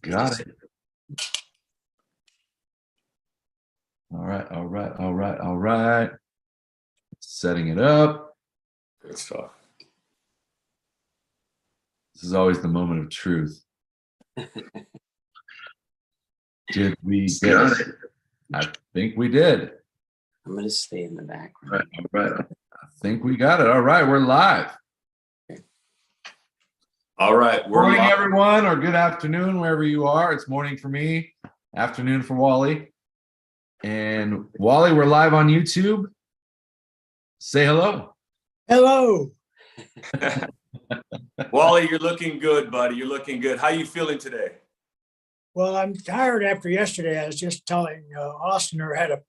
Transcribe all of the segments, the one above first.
Got it. All right. Setting it up. Good stuff. This is always the moment of truth. Did we get it? I think we did. I'm going to stay in the background. All right. I think we got it. All right, we're live. All right, we're Morning, live. everyone, or good afternoon, wherever you are. It's morning for me, afternoon for Wally. And Wally, we're live on YouTube. Say hello. Hello. Wally, you're looking good, buddy. You're looking good. How you feeling today? Well, I'm tired after yesterday. I was just telling Austin, I had a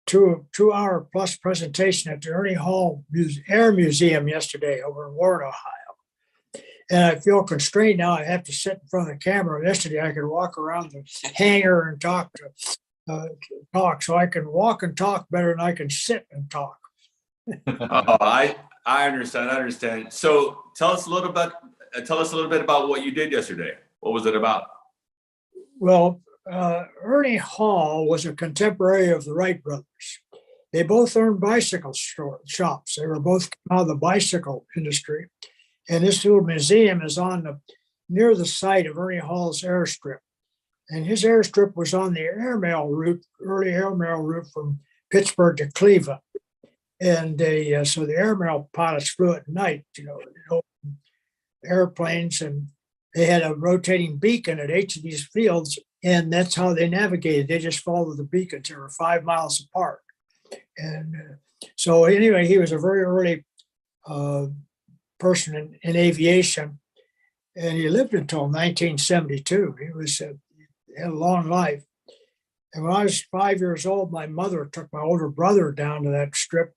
two-hour plus presentation at the Ernie Hall Air Museum yesterday over in Warren, Ohio. And I feel constrained now. I have to sit in front of the camera. Yesterday, I could walk around the hangar and talk. So I can walk and talk better than I can sit and talk. I understand. So tell us a little bit about what you did yesterday. What was it about? Well, Ernie Hall was a contemporary of the Wright brothers. They both owned bicycle shops. They were both out of the bicycle industry. And this little museum is near the site of Ernie Hall's airstrip. And his airstrip was on the early airmail route from Pittsburgh to Cleveland. And so the airmail pilots flew at night, airplanes, and they had a rotating beacon at each of these fields, and that's how they navigated. They just followed the beacons. They were 5 miles apart. And so anyway, he was a very early person in aviation, and he lived until 1972. He had a long life. And when I was 5 years old, my mother took my older brother down to that strip.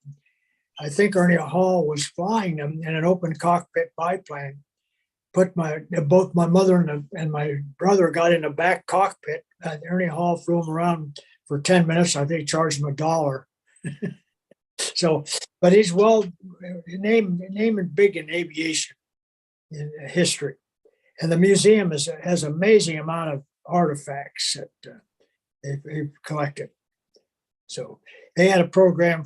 I think Ernie Hall was flying them in an open cockpit biplane. Both my mother and my brother got in the back cockpit. Ernie Hall flew them around for 10 minutes. I think charged him $1. So, but he's named big in aviation in history. And the museum has an amazing amount of artifacts that they've collected. So they had a program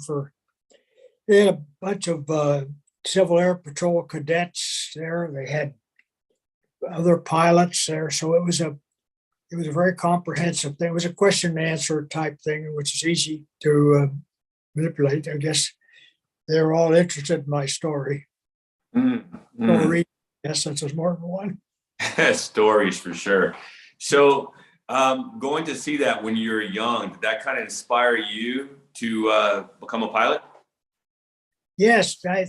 they had a bunch of Civil Air Patrol cadets there. They had other pilots there. So it was a very comprehensive thing. It was a question and answer type thing, which is easy to manipulate. I guess they were all interested in my story. Story. Yes, that's more than one. Stories for sure. So going to see that when you were young, did that kind of inspire you to become a pilot? Yes, I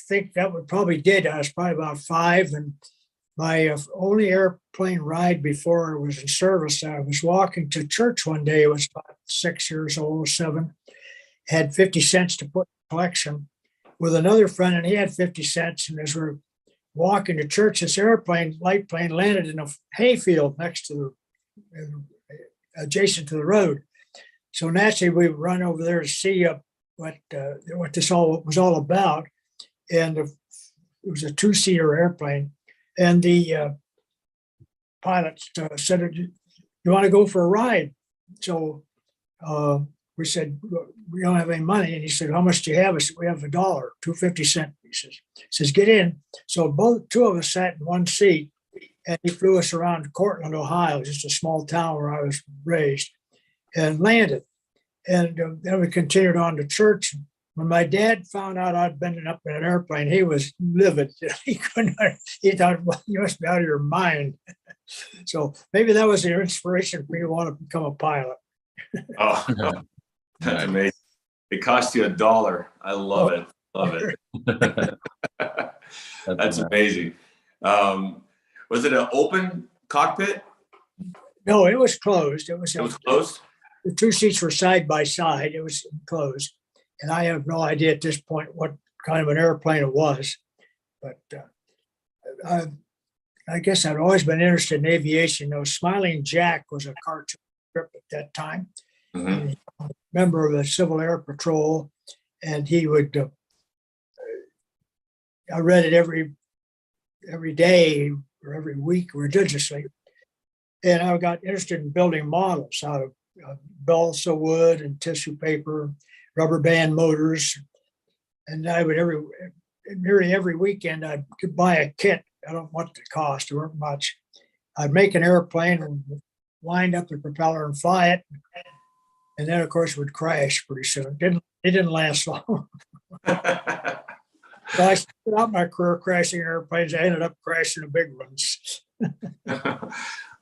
think that would probably did. I was probably about 5, and my only airplane ride before I was in service, I was walking to church one day. I was about 6 years old, 7. Had 50 cents to put in collection with another friend, and he had 50 cents. And as we're walking to church, this light plane landed in a hayfield adjacent to the road. So naturally, we run over there to see what this all was all about. And it was a 2-seater airplane. And the pilot said, "You want to go for a ride?" So we said, "We don't have any money." And he said, "How much do you have?" I said, "We have $1, 2.50 cents." He says, "Get in." So two of us sat in one seat, and he flew us around Courtland, Ohio, just a small town where I was raised, and landed. And then we continued on to church. When my dad found out I'd been up in an airplane, he was livid. He thought, "Well, you must be out of your mind." So maybe that was the inspiration for me to want to become a pilot. Oh, that's amazing. It cost you $1. I love it. Love it. That's amazing. Was it an open cockpit? No, it was closed. It was Closed? The 2 seats were side by side. It was closed. And I have no idea at this point what kind of an airplane it was. But I guess I've always been interested in aviation. Smiling Jack was a cartoon strip at that time. Mm-hmm. A member of the Civil Air Patrol. And he would, I read it every day or every week religiously. And I got interested in building models out of balsa wood and tissue paper, rubber band motors. And I would nearly every weekend, I could buy a kit. I don't know what the cost, it weren't much. I'd make an airplane and wind up the propeller and fly it. And then, of course, it would crash pretty soon. It didn't last long. So I started out my career crashing airplanes. I ended up crashing the big ones.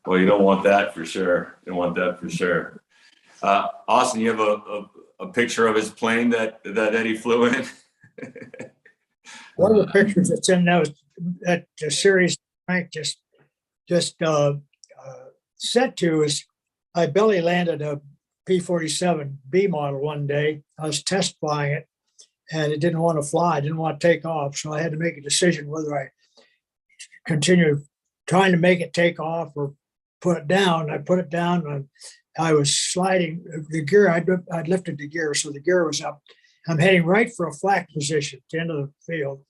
Well, you don't want that for sure. You don't want that for sure. Austin, you have a picture of his plane that Eddie flew in? One of the pictures that's in that series Frank just sent to is I belly landed a P-47B model one day. I was test flying it, and it didn't want to fly. I didn't want to take off, so I had to make a decision whether I continue trying to make it take off or put it down. I put it down, and I was sliding the gear. I'd lifted the gear, so the gear was up. I'm heading right for a flak position at the end of the field.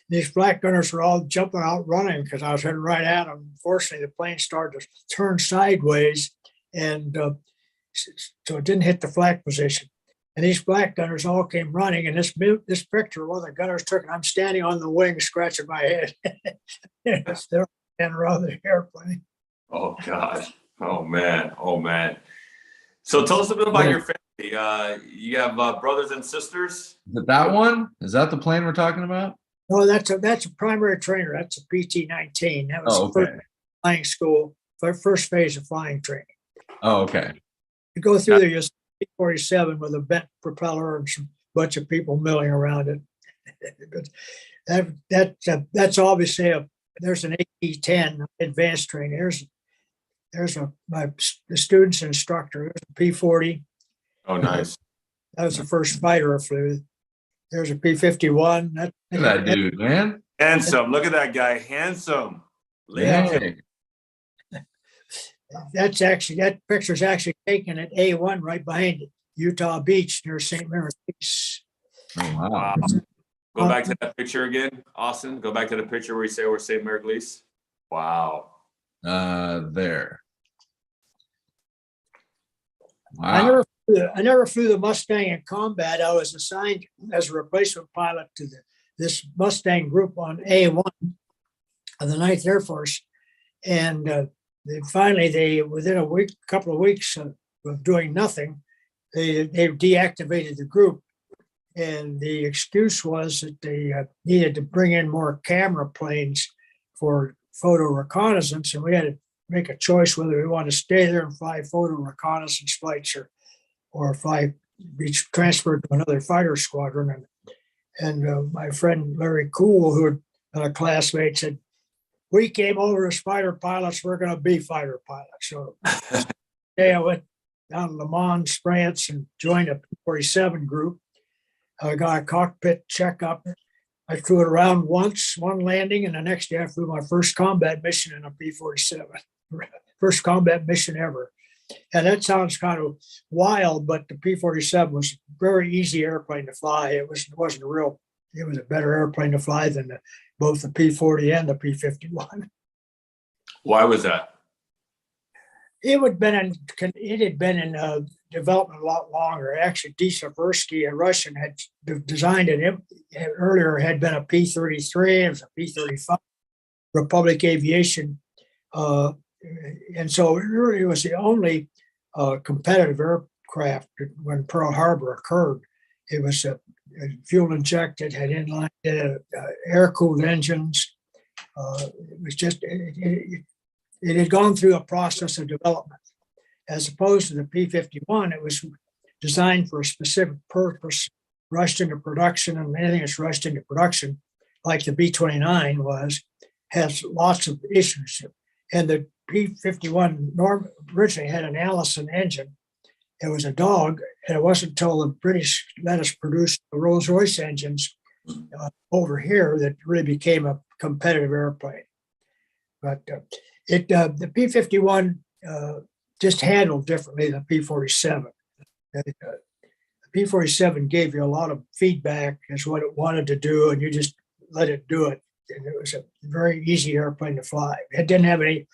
These flak gunners were all jumping out running because I was heading right at them. Fortunately, the plane started to turn sideways, and so it didn't hit the flak position. And these flak gunners all came running. And this picture, one of the gunners took, and I'm standing on the wing scratching my head. They're around the airplane. Oh, God. Oh, man. Oh, man. So tell us a bit about your family. You have brothers and sisters? Is it that one? Is that the plane we're talking about? No, that's a primary trainer. That's a PT-19. That was the first flying school, first phase of flying training. Oh, okay. You go through there, you'll see P-47 with a bent propeller and some bunch of people milling around it. That's obviously there's an AT-10 advanced training. There's the student's instructor. There's a P-40. Oh, nice. That was the first fighter I flew. There's a P-51. Look at that dude, man. Handsome. Look at that guy. Handsome. Yeah. That picture's actually taken at A1 right behind Utah Beach near St. Mary's. Oh, wow. Wow. Go back to that picture again, Austin. Go back to the picture where you say we're St. Mary. Wow. There. Wow. I never flew the Mustang in combat. I was assigned as a replacement pilot to this Mustang group on A1 of the 9th Air Force. And finally, within a couple of weeks of doing nothing, they deactivated the group. And the excuse was that they needed to bring in more camera planes for photo reconnaissance. And we had to make a choice whether we wanted to stay there and fly photo reconnaissance flights or be transferred to another fighter squadron. And my friend Larry Cool, who had been a classmate, said, "We came over as fighter pilots, we're going to be fighter pilots." So I went down to Le Mans, France, and joined a P-47 group. I got a cockpit checkup. I flew it around once, one landing, and the next day I flew my first combat mission in a P-47. First combat mission ever. And that sounds kind of wild, but the P-47 was a very easy airplane to fly. It was a better airplane to fly than both the P-40 and the P-51. Why was that? It had been in development a lot longer. Actually, D. Seversky, a Russian, had designed it. Earlier had been a P-33. It was a P-35. Republic Aviation. And so it really was the only competitive aircraft when Pearl Harbor occurred. It was fuel injected, had inline air-cooled engines. It was just, it had gone through a process of development. As opposed to the P-51, it was designed for a specific purpose, rushed into production, and anything that's rushed into production, like the B-29 has lots of issues. And the P-51 originally had an Allison engine. It was a dog, and it wasn't until the British let us produce the Rolls-Royce engines over here that really became a competitive airplane. But the P-51 just handled differently than the P-47. The P-47 gave you a lot of feedback as what it wanted to do, and you just let it do it. And it was a very easy airplane to fly. It didn't have any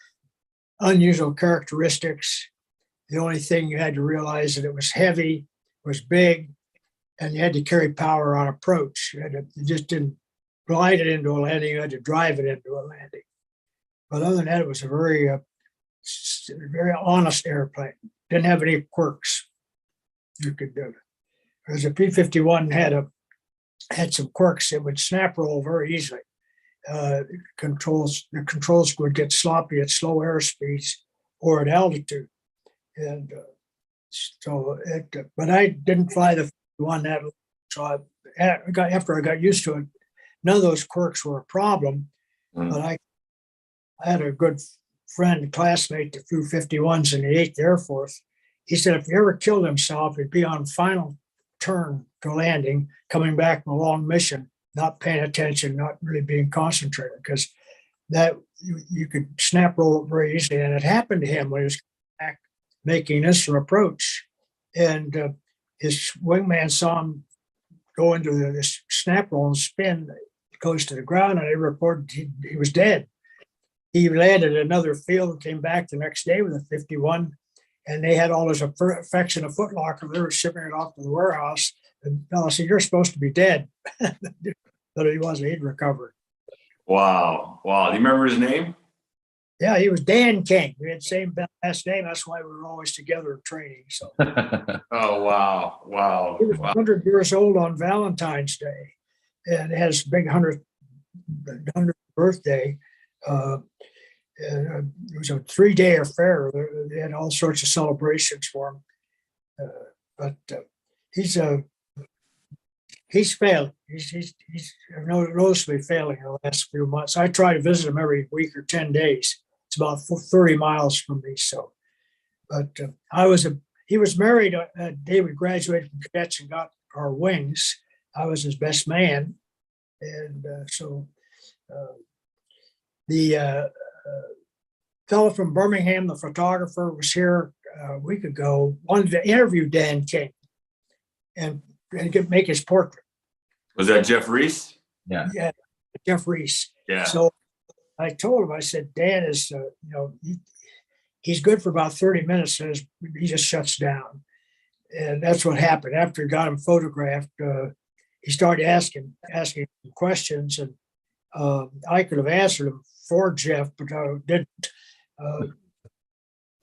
unusual characteristics. The only thing you had to realize that it was heavy, was big, and you had to carry power on approach. You just didn't glide it into a landing, you had to drive it into a landing. But other than that, it was a very honest airplane. Didn't have any quirks you could do. Whereas a P-51 had some quirks. It would snap roll very easily. The controls would get sloppy at slow airspeeds or at altitude. And but I didn't fly the one that, so after I got used to it, none of those quirks were a problem. But I had a good friend, classmate that flew 51s in the 8th Air Force. He said if he ever killed himself, he'd be on final turn to landing, coming back from a long mission, not paying attention, not really being concentrated, because that you could snap roll it very easily. And it happened to him when he was back making this approach. And his wingman saw him go into this snap roll and spin close to the ground, and they reported he was dead. He landed at another field and came back the next day with a 51, and they had all his effects in a footlocker. They were shipping it off to the warehouse. And the fellow said, "You're supposed to be dead." But he wasn't. He'd recovered. Wow. Do you remember his name? Yeah, he was Dan King. We had the same last name. That's why we were always together in training. So. Oh, wow. He was 100 years old on Valentine's Day, and it has a big 100th birthday. It was a 3-day affair. They had all sorts of celebrations for him. But he's failing. He's noticeably failing in the last few months. I try to visit him every week or 10 days. It's about 30 miles from me. So, but he was married the day we graduated from cadets and got our wings. I was his best man. And the fellow from Birmingham, the photographer, was here a week ago, wanted to interview Dan King and make his portrait. Was that Jeff Reese? Yeah. Yeah, Jeff Reese. Yeah. So I told him, I said, Dan is, he's good for about 30 minutes, and he just shuts down. And that's what happened. After he got him photographed, he started asking questions, and I could have answered them for Jeff, but I didn't.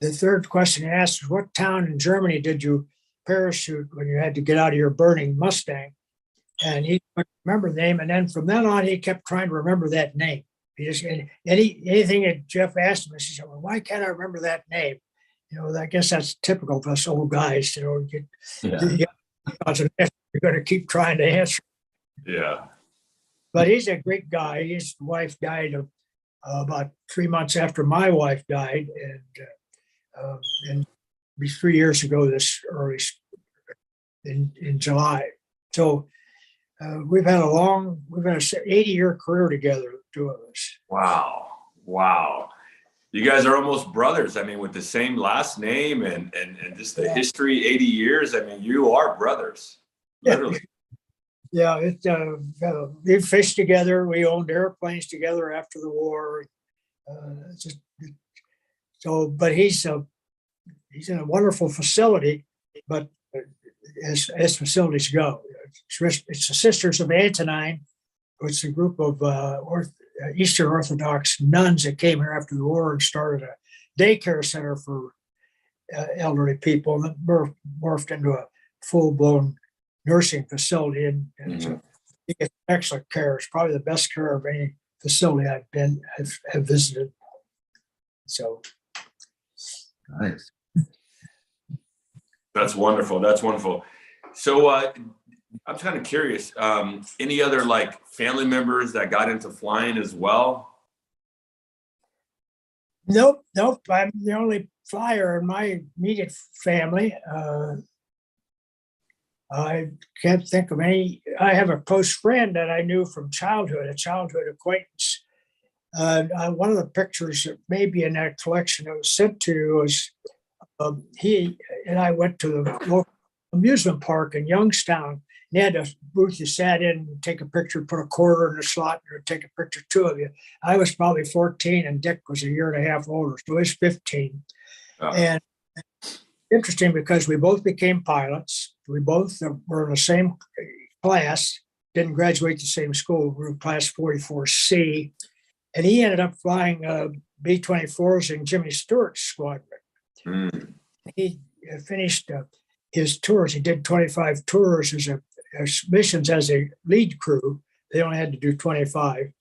The third question he asked was, "What town in Germany did you parachute when you had to get out of your burning Mustang?" And he couldn't remember the name. And then from then on, he kept trying to remember that name. He just anything that Jeff asked him, he said, "Well, why can't I remember that name?" I guess that's typical of us old guys. You're going to keep trying to answer. Yeah. But he's a great guy. His wife died about 3 months after my wife died, and 3 years ago in July. So we've had an 80-year career together, the two of us. Wow. You guys are almost brothers. I mean, with the same last name and just the history, 80 years. I mean, you are brothers, literally. Yeah, we fished together. We owned airplanes together after the war. But he's in a wonderful facility. But as facilities go, it's the Sisters of Antonine. It's a group of Eastern Orthodox nuns that came here after the war and started a daycare center for elderly people, and then morphed into a full-blown nursing facility, and he gets excellent care. It's probably the best care of any facility I've visited. So Nice. That's wonderful. So I'm kind of curious, any other family members that got into flying as well? Nope. I'm the only flyer in my immediate family. I can't think of any. I have a close friend that I knew from childhood, a childhood acquaintance. One of the pictures that may be in that collection that was sent to you was he and I went to the local amusement park in Youngstown, And they had a booth you sat in and take a picture, put a quarter in the slot, and take a picture, two of you. I was probably 14 and Dick was a year and a half older, so he was 15. And interesting because we both became pilots. We both were in the same class, didn't graduate the same school. We were class 44C. And he ended up flying B-24s in Jimmy Stewart's squadron. He finished his tours. He did 25 tours as missions as a lead crew. They only had to do 25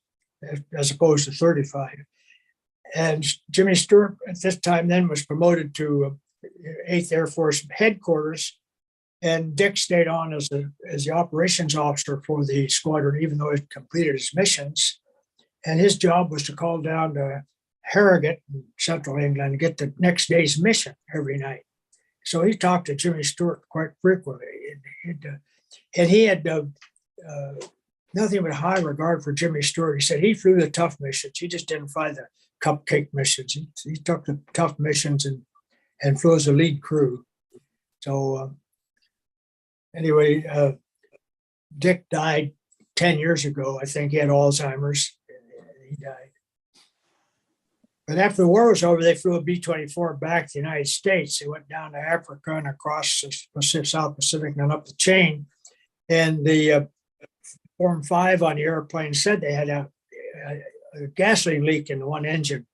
as opposed to 35. And Jimmy Stewart at this time then was promoted to 8th Air Force headquarters. And Dick stayed on as the operations officer for the squadron, even though he completed his missions. And his job was to call down to Harrogate in central England and get the next day's mission every night. So he talked to Jimmy Stewart quite frequently. And he had nothing but high regard for Jimmy Stewart. He said he flew the tough missions. He just didn't fly the cupcake missions. He took the tough missions and flew as a lead crew. So anyway, Dick died 10 years ago. I think he had Alzheimer's. He died. But after the war was over, they flew a B-24 back to the United States. They went down to Africa and across the South Pacific and up the chain. And the Form 5 on the airplane said they had a gasoline leak in one engine.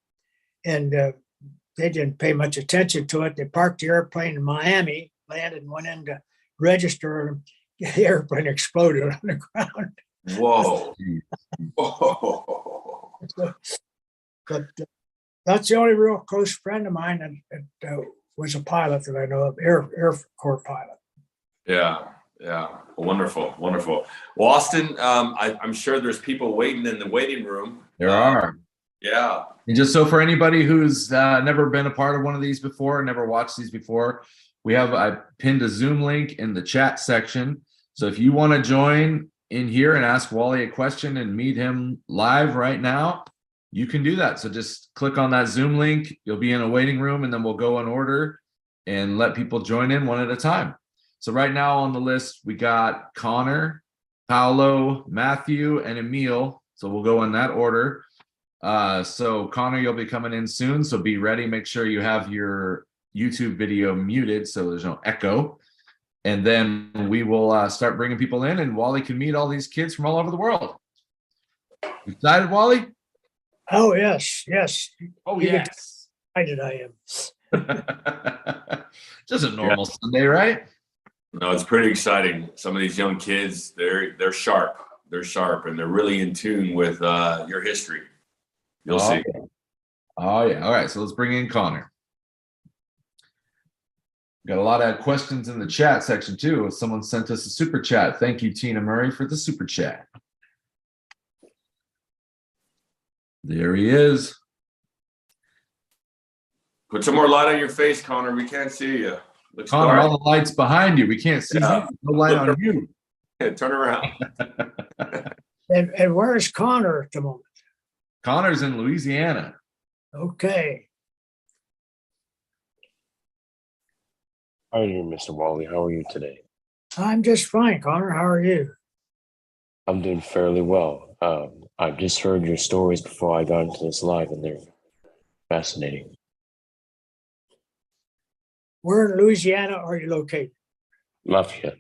And they didn't pay much attention to it. They parked the airplane in Miami, landed and went in to register, and the airplane exploded on the ground. Whoa. Whoa. But that's the only real close friend of mine that was a pilot that I know of, Air Corps pilot. Yeah. Wonderful. Well, Austin, I'm sure there's people waiting in the waiting room. There are. Yeah. And just so for anybody who's never been a part of one of these before, never watched these before, I pinned a Zoom link in the chat section. So if you want to join in here and ask Wally a question and meet him live right now, you can do that. So just click on that Zoom link. You'll be in a waiting room, and then we'll go in order and let people join in one at a time. So right now on the list, we got Connor, Paolo, Matthew, and Emil. So we'll go in that order. So Connor, you'll be coming in soon. So be ready. Make sure you have your YouTube video muted so there's no echo. And then we will start bringing people in, and Wally can meet all these kids from all over the world. Excited, Wally? Oh, yes. Oh, You yes. Excited I am. Just a normal Sunday, right? No, it's pretty exciting. Some of these young kids, they're sharp. They're sharp, and they're really in tune with your history. You'll see. Oh, yeah. All right. So let's bring in Connor. Got a lot of questions in the chat section, too. Someone sent us a super chat. Thank you, Tina Murray, for the super chat. There he is. Put some more light on your face, Connor. We can't see you. Looks Connor, dark. all the lights behind you. We can't see you. No light on you. Yeah, turn around. And where's Connor at the moment? Connor's in Louisiana. Okay. How are you, Mr. Wally? How are you today? I'm just fine, Connor. How are you? I'm doing fairly well. I've just heard your stories before I got into this live, and they're fascinating. Where in Louisiana are you located? Lafayette.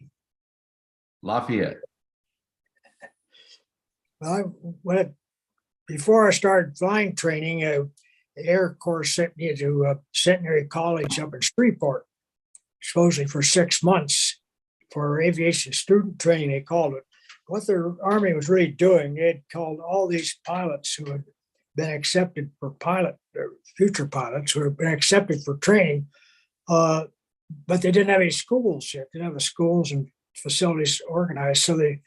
Lafayette. Well, before I started flying training, the Air Corps sent me to Centenary College up in Shreveport, supposedly for 6 months for aviation student training, they called it. What the Army was really doing, they had called all these pilots who had been accepted for future pilots who had been accepted for training, but they didn't have any schools yet. They didn't have the schools and facilities organized. So they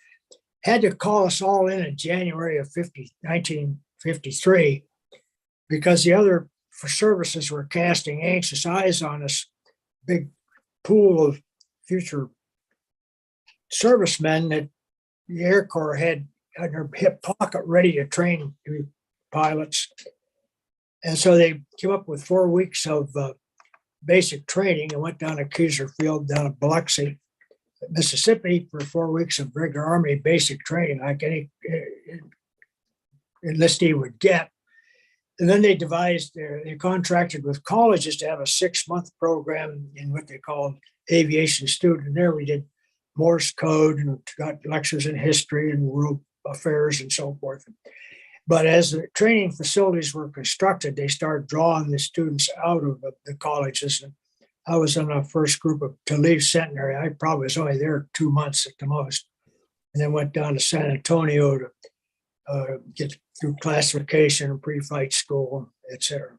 had to call us all in January of 1953 because the other services were casting anxious eyes on us, big pool of future servicemen that the Air Corps had in their hip pocket ready to train pilots. And so they came up with 4 weeks of basic training and went down to Kaiser Field down at Biloxi Mississippi for 4 weeks of regular Army basic training, like any enlistee would get. And then they they contracted with colleges to have a 6-month program in what they called aviation student. And there we did Morse code and got lectures in history and world affairs and so forth. But as the training facilities were constructed, they started drawing the students out of the colleges. And I was in the first group to leave Centenary. I probably was only there 2 months at the most, and then went down to San Antonio to get through classification and pre-flight school, etc.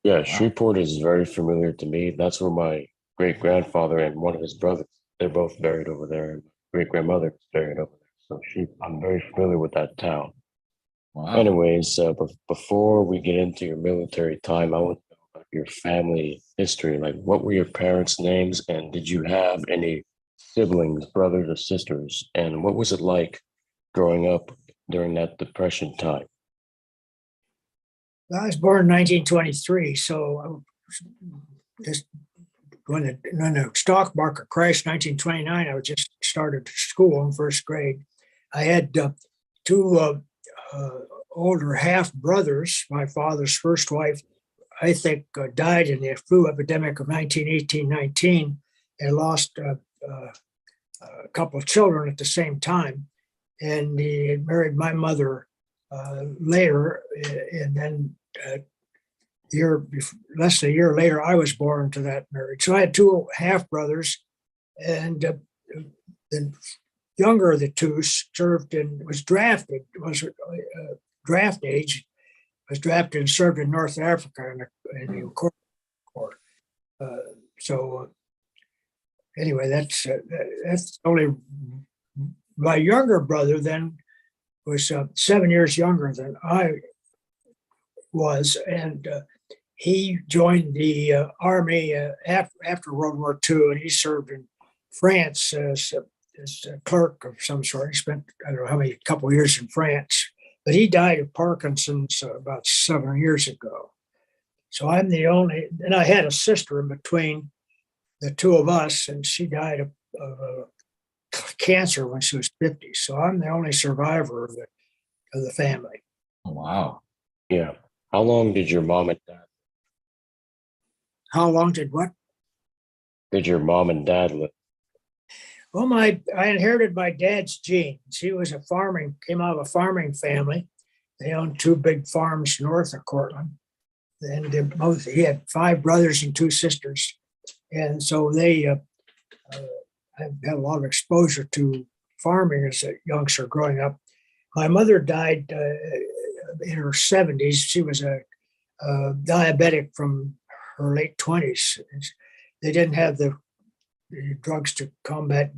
Yeah, Shreveport is very familiar to me. That's where my great-grandfather and one of his brothers, they're both buried over there. And great-grandmother is buried over there. So I'm very familiar with that town. Wow. Anyways, before we get into your military time, I want to know about your family history. Like, what were your parents' names, and did you have any siblings, brothers or sisters? And what was it like growing up during that Depression time? I was born in 1923, so just when the stock market crashed in 1929, I was just started school in first grade. I had two older half brothers. My father's first wife, I think, died in the flu epidemic of 1918-19 and lost a couple of children at the same time. And he had married my mother later, and then less than a year later, I was born to that marriage. So I had two half brothers, and the younger of the two served and was drafted, was draft age, was drafted and served in North Africa in the Corps. Anyway, that's only. My younger brother then was 7 years younger than I was, and he joined the Army after World War II, and he served in France as a clerk of some sort. He spent, I don't know how many, couple of years in France, but he died of Parkinson's about 7 years ago. So I'm the only, and I had a sister in between the two of us, and she died of cancer when she was 50. So I'm the only survivor of the family. Oh, wow. Yeah. How long did your mom and dad? How long did what? Did your mom and dad live? Well, I inherited my dad's genes. He was came out of a farming family. They owned two big farms north of Courtland. And he had 5 brothers and 2 sisters. And so I've had a lot of exposure to farming as a youngster growing up. My mother died in her 70s. She was a diabetic from her late 20s. They didn't have the drugs to combat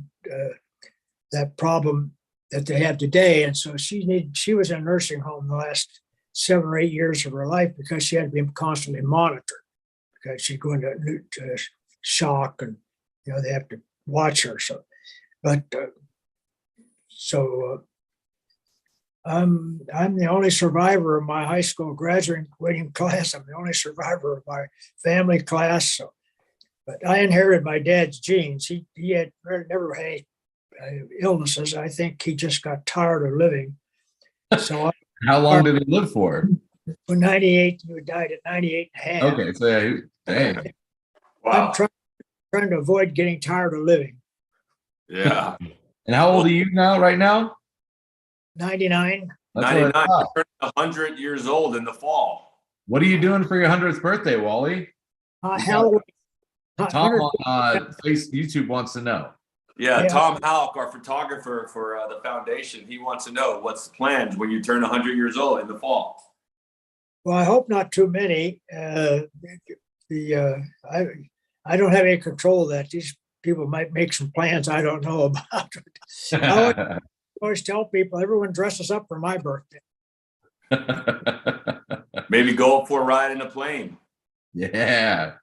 that problem that they have today. And so she was in a nursing home the last 7 or 8 years of her life because she had to be constantly monitored because she'd go into shock and, they have to watch her. I'm the only survivor of my high school graduating class. I'm the only survivor of my family class. But I inherited my dad's genes. He had never had any illnesses. I think he just got tired of living. So how long did he live for? 98, he died at 98 and a half. Okay, so yeah, dang. Wow. I'm trying to avoid getting tired of living. Yeah. And how old are you right now? 99. That's what I 99, thought. you turned 100 years old in the fall. What are you doing for your 100th birthday, Wally? Halloween. Tom on YouTube wants to know. Yeah, Tom Halk, our photographer for the foundation, he wants to know what's the plans when you turn 100 years old in the fall. Well, I hope not too many. I don't have any control of that. These people might make some plans I don't know about. I always tell people everyone dresses up for my birthday. Maybe go for a ride in a plane. Yeah.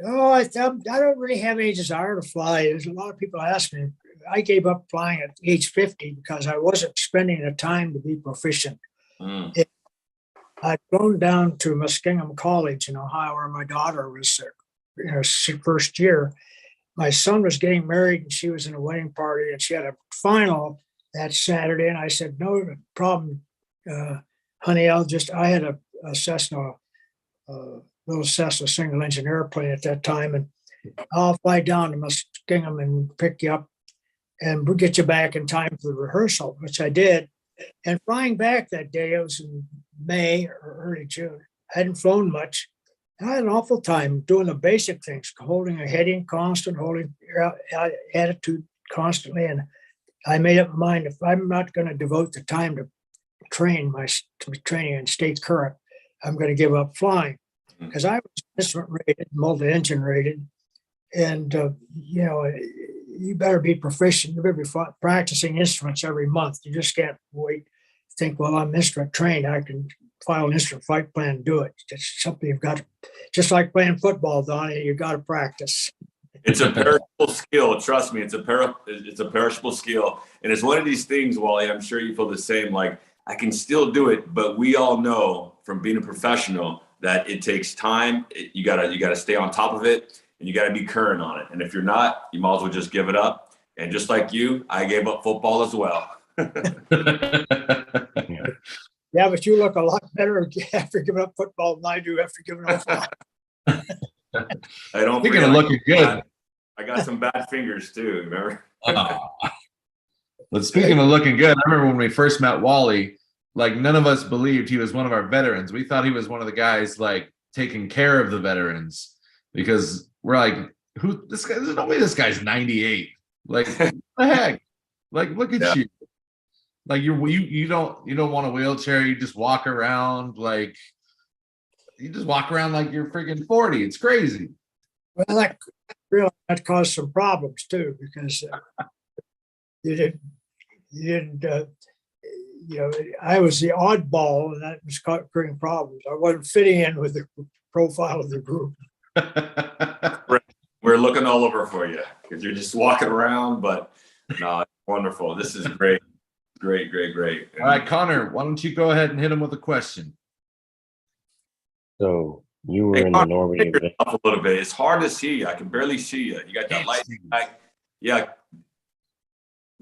Oh, I don't really have any desire to fly. There's a lot of people ask me. I gave up flying at age 50 because I wasn't spending the time to be proficient. I'd gone down to Muskingum College in Ohio, where my daughter was in her first year, my son was getting married and she was in a wedding party and she had a final that Saturday. And I said, no problem, honey, I had a Cessna, little Cessna single engine airplane at that time. And I'll fly down to Muskingum and pick you up and we'll get you back in time for the rehearsal, which I did. And flying back that day, it was in May or early June. I hadn't flown much. I had an awful time doing the basic things, holding a heading constant, holding your attitude constantly. And I made up my mind, if I'm not going to devote the time to be training and stay current, I'm going to give up flying. Because I was instrument rated, multi-engine rated. And, you better be proficient. You better be practicing instruments every month. You just can't wait. Think, well, I'm instrument trained. I can file an instrument flight plan and do it. It's something you've got to, just like playing football, Donnie, you got to practice. It's a perishable skill. Trust me, it's a perishable skill. And it's one of these things, Wally, I'm sure you feel the same. Like, I can still do it, but we all know from being a professional that it takes time. You gotta stay on top of it. And you got to be current on it. And if you're not, you might as well just give it up. And just like you, I gave up football as well. Yeah, but you look a lot better after giving up football than I do after giving up flying. I don't. You're gonna looking good. I got some bad fingers too. Remember? But speaking of looking good, I remember when we first met Wally. Like, none of us believed he was one of our veterans. We thought he was one of the guys like taking care of the veterans because we're like, who this guy? There's no way this guy's 98. Like, what the heck? Like, look at you. Like, you don't want a wheelchair. You just walk around like you're freaking 40. It's crazy. Well, that caused some problems too, because you didn't. I was the oddball, and that was creating problems. I wasn't fitting in with the profile of the group. We're looking all over for you because you're just walking around, but no, it's wonderful. This is great. Great. All right, Connor, why don't you go ahead and hit him with a question? So you were in the Normandy. A little bit. It's hard to see you. I can barely see you. You got that light back. Yeah.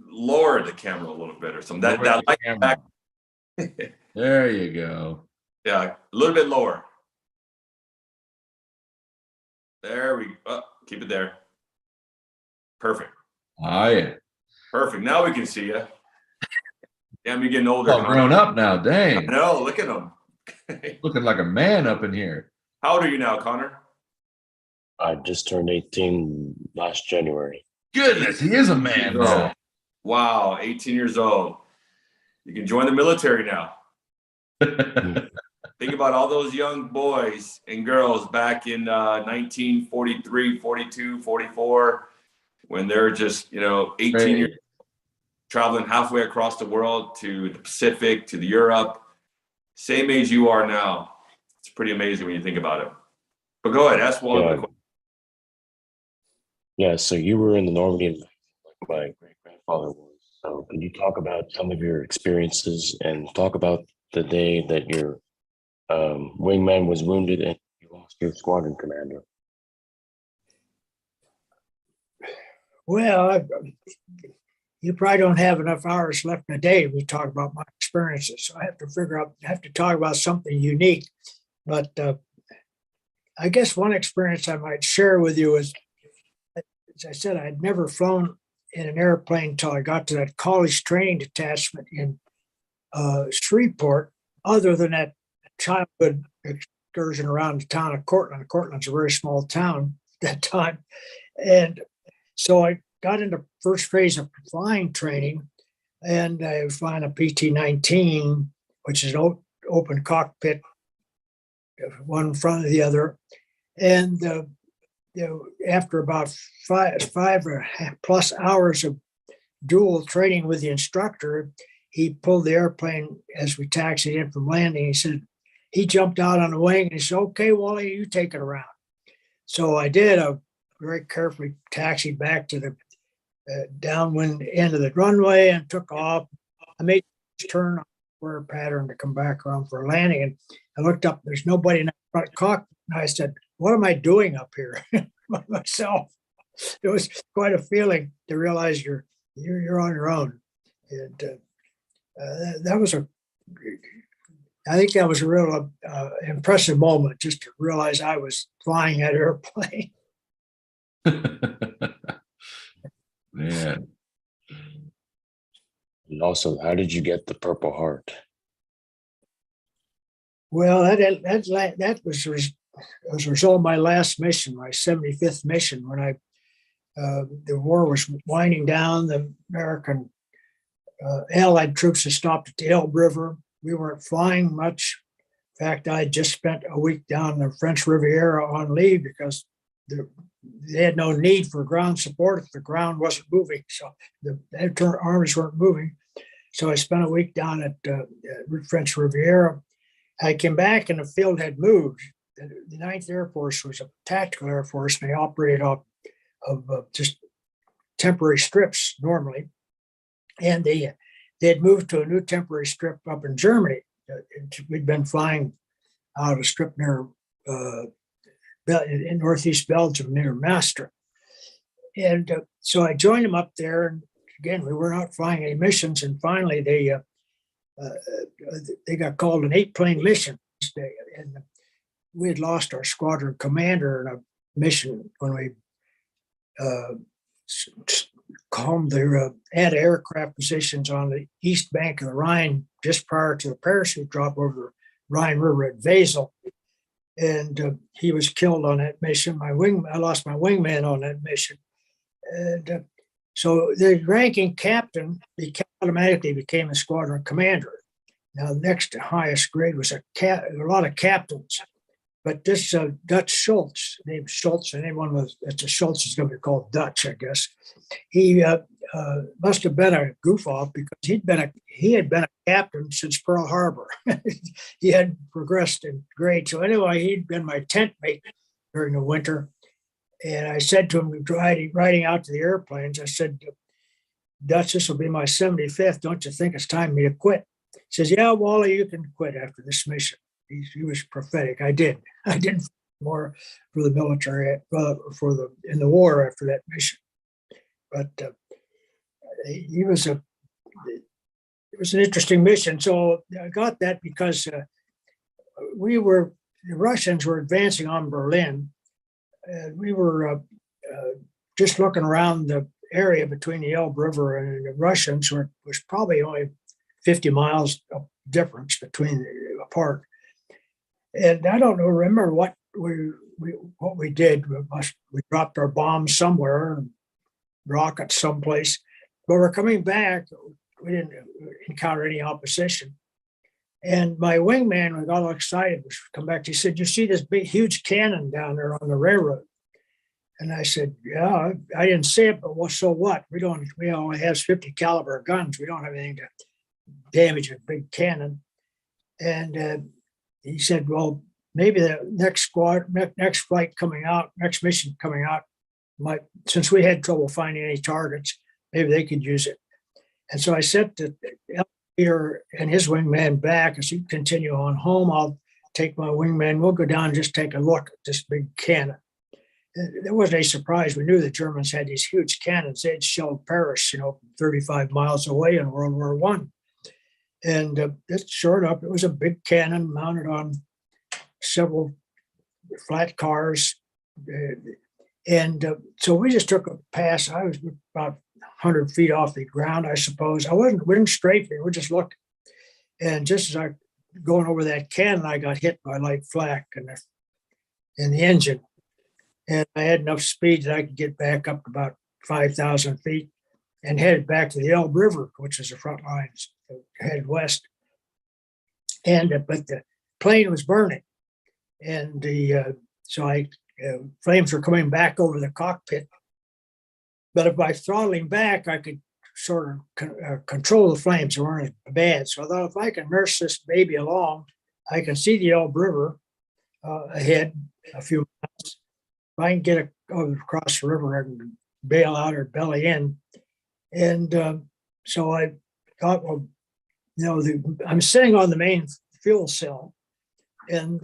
Lower the camera a little bit or something. That light back. There you go. Yeah, a little bit lower. There we go. Keep it there. Perfect. Oh, yeah. Perfect. Now we can see you. Damn, you're getting older. All grown up now. Dang. No, look at him. Looking like a man up in here. How old are you now, Connor? I just turned 18 last January. Goodness, he is a man. Oh, wow, 18 years old. You can join the military now. Think about all those young boys and girls back in 1943, 42, 44, when they're just, 18 years, traveling halfway across the world to the Pacific, to the Europe. Same age you are now. It's pretty amazing when you think about it. But go ahead, ask Wally. Yeah. Yeah, so you were in the Normandy like my great-grandfather was. So can you talk about some of your experiences and talk about the day that your wingman was wounded and you lost your squadron commander? Well, you probably don't have enough hours left in the day to talk about my experiences. So I have to talk about something unique. But I guess one experience I might share with you is, as I said, I had never flown in an airplane until I got to that college training detachment in Shreveport, other than that childhood excursion around the town of Courtland. Courtland's a very small town at that time. And so I got into first phase of flying training, and I was flying a PT-19, which is an open cockpit, one in front of the other. And after about five or plus hours of dual training with the instructor, he pulled the airplane as we taxied in from landing. He jumped out on the wing and he said, "Okay, Wally, you take it around." So I did. I very carefully taxied back to the downwind end of the runway and took off. I made a turn on the square pattern to come back around for a landing. And I looked up, there's nobody in the front cockpit. And I said, "What am I doing up here?" by myself. it was quite a feeling to realize you're on your own. And that was I think that was a real impressive moment, just to realize I was flying that airplane. Man. And also, how did you get the Purple Heart? Well, that was as a result of my last mission, my 75th mission, when the war was winding down. The American Allied troops had stopped at the Elbe River. We weren't flying much. In fact, I had just spent a week down the French Riviera on leave because they had no need for ground support if the ground wasn't moving. So the armies weren't moving. So I spent a week down at French Riviera. I came back and the field had moved. The 9th Air Force was a tactical Air Force, and they operated off of just temporary strips normally. And they had moved to a new temporary strip up in Germany. We'd been flying out of a strip near in northeast Belgium near Maastricht. And so I joined them up there. And again, we were not flying any missions. And finally, they got called an 8-plane mission this day. And we had lost our squadron commander in a mission when we calmed their anti-aircraft positions on the east bank of the Rhine just prior to the parachute drop over the Rhine River at Wesel. And he was killed on that mission. I lost my wingman on that mission. And so the ranking captain automatically became a squadron commander. Now, the next highest grade was a lot of captains. But this Dutch Schultz, named Schultz, and anyone that's a Schultz is going to be called Dutch, I guess. He must have been a goof off because he had been a captain since Pearl Harbor. He had progressed in grade. So anyway, he'd been my tent mate during the winter. And I said to him, riding out to the airplanes, I said, Dutch, this will be my 75th. Don't you think it's time for me to quit? He says, yeah, Wally, you can quit after this mission. He was prophetic. I did more for the military, in the war after that mission. But it was an interesting mission. So I got that because the Russians were advancing on Berlin. We were just looking around the area between the Elbe River and the Russians, was probably only 50 miles of difference apart. And I don't remember what we did. We dropped our bombs somewhere and rockets someplace. But we're coming back. We didn't encounter any opposition. And my wingman got all excited. Come back. He said, "You see this big, huge cannon down there on the railroad?" And I said, "Yeah, I didn't see it, but so what? We only have 50 caliber guns. We don't have anything to damage a big cannon." And he said, "Well, maybe the next flight coming out, next mission coming out, since we had trouble finding any targets, maybe they could use it." And so I sent the Peter and his wingman back. As you continue on home, I'll take my wingman. We'll go down and just take a look at this big cannon. There wasn't any surprise. We knew the Germans had these huge cannons. They'd shelled Paris, 35 miles away in World War I. And it showed up. It was a big cannon mounted on several flat cars. And so we just took a pass. I was about 100 feet off the ground, I suppose. We didn't strafe it. We just looked. And just as I going over that cannon, I got hit by light flak in the engine. And I had enough speed that I could get back up to about 5,000 feet and headed back to the Elbe River, which is the front lines, headed west. And but the plane was burning, and flames were coming back over the cockpit. But by throttling back, I could sort of control the flames. They weren't as bad. So I thought, if I can nurse this baby along, I can see the Elbe River ahead a few miles. If I can get across the river, I can bail out or belly in. And so I thought, well, I'm sitting on the main fuel cell, and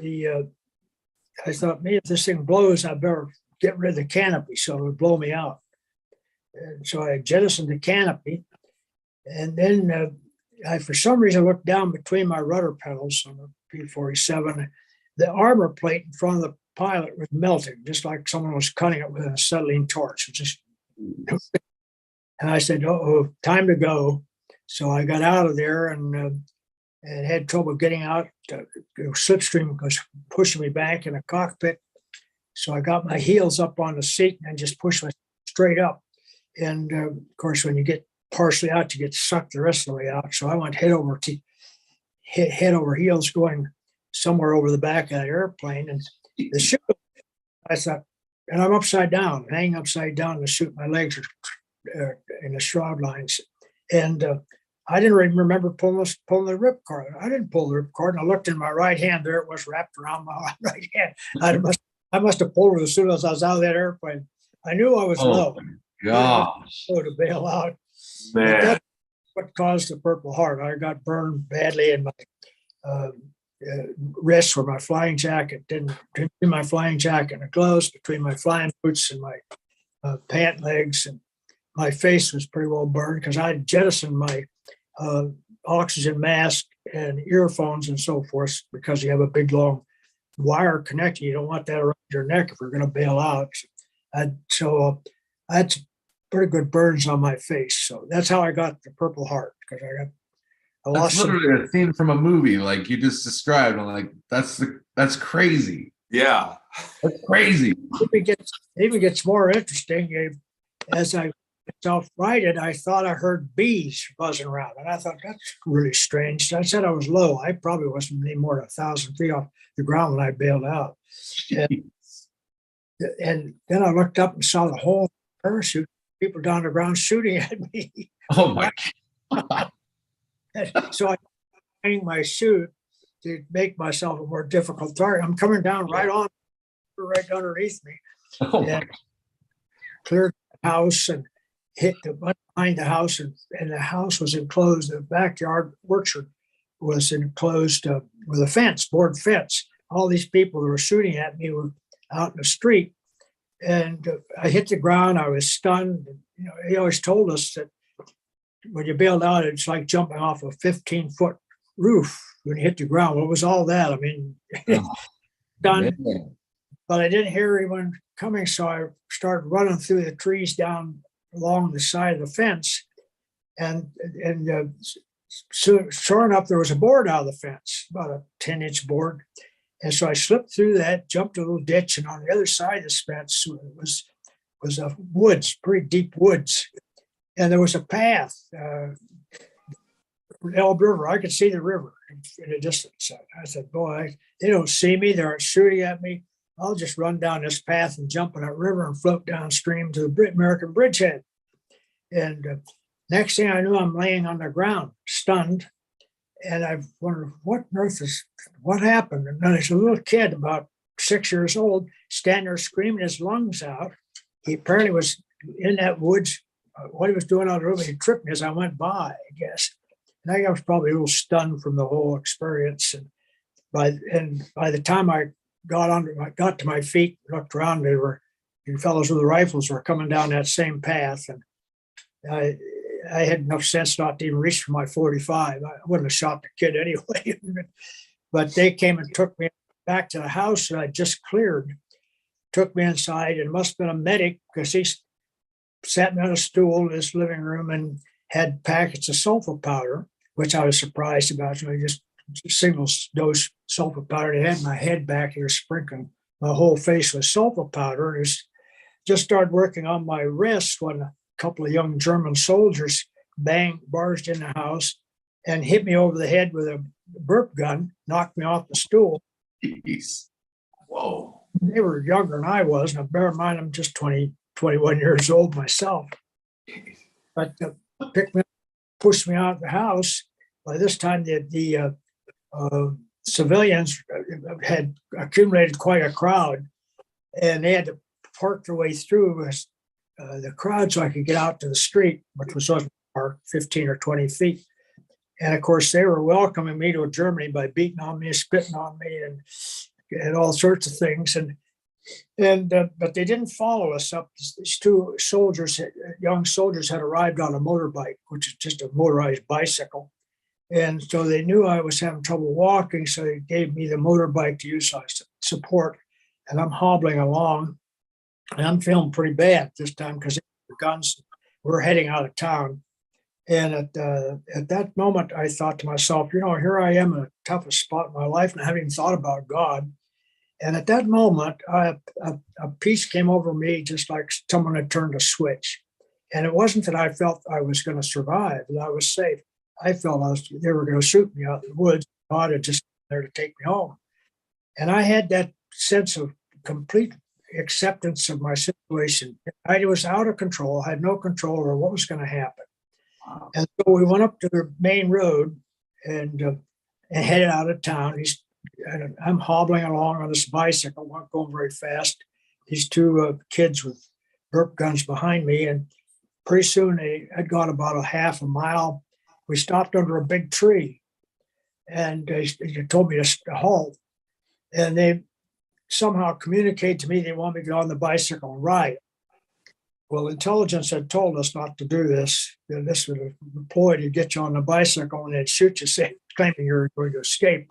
I thought, maybe if this thing blows, I better get rid of the canopy so it would blow me out. And so I jettisoned the canopy, and then I, for some reason, looked down between my rudder pedals on the P-47. The armor plate in front of the pilot was melting, just like someone was cutting it with an acetylene torch. It just, and I said, "Oh, time to go." So I got out of there and had trouble getting out. Slipstream was pushing me back in the cockpit. So I got my heels up on the seat and just pushed myself straight up. And of course, when you get partially out, you get sucked the rest of the way out. So I went head over heels going somewhere over the back of that airplane. And the chute, I thought, and I'm upside down, hanging upside down in the chute. My legs are in the shroud lines. And I didn't even remember pulling the ripcord. I didn't pull the ripcord. And I looked in my right hand. There it was wrapped around my right hand. I must have pulled it as soon as I was out of that airplane. I knew I was low. Gosh. Low to bail out. Man. That's what caused the Purple Heart. I got burned badly in my wrists where my flying jacket didn't do my flying jacket and the gloves, between my flying boots and my pant legs, and my face was pretty well burned because I jettisoned my oxygen mask and earphones and so forth, because you have a big long wire connecting. You don't want that around your neck if you're going to bail out. So I had pretty good burns on my face. So that's how I got the Purple Heart, because I lost. That's literally a scene from a movie, like you just described. I'm like, that's crazy. Yeah. That's crazy. It even gets more interesting. As I self-righted, I thought I heard bees buzzing around, and I thought that's really strange. So I said I was low. I probably wasn't any more than 1,000 feet off the ground when I bailed out. And then I looked up and saw the whole parachute, people down the ground shooting at me. Oh my God. So I hang my chute to make myself a more difficult target. I'm coming down right underneath me. Oh my And cleared the house and hit the behind the house, and the house was enclosed. The backyard orchard was enclosed with a fence, board fence. All these people that were shooting at me were out in the street, and I hit the ground. I was stunned. You know, he always told us that when you bailed out, it's like jumping off a 15-foot roof when you hit the ground. What was all that? I mean, stunned. But I didn't hear anyone coming, so I started running through the trees down along the side of the fence, and sure enough, there was a board out of the fence, about a 10-inch board. And so I slipped through that, jumped a little ditch, and on the other side of this fence was a woods, pretty deep woods. And there was a path, Elbe River. I could see the river in the distance. I said, boy, they don't see me. They aren't shooting at me. I'll just run down this path and jump in that river and float downstream to the American bridgehead. And next thing I knew, I'm laying on the ground, stunned. And I wondered, what happened? And then there's a little kid about 6 years old standing there screaming his lungs out. He apparently was in that woods. What he was doing on the road, he tripped me as I went by, I guess. And I was probably a little stunned from the whole experience. And by the time I got to my feet, looked around, the fellows with the rifles were coming down that same path. And I had enough sense not to even reach for my 45. I wouldn't have shot the kid anyway. But they came and took me back to the house that I just cleared, took me inside, and it must have been a medic, because he sat me on a stool in his living room and had packets of sulfur powder, which I was surprised about. So I just single dose sulfur powder. They had my head back here sprinkling my whole face with sulfur powder. And just started working on my wrist when a couple of young German soldiers barged in the house and hit me over the head with a burp gun, knocked me off the stool. Jeez. Whoa. They were younger than I was. Now, bear in mind, I'm just 21 years old myself. But picked me up, pushed me out of the house. By this time, the civilians had accumulated quite a crowd, and they had to park their way through the crowd so I could get out to the street, which was on 15 or 20 feet. And of course, they were welcoming me to Germany by beating on me, spitting on me, and all sorts of things. And And but they didn't follow us up. These two soldiers, young soldiers, had arrived on a motorbike, which is just a motorized bicycle. And so they knew I was having trouble walking, so they gave me the motorbike to use as support. And I'm hobbling along, and I'm feeling pretty bad this time because the guns were heading out of town. And at that moment, I thought to myself, here I am in the toughest spot in my life, and I haven't even thought about God. And at that moment, a peace came over me, just like someone had turned a switch. And it wasn't that I felt I was going to survive, that I was safe. I felt they were going to shoot me out in the woods. God had just been there to take me home. And I had that sense of complete acceptance of my situation. I was out of control. I had no control over what was going to happen. And so we went up to the main road and headed out of town. I'm hobbling along on this bicycle, not going very fast. These two kids with burp guns behind me. And pretty soon I'd gone about a half a mile. We stopped under a big tree, and they told me to halt. And they somehow communicated to me they want me to get on the bicycle and ride. Well, intelligence had told us not to do this. This was a ploy to get you on the bicycle and they'd shoot you, claiming you're going to escape.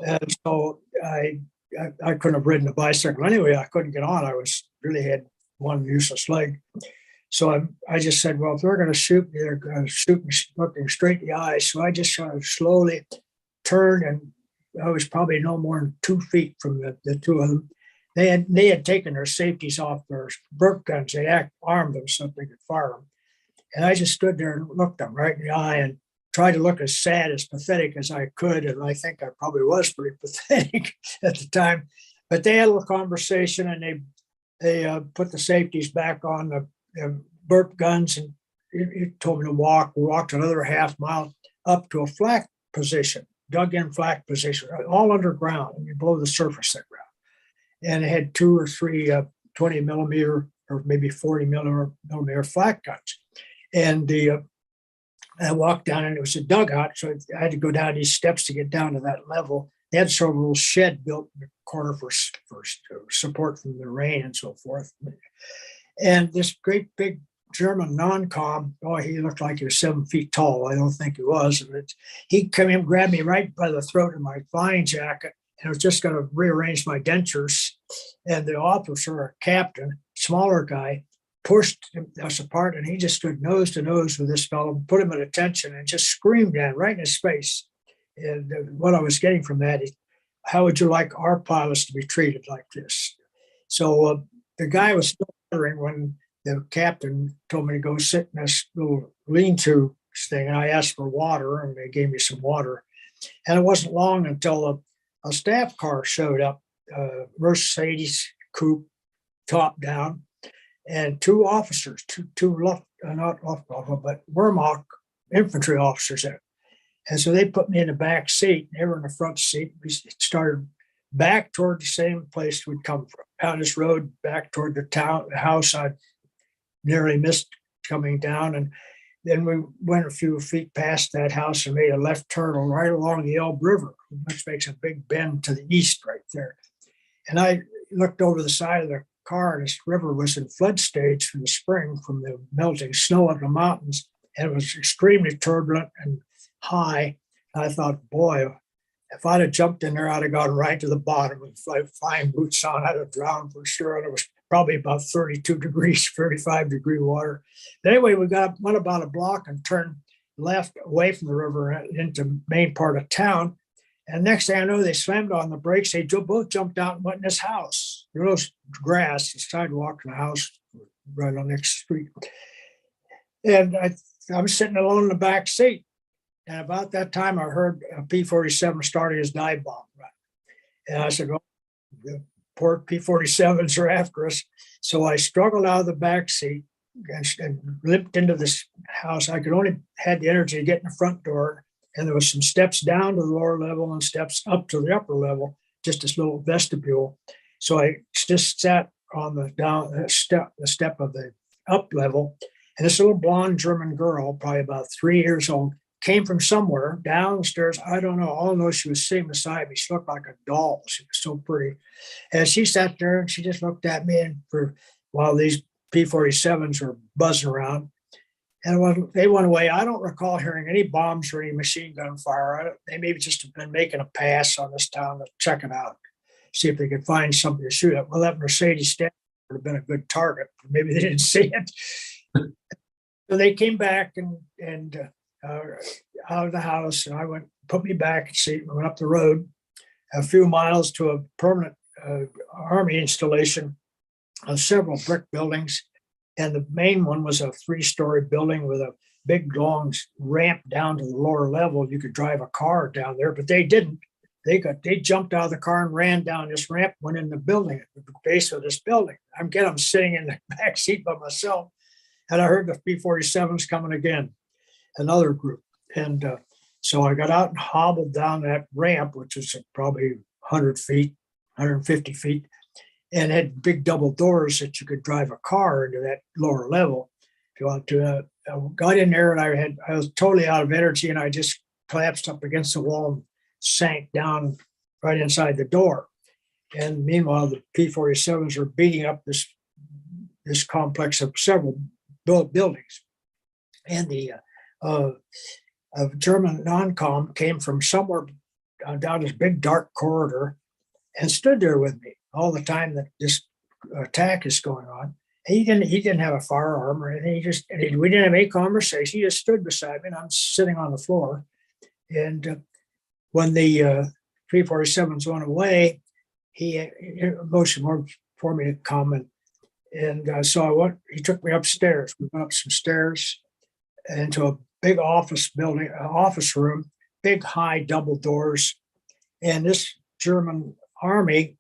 And so I couldn't have ridden a bicycle anyway. I couldn't get on. I really had one useless leg. So I just said, well, if they're going to shoot me, they're going to shoot me looking straight in the eyes. So I just kind of slowly turned, and I was probably no more than 2 feet from the two of them. They had taken their safeties off their burp guns. They armed them so they could fire them. And I just stood there and looked them right in the eye and tried to look as sad, as pathetic as I could. And I think I probably was pretty pathetic at the time. But they had a little conversation, and they put the safeties back on the burp guns, and he told me to walk. We walked another half mile up to a flak position, dug in flak position, all underground, and below the surface of the ground. And it had 2 or 3 20 millimeter or maybe 40 millimeter flak guns. And I walked down, and it was a dugout, so I had to go down these steps to get down to that level. They had sort of a little shed built in the corner for support from the rain and so forth. And this great big German non-com, he looked like he was 7 feet tall. I don't think he was. He came in, grabbed me right by the throat in my flying jacket, and was just going to rearrange my dentures. And the officer, a captain, smaller guy, pushed us apart, and he just stood nose to nose with this fellow, put him at attention, and just screamed at him right in his face. And what I was getting from that is, how would you like our pilots to be treated like this? So the guy was still wondering when the captain told me to go sit in this little lean-to thing, and I asked for water, and they gave me some water. And it wasn't long until a staff car showed up, Mercedes coupe, top down, and 2 officers, not Luftwaffe, but Wehrmacht infantry officers there. And so they put me in the back seat. They were in the front seat. We started back toward the same place we'd come from, down this road back toward the house I nearly missed coming down. And then we went a few feet past that house and made a left turn right along the Elbe River, which makes a big bend to the east right there. And I looked over the side of the car, and this river was in flood stage from the spring, from the melting snow of the mountains. And it was extremely turbulent and high. And I thought, boy, if I'd have jumped in there, I'd have gone right to the bottom with flying boots on. I'd have drowned for sure. And it was probably about 32 degrees, 35-degree water. But anyway, we went about a block and turned left away from the river into the main part of town. And next thing I know, they slammed on the brakes. They both jumped out and went in this house. There was grass, the sidewalk in the house right on the next street. And I was sitting alone in the back seat. And about that time, I heard a P-47 starting his dive bomb run. And I said, oh, the poor P-47s are after us. So I struggled out of the back seat and limped into this house. I could only had the energy to get in the front door. And there was some steps down to the lower level and steps up to the upper level, just this little vestibule. So I just sat on the step of the up level. And this little blonde German girl, probably about 3 years old, came from somewhere downstairs. I don't know. All I know, she was sitting beside me. She looked like a doll. She was so pretty. And she sat there and she just looked at me, and for while these P-47s were buzzing around. And when they went away, I don't recall hearing any bombs or any machine gun fire. They maybe just have been making a pass on this town to check it out, see if they could find something to shoot at. Well, that Mercedes stand would have been a good target. Maybe they didn't see it. So they came back and out of the house, and I put me back and see. We went up the road a few miles to a permanent Army installation of several brick buildings. And the main one was a 3-story building with a big, long ramp down to the lower level. You could drive a car down there, but they didn't. They jumped out of the car and ran down this ramp, went in the building, at the base of this building. I'm sitting in the back seat by myself, and I heard the P-47s coming again, another group. And so I got out and hobbled down that ramp, which was probably 100 feet, 150 feet, and had big double doors that you could drive a car into that lower level if you want to. I got in there, and I was totally out of energy, and I just collapsed up against the wall and sank down right inside the door. And meanwhile, the P-47s were beating up this complex of several buildings. And the German non-com came from somewhere down this big dark corridor and stood there with me all the time that this attack is going on. He didn't have a firearm or anything. We didn't have any conversation. He just stood beside me, and I'm sitting on the floor. And when the P-47s went away, he motioned for me to come, and so he took me upstairs. We went up some stairs into a big office building, office room, big high double doors, and this German Army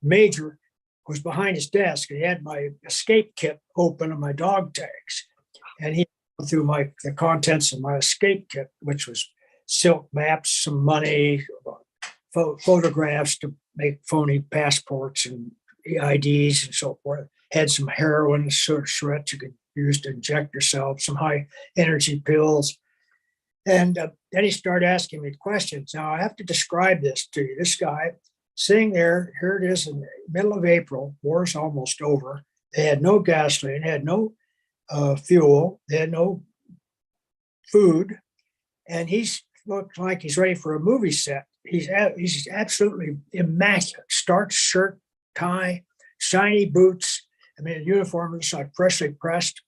major was behind his desk. He had my escape kit open and my dog tags, and he went through the contents of my escape kit, which was silk maps, some money, photographs to make phony passports and IDs and so forth. Had some heroin shreds you could use to inject yourself, some high energy pills. And then he started asking me questions. Now I have to describe this to you. This guy sitting there, here it is in the middle of April, war's almost over. They had no gasoline, had no fuel, they had no food. And he's looked like he's ready for a movie set. He's absolutely immaculate. Starched shirt, tie, shiny boots. I mean, the uniform was like freshly pressed.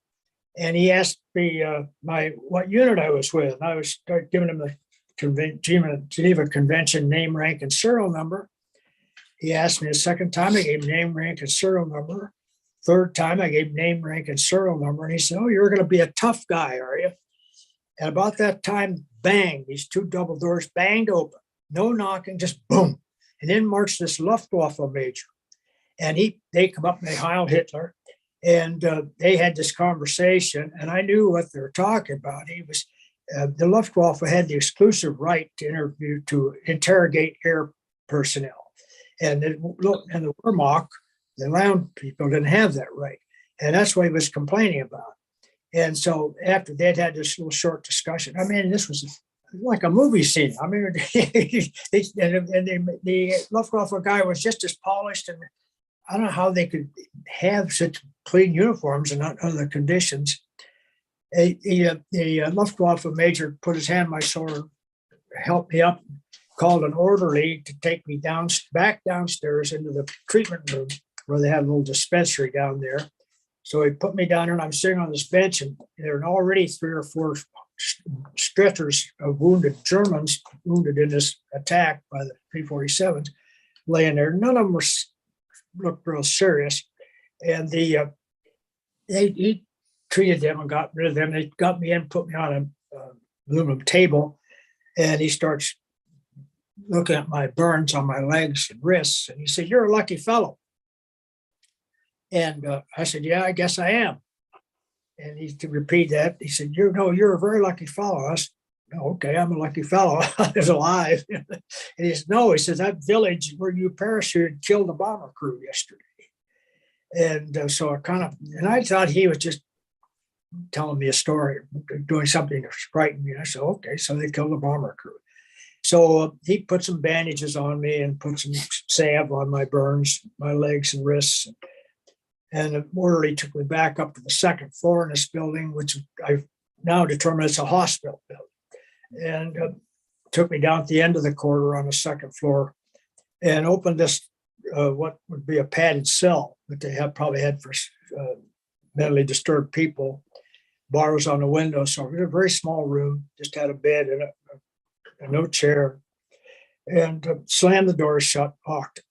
And he asked me what unit I was with. And I started giving him the Geneva Convention name, rank, and serial number. He asked me a second time. I gave him name, rank, and serial number. Third time, I gave him name, rank, and serial number. And he said, "Oh, you're going to be a tough guy, are you?" And about that time, bang, these 2 double doors banged open. No knocking, just boom. And in marched this Luftwaffe major. And they come up and they Heil Hitler. And they had this conversation, and I knew what they were talking about. The Luftwaffe had the exclusive right to interrogate air personnel. And the Wehrmacht, the land people, didn't have that right. And that's what he was complaining about. And so after they'd had this little short discussion, I mean, this was like a movie scene. I mean, the Luftwaffe guy was just as polished, and I don't know how they could have such clean uniforms and not under the conditions. The Luftwaffe major put his hand on my shoulder, helped me up, called an orderly to take me back downstairs into the treatment room where they had a little dispensary down there. So he put me down there, and I'm sitting on this bench, and there are already 3 or 4 stretchers of wounded Germans wounded in this attack by the P-47s laying there. None of them looked real serious. And he treated them and got rid of them. They got me in, put me on an aluminum table, and he starts looking at my burns on my legs and wrists. And he said, "You're a lucky fellow." And I said, "Yeah, I guess I am." And he to repeat that, he said, "You're a very lucky fellow." I said, "Oh, okay, I'm a lucky fellow. I was alive." And he said, "No," he says, "that village where you parachuted killed a bomber crew yesterday." And so I thought he was just telling me a story, doing something to frighten me. And I said, okay, so they killed a bomber crew. So he put some bandages on me and put some salve on my burns, my legs and wrists. And the orderly took me back up to the second floor in this building, which I've now determined it's a hospital building. And took me down at the end of the corridor on the second floor and opened this, what would be a padded cell that they have probably had for mentally disturbed people. Bars on the window. So it was a very small room, just had a bed and no chair, and slammed the door shut, locked.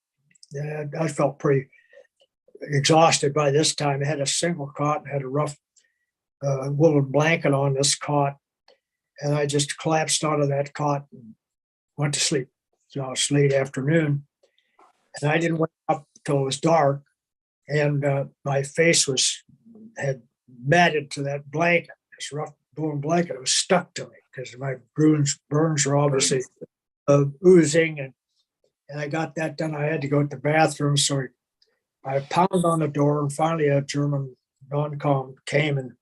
And I felt pretty exhausted by this time. I had a single cot, had a rough woolen blanket on this cot, and I just collapsed onto that cot and went to sleep. So it's late afternoon, and I didn't wake up till it was dark, and my face had matted to that blanket, this rough woolen blanket. It was stuck to me because my burns were obviously oozing, and I got that done. I had to go to the bathroom, so I pounded on the door, and finally a German non-com came, and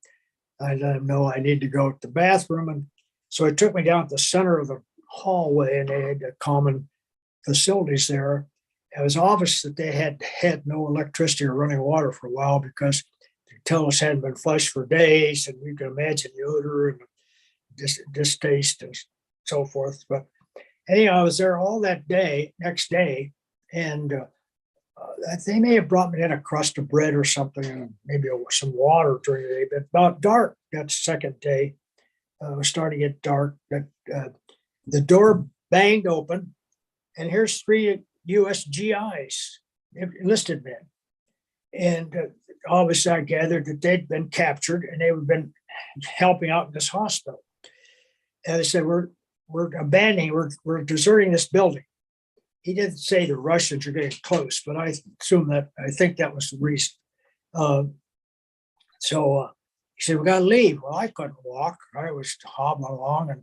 I let him know I need to go to the bathroom. And so he took me down to the center of the hallway, and they had common facilities there. It was obvious that they had no electricity or running water for a while because the toilets hadn't been flushed for days, and you can imagine the odor and distaste and so forth. But anyhow, I was there all that day, next day, and they may have brought me in a crust of bread or something, and maybe some water during the day. But about dark that second day, it was starting to get dark. The door banged open, and here's 3 U.S. GIs, enlisted men. And obviously, I gathered that they'd been captured and they had been helping out in this hospital. And they said, we're abandoning, we're deserting this building. He didn't say the Russians are getting close, but I think that was the reason. So he said, we got to leave. Well, I couldn't walk. I was hobbling along, and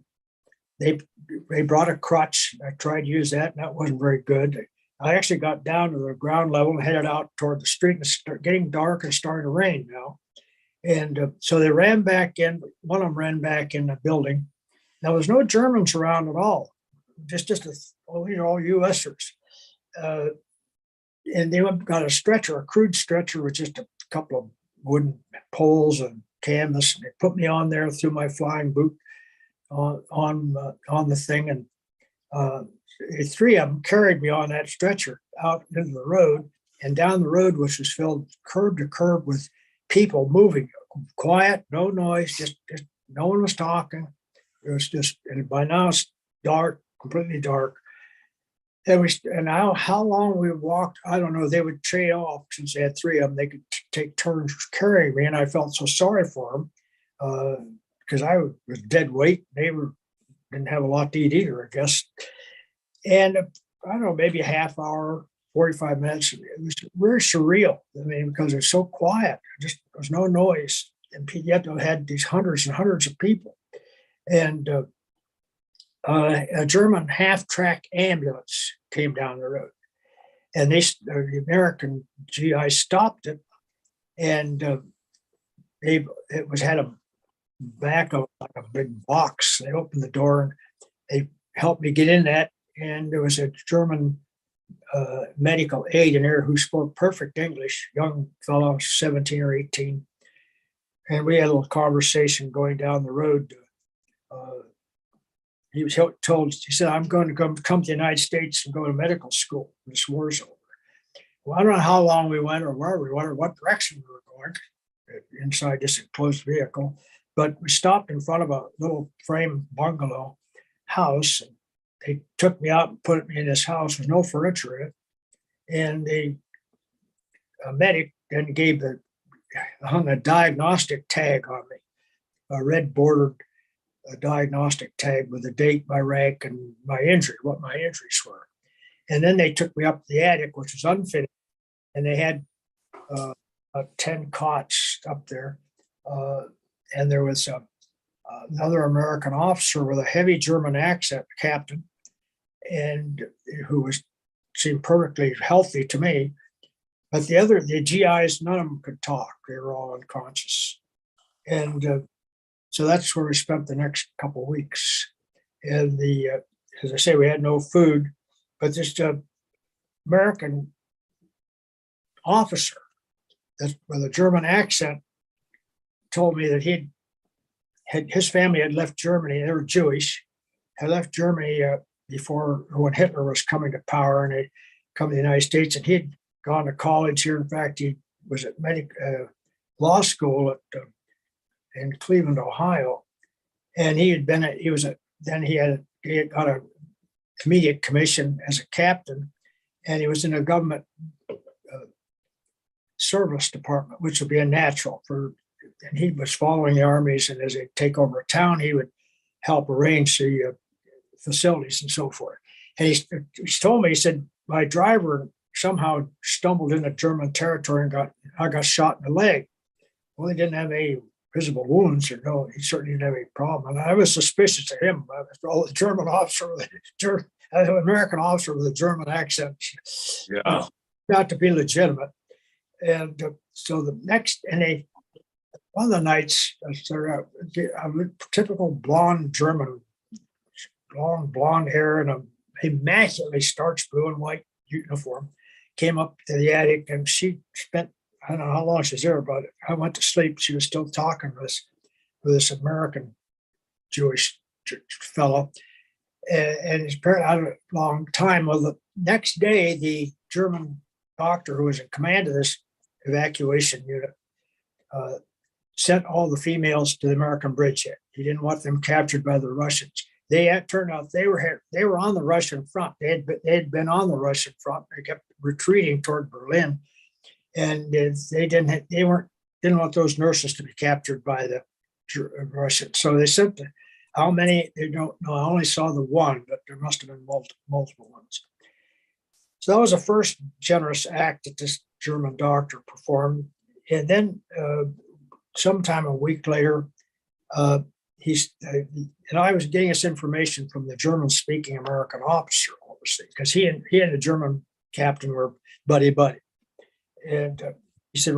they brought a crutch. I tried to use that, and that wasn't very good. I actually got down to the ground level and headed out toward the street, and it's getting dark and starting to rain now. And so they ran back in. One of them ran back in the building. There was no Germans around at all, just all USers. And they got a stretcher, a crude stretcher with just a couple of wooden poles and canvas. And they put me on there through my flying boot on the thing, and 3 of them carried me on that stretcher out into the road and down the road, which was filled curb to curb with people moving, quiet, no noise, just no one was talking. It was just, and by now it's dark, completely dark. And how long we walked, I don't know. They would trade off since they had 3 of them. They could take turns carrying me, and I felt so sorry for them because I was dead weight. They didn't have a lot to eat either, I guess. And I don't know, maybe a half hour, 45 minutes. It was very surreal. I mean, because it was so quiet, there was no noise, and yet they had these hundreds and hundreds of people. And a German half-track ambulance came down the road, and the American GI stopped it, and had a back of like a big box. They opened the door and they helped me get in that, and there was a German medical aide in there who spoke perfect English, young fellow, 17 or 18, and we had a little conversation going down the road. He was told, he said, I'm going to come to the United States and go to medical school. This war's over. Well, I don't know how long we went or where we went or what direction we were going inside this enclosed vehicle, but we stopped in front of a little frame bungalow house. And they took me out and put me in this house with no furniture in it. And the medic then hung a diagnostic tag on me, a red bordered a diagnostic tag with a date, my rank, and my injury, what my injuries were. And then they took me up to the attic, which was unfinished, and they had 10 cots up there. And there was another American officer with a heavy German accent, captain, and who seemed perfectly healthy to me. But the GIs, none of them could talk. They were all unconscious. And so that's where we spent the next couple of weeks. And as I say, we had no food, but this American officer with a German accent told me that his family had left Germany. They were Jewish, had left Germany before, when Hitler was coming to power, and they'd come to the United States. And he'd gone to college here. In fact, he was at law school in Cleveland, Ohio, and he had got a immediate commission as a captain, and he was in a government service department, which would be a natural for. And he was following the armies, and as they take over a town, he would help arrange the facilities and so forth. And he told me, he said, my driver somehow stumbled into German territory and I got shot in the leg. Well, he didn't have any visible wounds, or no, he certainly didn't have any problem. And I was suspicious of him. The German officer, an American officer with a German accent, not to be legitimate. And so the next, one of the nights, a typical blonde German, long blonde hair and an immaculately starched blue and white uniform, came up to the attic, and she spent, I don't know how long she was there, but I went to sleep. She was still talking with this American Jewish fellow, and his parent had a long time. Well, the next day, the German doctor who was in command of this evacuation unit sent all the females to the American bridgehead. He didn't want them captured by the Russians. Turned out they were on the Russian front. They had been on the Russian front. They kept retreating toward Berlin, and they didn't want those nurses to be captured by the Russians. So they sent how many, they don't know. I only saw the one, but there must have been multiple ones. So that was the first generous act that this German doctor performed. And then sometime a week later, and I was getting this information from the German-speaking American officer, obviously, because he and the German captain were buddy. And he said,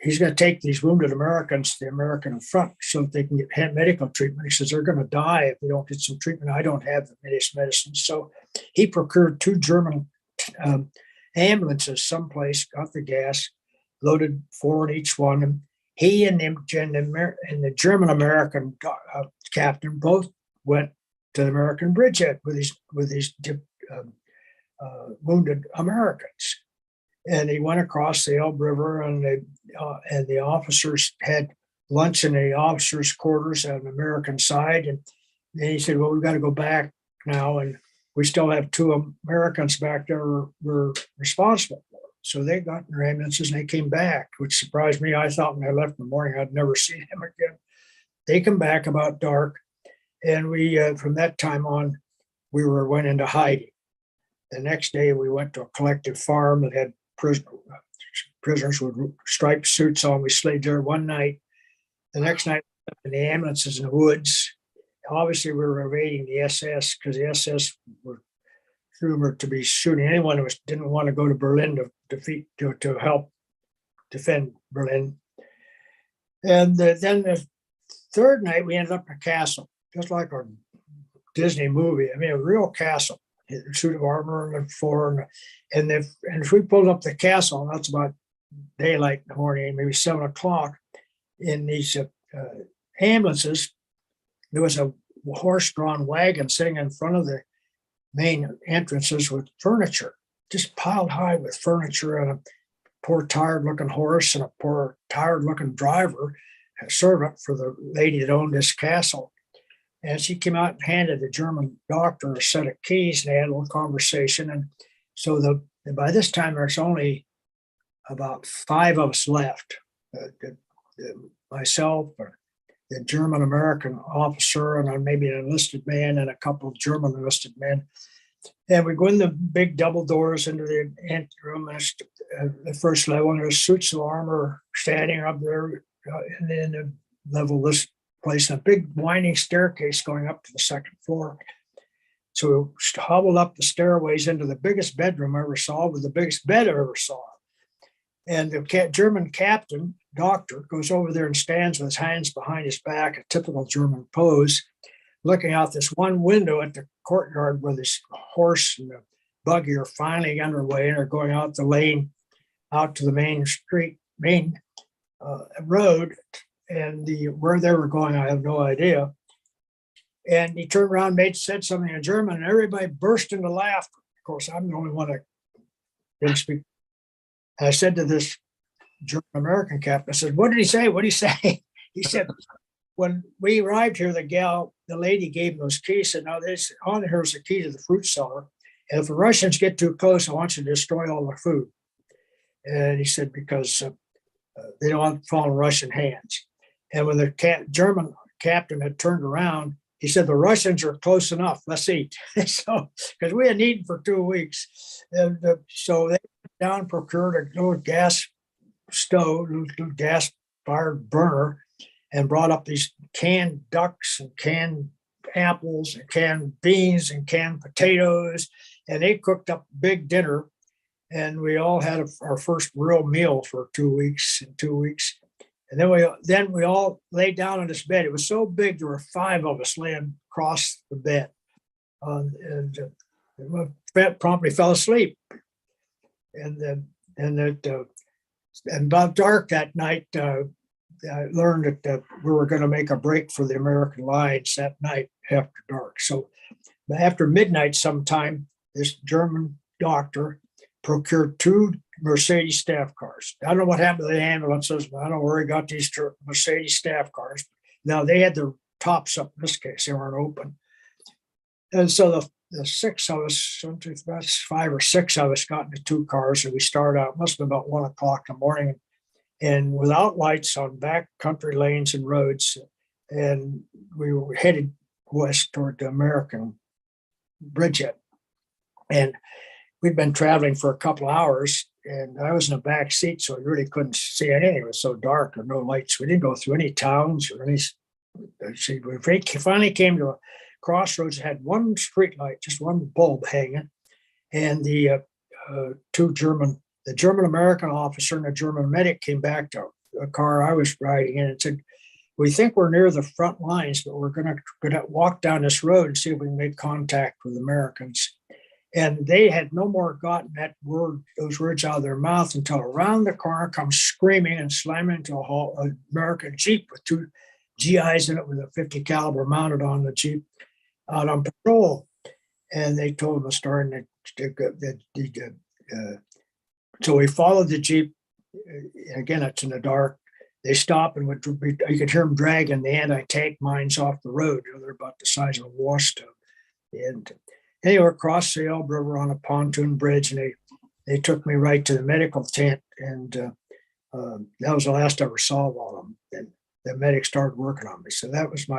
he's going to take these wounded Americans to the American front so that they can get medical treatment. He says, they're going to die if they don't get some treatment. I don't have the medicine. So he procured 2 German ambulances someplace, got the gas, loaded 4 in each one. And he and the German-American captain both went to the American bridgehead with these wounded Americans. And he went across the Elbe River, and the officers had lunch in the officers' quarters on the American side. And he said, well, we've got to go back now, and we still have 2 Americans back there we're responsible for. So they got in their ambulances and they came back, which surprised me. I thought when I left in the morning, I'd never see them again. They come back about dark, and we, from that time on, went into hiding. The next day, we went to a collective farm that had prisoners with striped suits on. We stayed there one night. The next night, in the ambulances in the woods. Obviously, we were evading the SS because the SS were rumored to be shooting anyone who didn't want to go to Berlin to help defend Berlin. And then the third night, we ended up in a castle, just like a Disney movie. I mean, a real castle, a suit of armor and the floor. And if we pulled up the castle, that's about daylight in the morning, maybe 7 o'clock, in these ambulances, there was a horse-drawn wagon sitting in front of the main entrances with furniture, just piled high with furniture, and a poor tired-looking horse and a poor tired-looking driver, a servant for the lady that owned this castle. And she came out and handed the German doctor a set of keys, and they had a little conversation. And so by this time, there's only about 5 of us left. Myself, the German-American officer, and then maybe an enlisted man and a couple of German enlisted men. And we go in the big double doors into the anteroom, and the first level, and there's suits of armor standing up there in the level of this place, and a big winding staircase going up to the second floor. So we hobbled up the stairways into the biggest bedroom I ever saw, with the biggest bed I ever saw. And the German captain, doctor, goes over there and stands with his hands behind his back, a typical German pose, looking out this one window at the courtyard where this horse and the buggy are finally underway and are going out the lane, out to the main street, main road. And where they were going, I have no idea. And he turned around, said something in German, and everybody burst into laughter. Of course, I'm the only one that didn't speak. And I said to this German American captain, I said, "What did he say? What did he say?" He said, "When we arrived here, the lady gave him those keys, and now this on here's the key to the fruit cellar. And if the Russians get too close, I want you to destroy all the food." And he said, because they don't want to fall in Russian hands. And when the German captain had turned around, he said, "The Russians are close enough. Let's eat." So, because we had eaten for 2 weeks. And so they went down, procured a little gas stove, little gas fired burner, and brought up these canned ducks and canned apples and canned beans and canned potatoes. And they cooked up a big dinner. And we all had our first real meal for 2 weeks and 2 weeks. And then we all laid down on this bed. It was so big, there were 5 of us laying across the bed. And promptly fell asleep. And about dark that night, I learned that we were going to make a break for the American lines that night after dark. So after midnight sometime, this German doctor procured 2 Mercedes staff cars. I don't know what happened to the ambulances, but I don't know where he got these Mercedes staff cars. Now, they had the tops up in this case, they weren't open. And so the 6 of us, about 5 or 6 of us got into 2 cars, and we started out, must have been about 1 o'clock in the morning, and without lights on back country lanes and roads. And we were headed west toward the American bridgehead. And we'd been traveling for a couple of hours, and I was in the back seat, so I really couldn't see anything. It was so dark and no lights. We didn't go through any towns or any. We finally came to a crossroads that had 1 street light, just 1 bulb hanging, and the German American officer and the German medic came back to a car I was riding in and said, "We think we're near the front lines, but we're going to walk down this road and see if we can make contact with Americans." And they had no more gotten those words out of their mouth until around the corner comes screaming and slamming into an American Jeep with 2 GIs in it with a .50 caliber mounted on the Jeep out on patrol. And they told them a story. So we followed the Jeep. Again, it's in the dark. They stopped, and you could hear them dragging the anti-tank mines off the road. They're about the size of a wash tub. And anyway, across the Elbe River on a pontoon bridge, and they took me right to the medical tent, and that was the last I ever saw of all of them. And the medic started working on me. So that was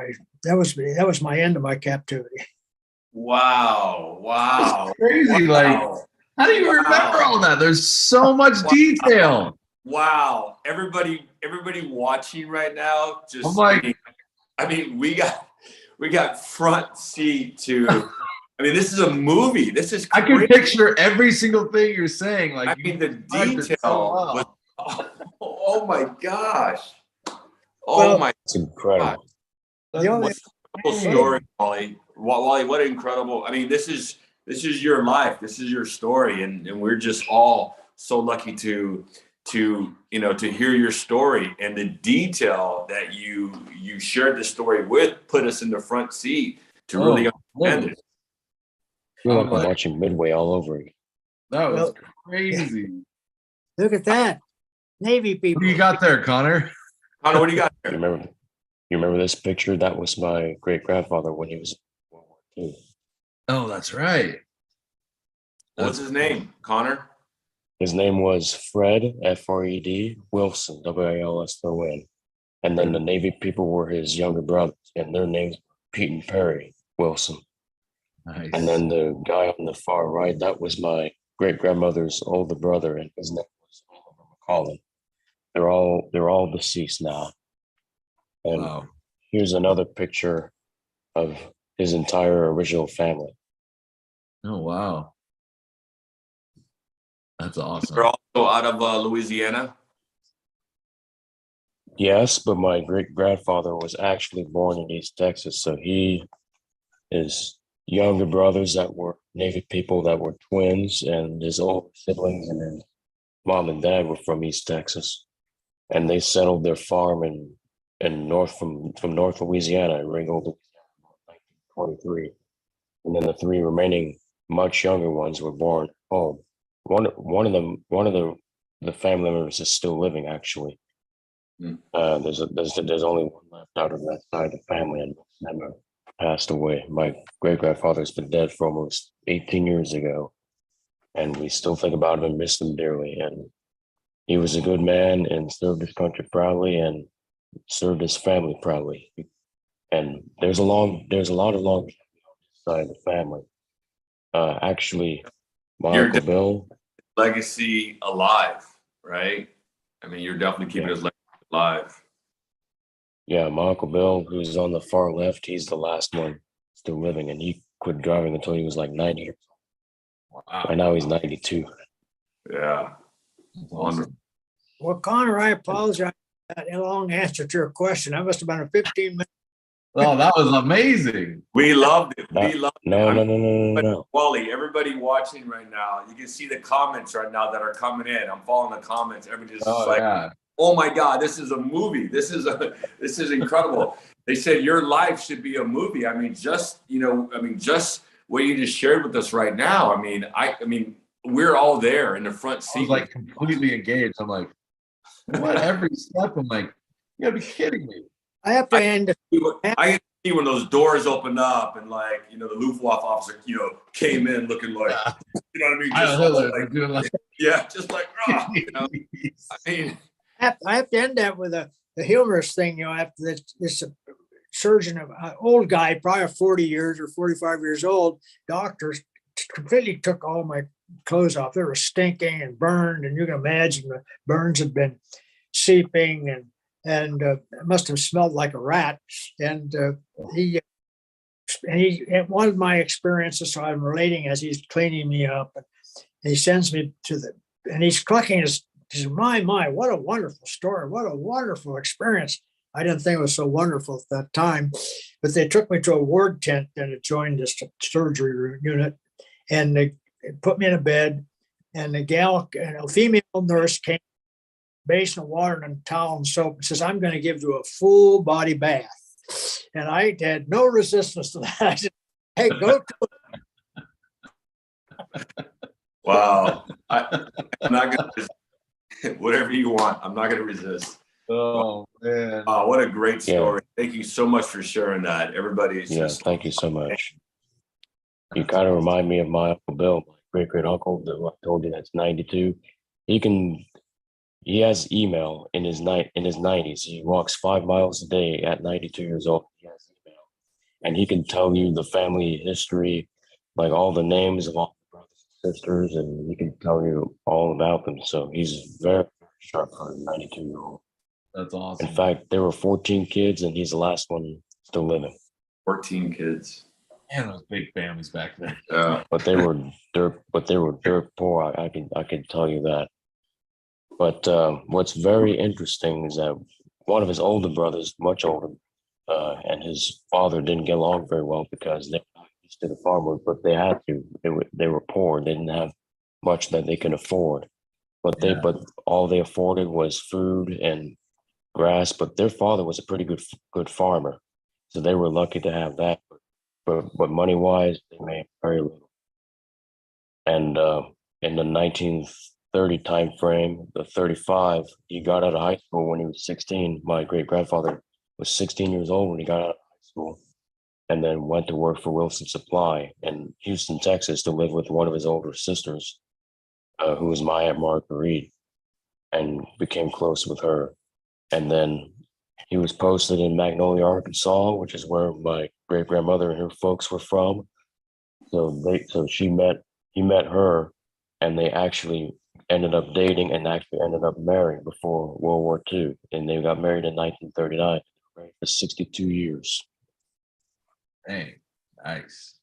my end of my captivity. Wow! It's crazy! Wow. Like, how do you remember all that? There's so much detail. Wow! Everybody watching right now, just I'm like, I mean, we got front seat to. I mean, this is a movie. This is crazy. I can picture every single thing you're saying. Like, I mean, the detail was. Oh my gosh! Oh my! It's incredible. What an incredible story, Wally. Wally, what incredible! I mean, this is your life. This is your story, and we're just all so lucky to hear your story, and the detail that you shared the story with put us in the front seat to really understand it. I feel like I'm watching Midway all over again. That was crazy. Look at that. Navy people. What do you got there, Connor? Connor, what do you got there? You remember this picture? That was my great-grandfather when he was in World War II. Oh, that's right. What's his name? Connor? His name was Fred, F-R-E-D, Wilson, W-I-L-S-O-N. And then the Navy people were his younger brothers, and their names were Pete and Perry Wilson. Nice. And then the guy on the far right, that was my great-grandmother's older brother, and his name was Oliver McCollum. They're all deceased now. And here's another picture of his entire original family. Oh, wow. That's awesome. You're also out of Louisiana. Yes, but my great grandfather was actually born in East Texas. So his younger brothers that were Native people that were twins, and his older siblings and his mom and dad were from East Texas. And they settled their farm in north from North Louisiana, in Ringgold, Louisiana, 1923. And then the three remaining much younger ones were born home. One of them, the family members is still living actually. There's only one left out of that side of the family, and never passed away. My great grandfather's been dead for almost 18 years ago, and we still think about him and miss him dearly. And he was a good man and served his country proudly and served his family proudly. And there's a lot of longevity on this side of the family. Actually, my Your Uncle Bill. legacy alive, right? I mean, you're definitely keeping his legacy alive. Yeah, my Uncle Bill, who's on the far left, he's the last one still living, and he quit driving until he was like 90 years old. Wow. Right now he's 92. Yeah. That's Wonderful. awesome. Well, Connor, I apologize for that long answer to your question. That must have been a 15-minute. Oh, that was amazing. We loved it. We loved it. No. Wally, everybody watching right now, you can see the comments right now that are coming in. I'm following the comments. Everybody's just like, yeah. oh my God, this is a movie. This is incredible. They said your life should be a movie. I mean, just what you just shared with us right now. I mean, we're all there in the front I seat. was like completely engaged. I'm like, what? Every step. I'm like, you gotta be kidding me. I have to end. I can see when those doors open up and like, the Luftwaffe officer, came in looking like, you know what I mean? Just Doing like, yeah, just like, I mean, I have to end that with the humorous thing. After this surgeon, an old guy, probably 40 years or 45 years old, doctor, completely took all my clothes off. They were stinking and burned, and you can imagine the burns had been seeping and it must have smelled like a rat. And he wanted my experiences, so I'm relating as he's cleaning me up. And he sends me and he's clucking his. He said, my, what a wonderful story. What a wonderful experience. I didn't think it was so wonderful at that time, but they took me to a ward tent and it joined this surgery unit, and they put me in a bed, and a female nurse came, basin of water and a towel and soap, and says, I'm going to give you a full body bath. And I had no resistance to that. I said, hey, go to it. Wow. I'm not going to, whatever you want, I'm not going to resist. oh man. What a great story. Yeah. Thank you so much for sharing that. Everybody's thank you so much. You kind of remind me of my Uncle Bill, my great uncle that I told you that's 92. He has email in his 90s. He walks 5 miles a day at 92 years old. He has email, and he can tell you the family history, like all the names of all the brothers and sisters, and he can tell you all about them. So he's very, very sharp for a 92-year-old. That's awesome. In fact, there were 14 kids, and he's the last one still living. 14 kids. Man, those big families back then. Yeah. But they were dirt poor. I can tell you that. But what's very interesting is that one of his older brothers, much older, and his father didn't get along very well because they were not used to the farm work, but they had to. They were poor. They didn't have much that they could afford. But all they afforded was food and grass. But their father was a pretty good farmer, so they were lucky to have that. But money wise, they made very little. And in the 1930 time frame, the 35, he got out of high school when he was 16. My great grandfather was 16 years old when he got out of high school, and then went to work for Wilson Supply in Houston, Texas, to live with one of his older sisters, who was my Aunt Marguerite, and became close with her. And then he was posted in Magnolia, Arkansas, which is where my great grandmother and her folks were from. So he met her, and they actually ended up dating and actually ended up marrying before World War II. And they got married in 1939 for 62 years. Hey, nice.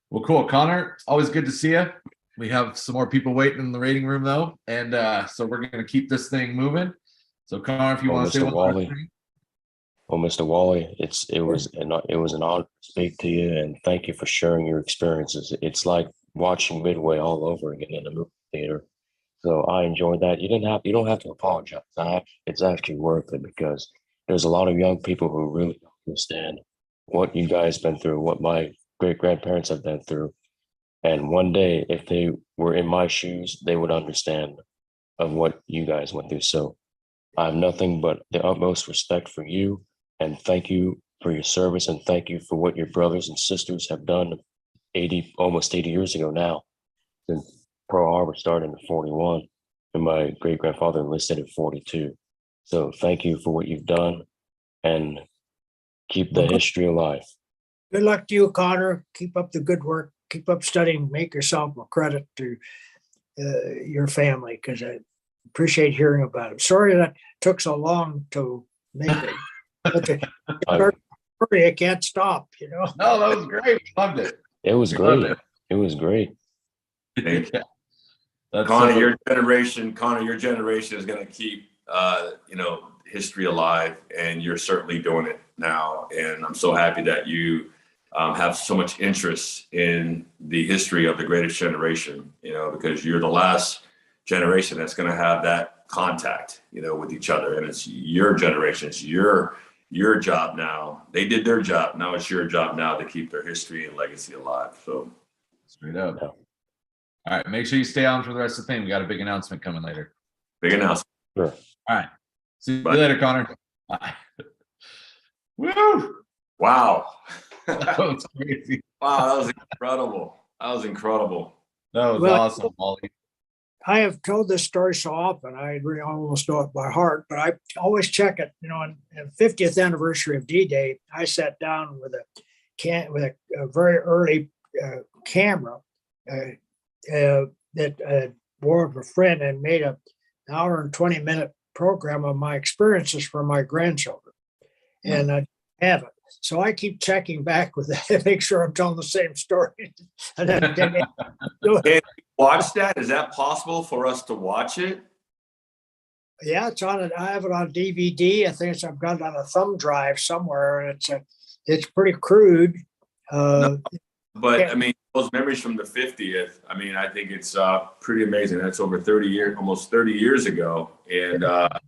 Well, cool. Connor, always good to see you. We have some more people waiting in the waiting room though. And so we're going to keep this thing moving. So Connor, if you want to say Mr. one Wally. last thing. Well, Mr. Wally, it was an honor to speak to you, and thank you for sharing your experiences. It's like watching Midway all over again in the movie theater. So I enjoyed that. You don't have to apologize. It's actually worth it because there's a lot of young people who really don't understand what you guys been through, what my great grandparents have been through. And one day, if they were in my shoes, they would understand of what you guys went through. So I have nothing but the utmost respect for you, and thank you for your service, and thank you for what your brothers and sisters have done almost 80 years ago now, since Pearl Harbor started in 41, and my great grandfather enlisted in 42. So thank you for what you've done, and keep the history alive. Good luck to you, Connor. Keep up the good work. Keep up studying. Make yourself a credit to your family, because I appreciate hearing about it. Sorry that took so long to make it. But the story, I can't stop, you know. No, that was great. We loved it. It was Loved great. It was great. Thank you. That's Connor, so- your generation is going to keep, history alive, and you're certainly doing it now. And I'm so happy that you have so much interest in the history of the greatest generation, because you're the last generation that's going to have that contact, with each other. And it's your generation. It's your job now. They did their job. Now it's your job now to keep their history and legacy alive. So straight up. All right. Make sure you stay on for the rest of the thing. We got a big announcement coming later. big announcement. Sure. All right. See Bye. you later, Connor. Bye. Woo! Wow. That was crazy. Wow, that was incredible. That was Well, awesome, Wally. I have told this story so often, I really almost know it by heart, but I always check it. On the 50th anniversary of D-Day, I sat down with a very early camera that borrowed from a friend, and made an hour and 20-minute program of my experiences for my grandchildren. And I have it. So I keep checking back with that to make sure I'm telling the same story. And then, Can we watch that? Is that possible for us to watch it? yeah, it's on it. I have it on DVD. I think I've got it on a thumb drive somewhere. And it's pretty crude. But Yeah. I mean, those memories from the 50th, I think it's pretty amazing. That's over 30 years, almost 30 years ago. And to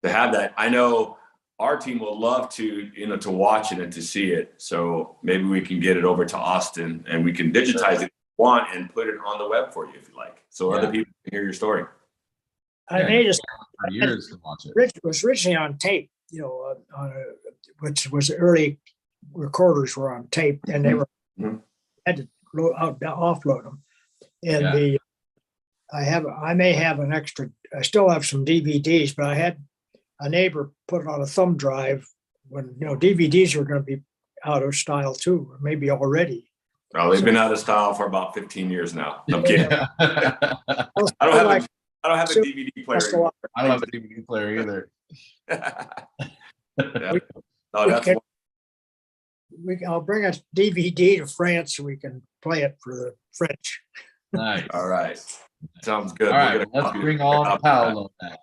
have that, I know our team will love to watch it and to see it. So maybe we can get it over to Austin, and we can digitize it if you want and put it on the web for you if you like. So other people can hear your story. I made a For years to watch it. It was originally on tape, which was early recorders were on tape, and they were had to offload them. And I may have an extra. I still have some DVDs, but I had a neighbor put it on a thumb drive when DVDs are going to be out of style too, or maybe already. Well, they've been out of style for about 15 years now. I'm kidding. I don't have a DVD player anymore. I don't have a DVD player either. Yeah. No, that's I'll bring a DVD to France so we can play it for the French. Nice. all right. Sounds good. All right. We're Let's gonna bring all the pals on that.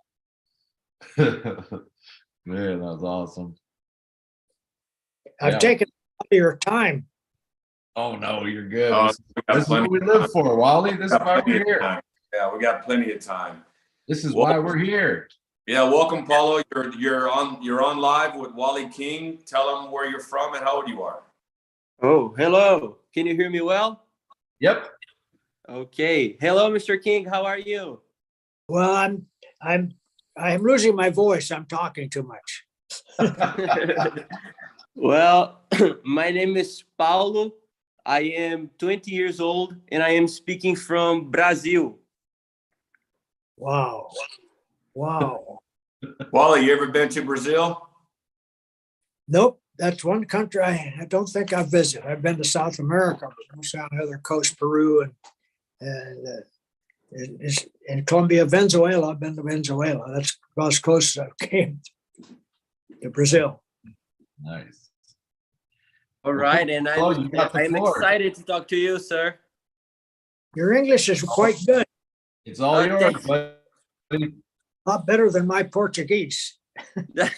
Man, that was awesome. I've taken all your time. Oh no, you're good. Oh, This is what we live for, Wally. This is why we're here. Yeah, we got plenty of time. This is why we're here. Yeah, welcome, Paulo. You're on live with Wally King. Tell them where you're from and how old you are. Oh, hello. Can you hear me well? Yep. Okay. Hello, Mr. King. How are you? Well, I'm losing my voice. I'm talking too much. Well, my name is Paulo. I am 20 years old and I am speaking from Brazil. Wow. Wally, you ever been to Brazil? Nope. That's one country I don't think I've visited. I've been to South America, but mostly on the other coast, Peru, and in Colombia, Venezuela. I've been to Venezuela. That's about as close as I came to Brazil. Nice. All right, and Oh, you got the I'm floor. excited to talk to you, sir. Your English is quite good, It's all yours, thanks. buddy. a lot better than my Portuguese. Do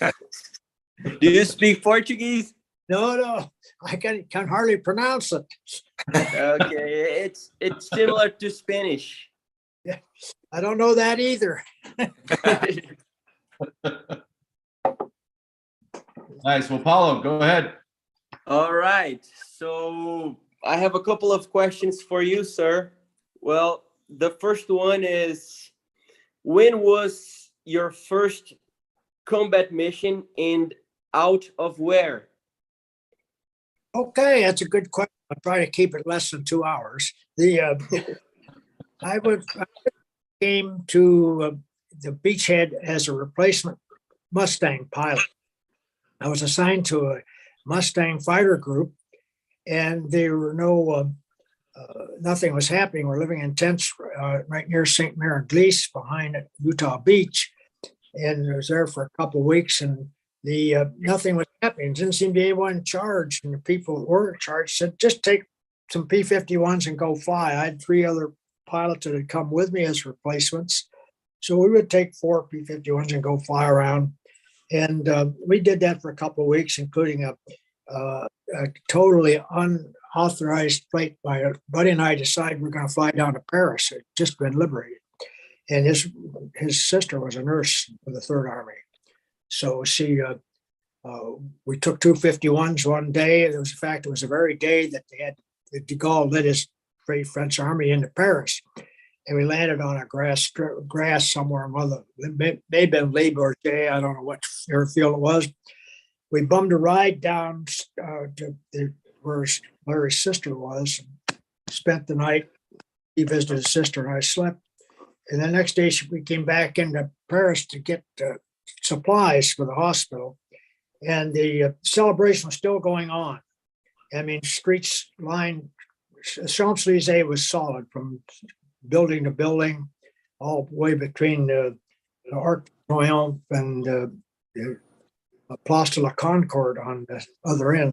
you speak Portuguese? No, I can hardly pronounce it. Okay, it's similar to Spanish. I don't know that either. Nice. Well, Paulo, go ahead. All right, so I have a couple of questions for you, sir. Well, the first one is, when was your first combat mission and out of where? Okay, that's a good question. I'll try to keep it less than 2 hours. I came to the beachhead as a replacement Mustang pilot. I was assigned to a Mustang fighter group, and there were nothing was happening. We're living in tents right near St. Mary Glees behind Utah Beach, and I was there for a couple of weeks, and nothing was happening. Didn't seem to be anyone in charge, and the people that were in charge said, just take some P-51s and go fly. I had 3 other pilots that had come with me as replacements, so we would take 4 P-51s and go fly around. And we did that for a couple of weeks, including a totally unauthorized flight. My buddy and I decided we're going to fly down to Paris. It had just been liberated, and his sister was a nurse for the Third Army. So we took 2 51s one day. It was, in fact, it was the very day that de Gaulle led his French army into Paris. And we landed on a grass somewhere in one of the, maybe been Le Bourget, I don't know what airfield it was. We bummed a ride down to where Larry's sister was, and spent the night. He visited his sister and I slept. And the next day we came back into Paris to get supplies for the hospital. And the celebration was still going on. I mean, streets lined, Champs-Élysées was solid from building to building, all the way between the Arc de Triomphe and the Place de la Concorde on the other end.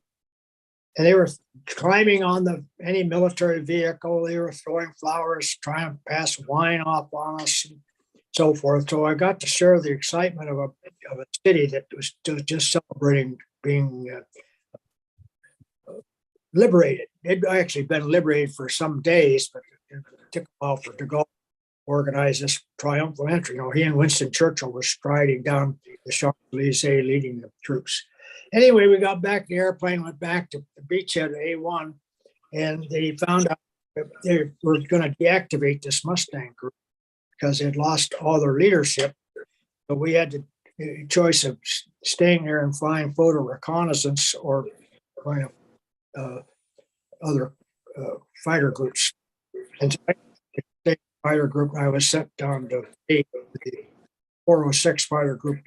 And they were climbing on any military vehicle. They were throwing flowers, trying to pass wine off on us, and so forth. So I got to share the excitement of a city that was just celebrating being liberated. It'd actually been liberated for some days, but it took a while for de Gaulle to organize this triumphal entry. You know, he and Winston Churchill were striding down the Champs-Élysées leading the troops. Anyway, we got back, the airplane went back to the beachhead A1, and they found out that they were going to deactivate this Mustang group because they'd lost all their leadership. But we had the choice of staying there and flying photo reconnaissance or going to other fighter groups. And so I the fighter group, I was sent down to the 406 fighter group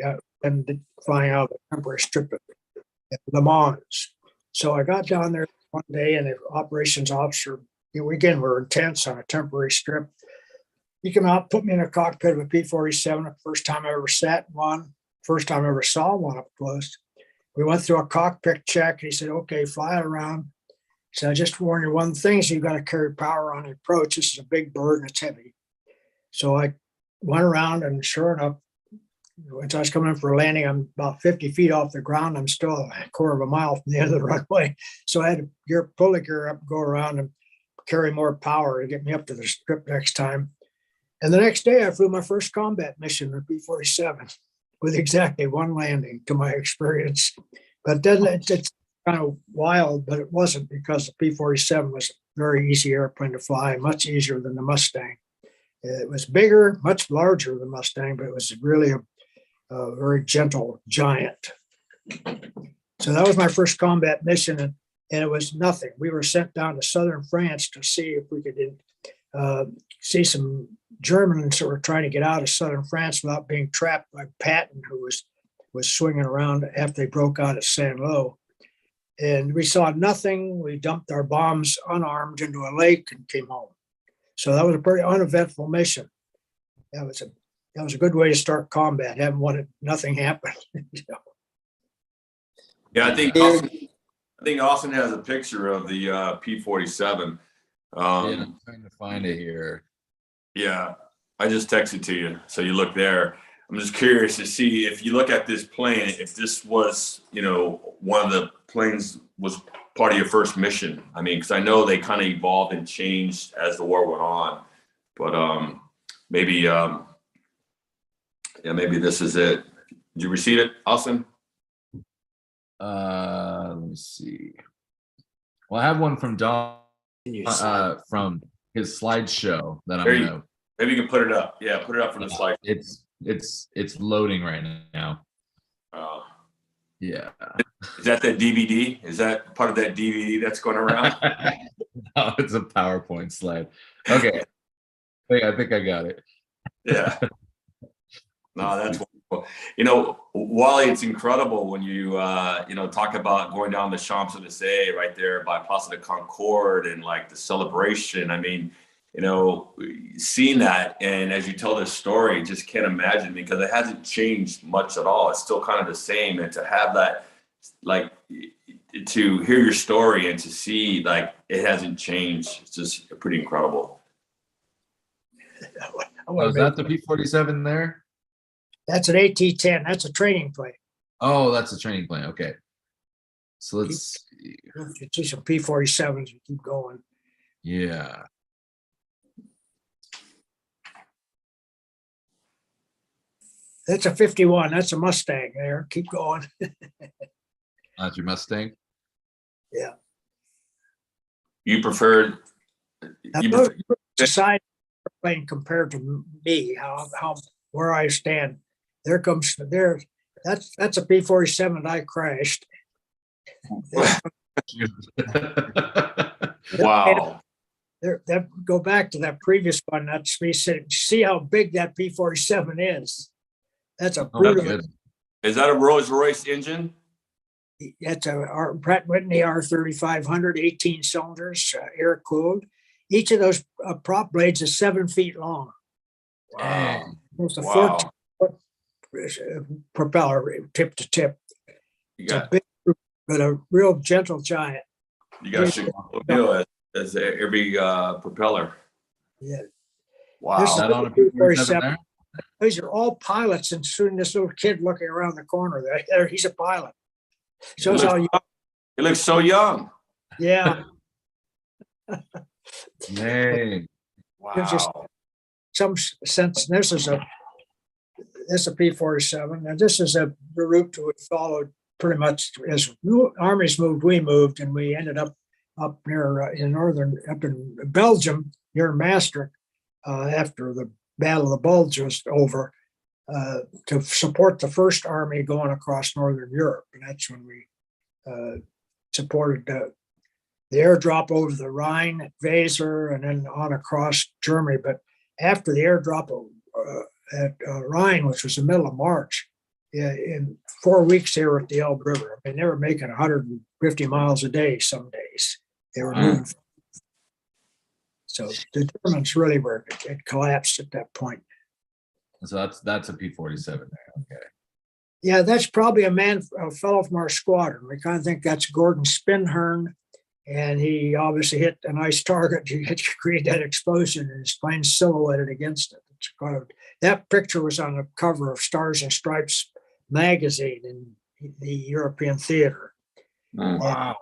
and flying out of the temporary strip at Le Mans. So I got down there one day, and the operations officer, again, we're intense on a temporary strip. He came out, put me in a cockpit of a P-47, the first time I ever sat in one, first time I ever saw one up close. We went through a cockpit check, and he said, okay, fly it around. He said, I just warn you one thing, so you've got to carry power on the approach. This is a big bird and it's heavy. So I went around, and sure enough, once I was coming in for a landing, I'm about 50 feet off the ground. I'm still a quarter of a mile from the end of the runway. So I had to pull the gear up, go around and carry more power to get me up to the strip next time. And the next day I flew my first combat mission with B-47 with exactly one landing to my experience. But then it's kind of wild, but it wasn't, because the P-47 was a very easy airplane to fly, much easier than the Mustang. It was bigger, much larger than Mustang, but it was really a very gentle giant. So that was my first combat mission, and it was nothing. We were sent down to southern France to see if we could see some Germans that were trying to get out of southern France without being trapped by Patton, who was swinging around after they broke out at Saint-Lô. And we saw nothing. We dumped our bombs unarmed into a lake and came home. So that was a pretty uneventful mission. That was a good way to start combat. Haven't wanted nothing happened. Yeah, I think I think Austin has a picture of the P-47. Yeah, I'm trying to find it here. Yeah, I just texted to you, so you look there. I'm just curious to see if you look at this plane, if this was, one of the planes was part of your first mission. I mean, because I know they kind of evolved and changed as the war went on, but maybe, maybe this is it. Did you receive it, Austin? Let me see. Well, I have one from Don from his slideshow that I'm gonna. Maybe you can put it up. Yeah, put it up from the slide. It's loading right now. Yeah. Is that DVD? Is that part of that DVD that's going around? No, it's a PowerPoint slide. Okay. I think I got it. Yeah. No, that's wonderful. Wally, it's incredible when you talk about going down the Champs-Élysées right there by Place de Concorde and like the celebration. I mean, seeing that, and as you tell this story, just can't imagine, because it hasn't changed much at all. It's still kind of the same, and to have that, like, to hear your story and to see like it hasn't changed, it's just pretty incredible. Oh, is that the P-47 there? That's an AT-10. That's a training plane. Oh, that's a training plane. Okay. So let's see. You see some P-47s, you keep going. Yeah. That's a 51. That's a Mustang there. Keep going. That's your Mustang? Yeah. You preferred side plane compared to me, how where I stand. That's a P-47 I crashed. Wow. That go back to that previous one. That's me saying, see how big that P-47 is. That's a brutal. Is that a Rolls-Royce engine? That's a Pratt Whitney R3500, 18 cylinders, air cooled. Each of those prop blades is 7 feet long. Wow. Almost a 14-foot propeller, tip to tip. You got, big, but a real gentle giant. You got Chicago as every propeller. Yeah. Wow. This is that on a P-47 there? These are all pilots, and soon this little kid looking around the corner there, he's a pilot. Shows how young. He looks so young. Yeah. Dang. Gives you Wow. some sense. This is a P-47, and this is the route we followed pretty much as armies moved. We moved, and we ended up near up in Belgium near Maastricht after the Battle of the Bulge was over, to support the First Army going across Northern Europe, and that's when we supported the airdrop over the Rhine at Weser and then on across Germany. But after the airdrop at Rhine, which was the middle of March, in 4 weeks they were at the Elbe River. I mean, they were making 150 miles a day some days. They were moving. So the Germans really were, it collapsed at that point. So that's a P-47 there. Okay. Yeah, that's probably a fellow from our squadron. We kind of think that's Gordon Spinhern, and he obviously hit a nice target. He had created that explosion, and his plane silhouetted against it. It's kind of, that picture was on the cover of Stars and Stripes magazine in the European theater. Wow.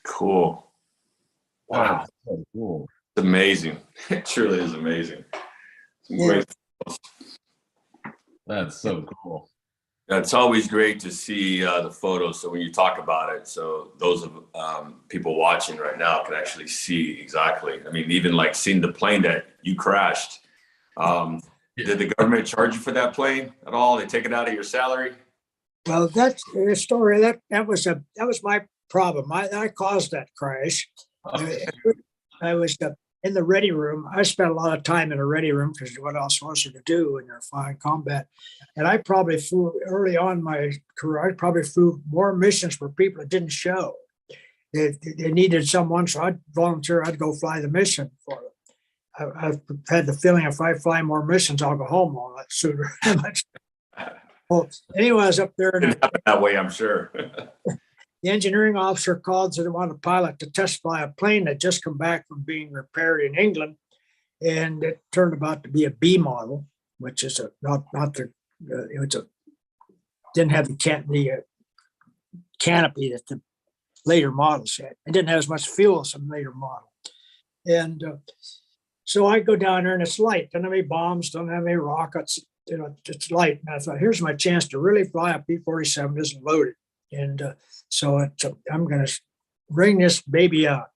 Cool. Wow. So cool. It's amazing. It truly is amazing. That's so cool. It's always great to see the photos. So when you talk about it, so those of people watching right now can actually see exactly. I mean, even like seeing the plane that you crashed. Did the government charge you for that plane at all? They take it out of your salary? Well, that's the story. That was my problem. I caused that crash. I was in the ready room. I spent a lot of time in a ready room because what else was there to do when you're flying combat? And I probably flew early on in my career. I probably flew more missions for people that didn't show. They needed someone, so I'd volunteer. I'd go fly the mission for them. I've had the feeling if I fly more missions, I'll go home a lot sooner. Well, anyway, I was up there. It happened that way, I'm sure. the engineering officer called, said they wanted a pilot to test fly a plane that just come back from being repaired in England. And it turned out to be a B model, which is not the, it's a, didn't have the canopy that the later models had. It didn't have as much fuel as some later model. And so I go down there and it's light. Don't have any bombs, don't have any rockets. It's light. And I thought, here's my chance to really fly a P-47. Isn't loaded. And so I'm going to bring this baby out,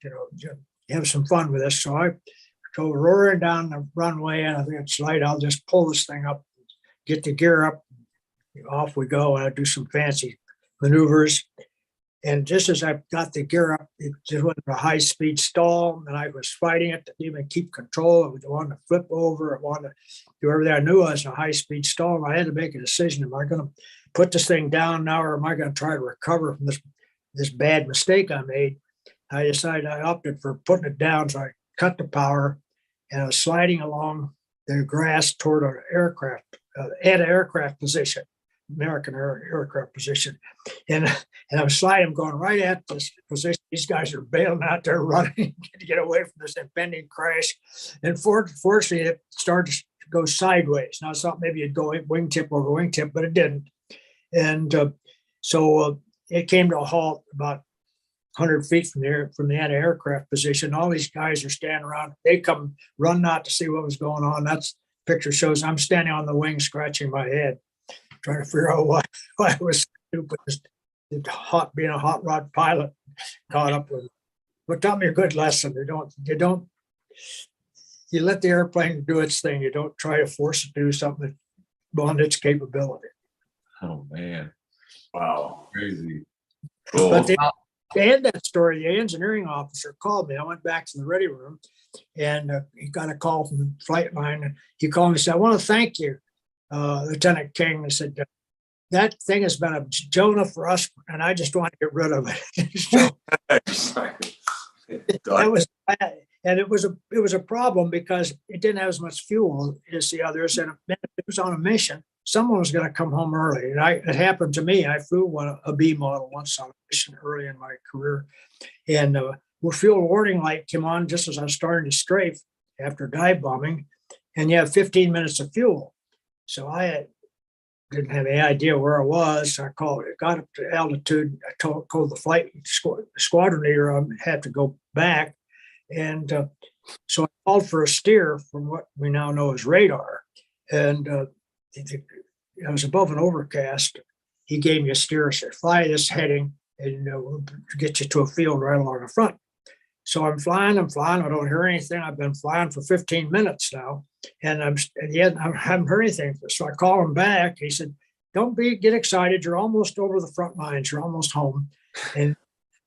have some fun with this. So I go roaring down the runway and I think it's light. I'll just pull this thing up, get the gear up. Off we go. And I do some fancy maneuvers. And just as I got the gear up, it just went to a high-speed stall, and I was fighting it to even keep control. I wanted to flip over. I wanted to do everything. I knew I was in a high-speed stall, and I had to make a decision. Am I going to put this thing down now, or am I going to try to recover from this bad mistake I made? I decided I opted for putting it down, so I cut the power, and I was sliding along the grass toward an aircraft, anti-aircraft position. American aircraft position. And I'm sliding, I'm going right at this position. These guys are bailing out there running to get away from this impending crash. And fortunately, it started to go sideways. Now I thought maybe it'd go wingtip over wingtip, but it didn't. And so it came to a halt about 100 feet from the anti-aircraft position. All these guys are standing around. They come running out to see what was going on. That's picture shows I'm standing on the wing scratching my head, trying to figure out why I was stupid, being a hot rod pilot, caught up with it. But taught me a good lesson. You let the airplane do its thing. You don't try to force it to do something beyond its capability. Oh man. Wow. Crazy. Cool. But to end that story, the engineering officer called me. I went back to the ready room and he got a call from the flight line. And he called me and said, I want to thank you, Lieutenant King. I said, that thing has been a Jonah for us, and I just want to get rid of it. So that was bad. And it was a problem because it didn't have as much fuel as the others, and it was on a mission. Someone was going to come home early, and it happened to me. I flew a B model once on a mission early in my career, and fuel warning light came on just as I was starting to strafe after dive bombing, and you have 15 minutes of fuel. So I didn't have any idea where I was. So I got up to altitude. I told the flight squadron leader I had to go back. And so I called for a steer from what we now know as radar. And I was above an overcast. He gave me a steer, said, fly this heading and we'll get you to a field right along the front. So I'm flying. I don't hear anything. I've been flying for 15 minutes now. And I haven't heard anything. So I call him back. He said, don't get excited. You're almost over the front lines. You're almost home. And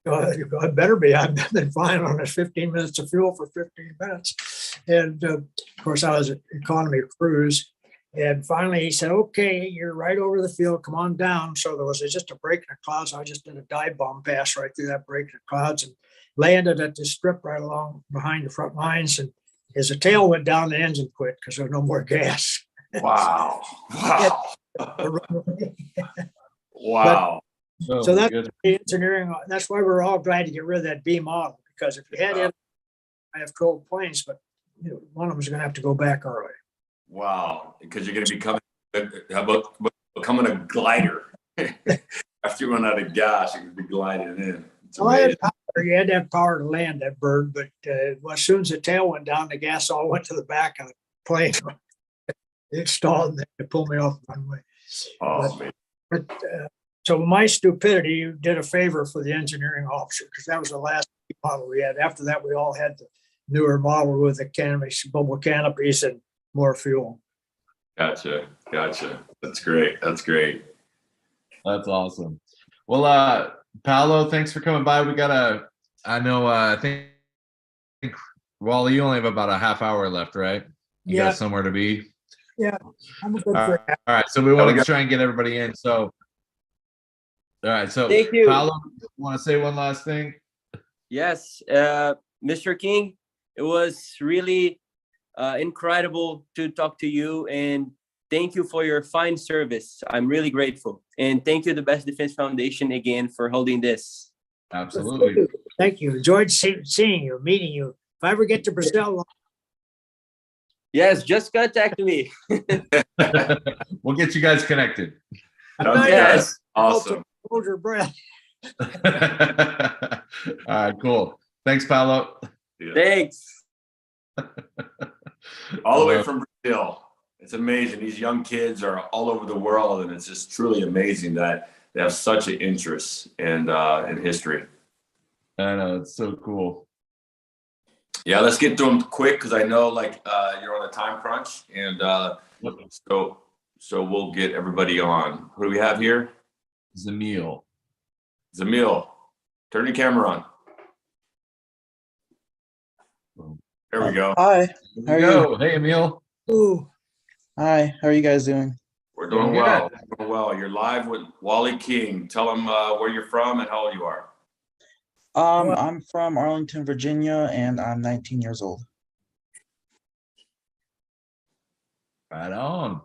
I better be. I've been flying on this 15 minutes of fuel for 15 minutes. And of course, I was at economy cruise. And finally, he said, okay, you're right over the field. Come on down. So there was just a break in the clouds. I just did a dive bomb pass right through that break in the clouds and landed at the strip right along behind the front lines. And as the tail went down, the engine quit because there was no more gas. Wow. Wow. So that's the engineering. That's why we're all glad to get rid of that B model, because if you had it, I have 12 planes, but one of them is going to have to go back early. Wow. Because you're going to becoming a glider. After you run out of gas, you can be gliding in. You had to have power to land that bird, but as soon as the tail went down, the gas all went to the back of the plane. It stalled and they pulled me off the runway. So my stupidity did a favor for the engineering officer, because that was the last model we had. After that, we all had the newer model with the bubble canopies and more fuel. Gotcha. That's great. That's awesome. Well, Paolo, thanks for coming by. I think Wally, you only have about a half hour left, right? You got somewhere to be? Yeah. I'm a good all right. So we want to try and get everybody in. So, all right. So, thank you. Paolo, want to say one last thing? Yes. Mr. King, it was really incredible to talk to you, and thank you for your fine service. I'm really grateful. And thank you, the Best Defense Foundation, again, for holding this. Absolutely. Thank you. Enjoyed seeing you, meeting you. If I ever get to Brazil, Yes, just contact me. We'll get you guys connected. Sounds Yes. good. Awesome. hold your breath. All right, cool. Thanks, Paolo. Yeah. Thanks. All the way from Brazil. It's amazing. These young kids are all over the world, and it's just truly amazing that they have such an interest in history. I know, it's so cool. Yeah, let's get through them quick because I know like you're on a time crunch, and so we'll get everybody on. Who do we have here? Zamil. Zamil, turn your camera on. There we go. Hi, how are you? Hey, Emil. Ooh, Hi, how are you guys doing? We're doing Doing well. Doing well. You're live with Wally King. Tell them where you're from and how old you are. I'm from Arlington, Virginia, and I'm 19 years old. Right on.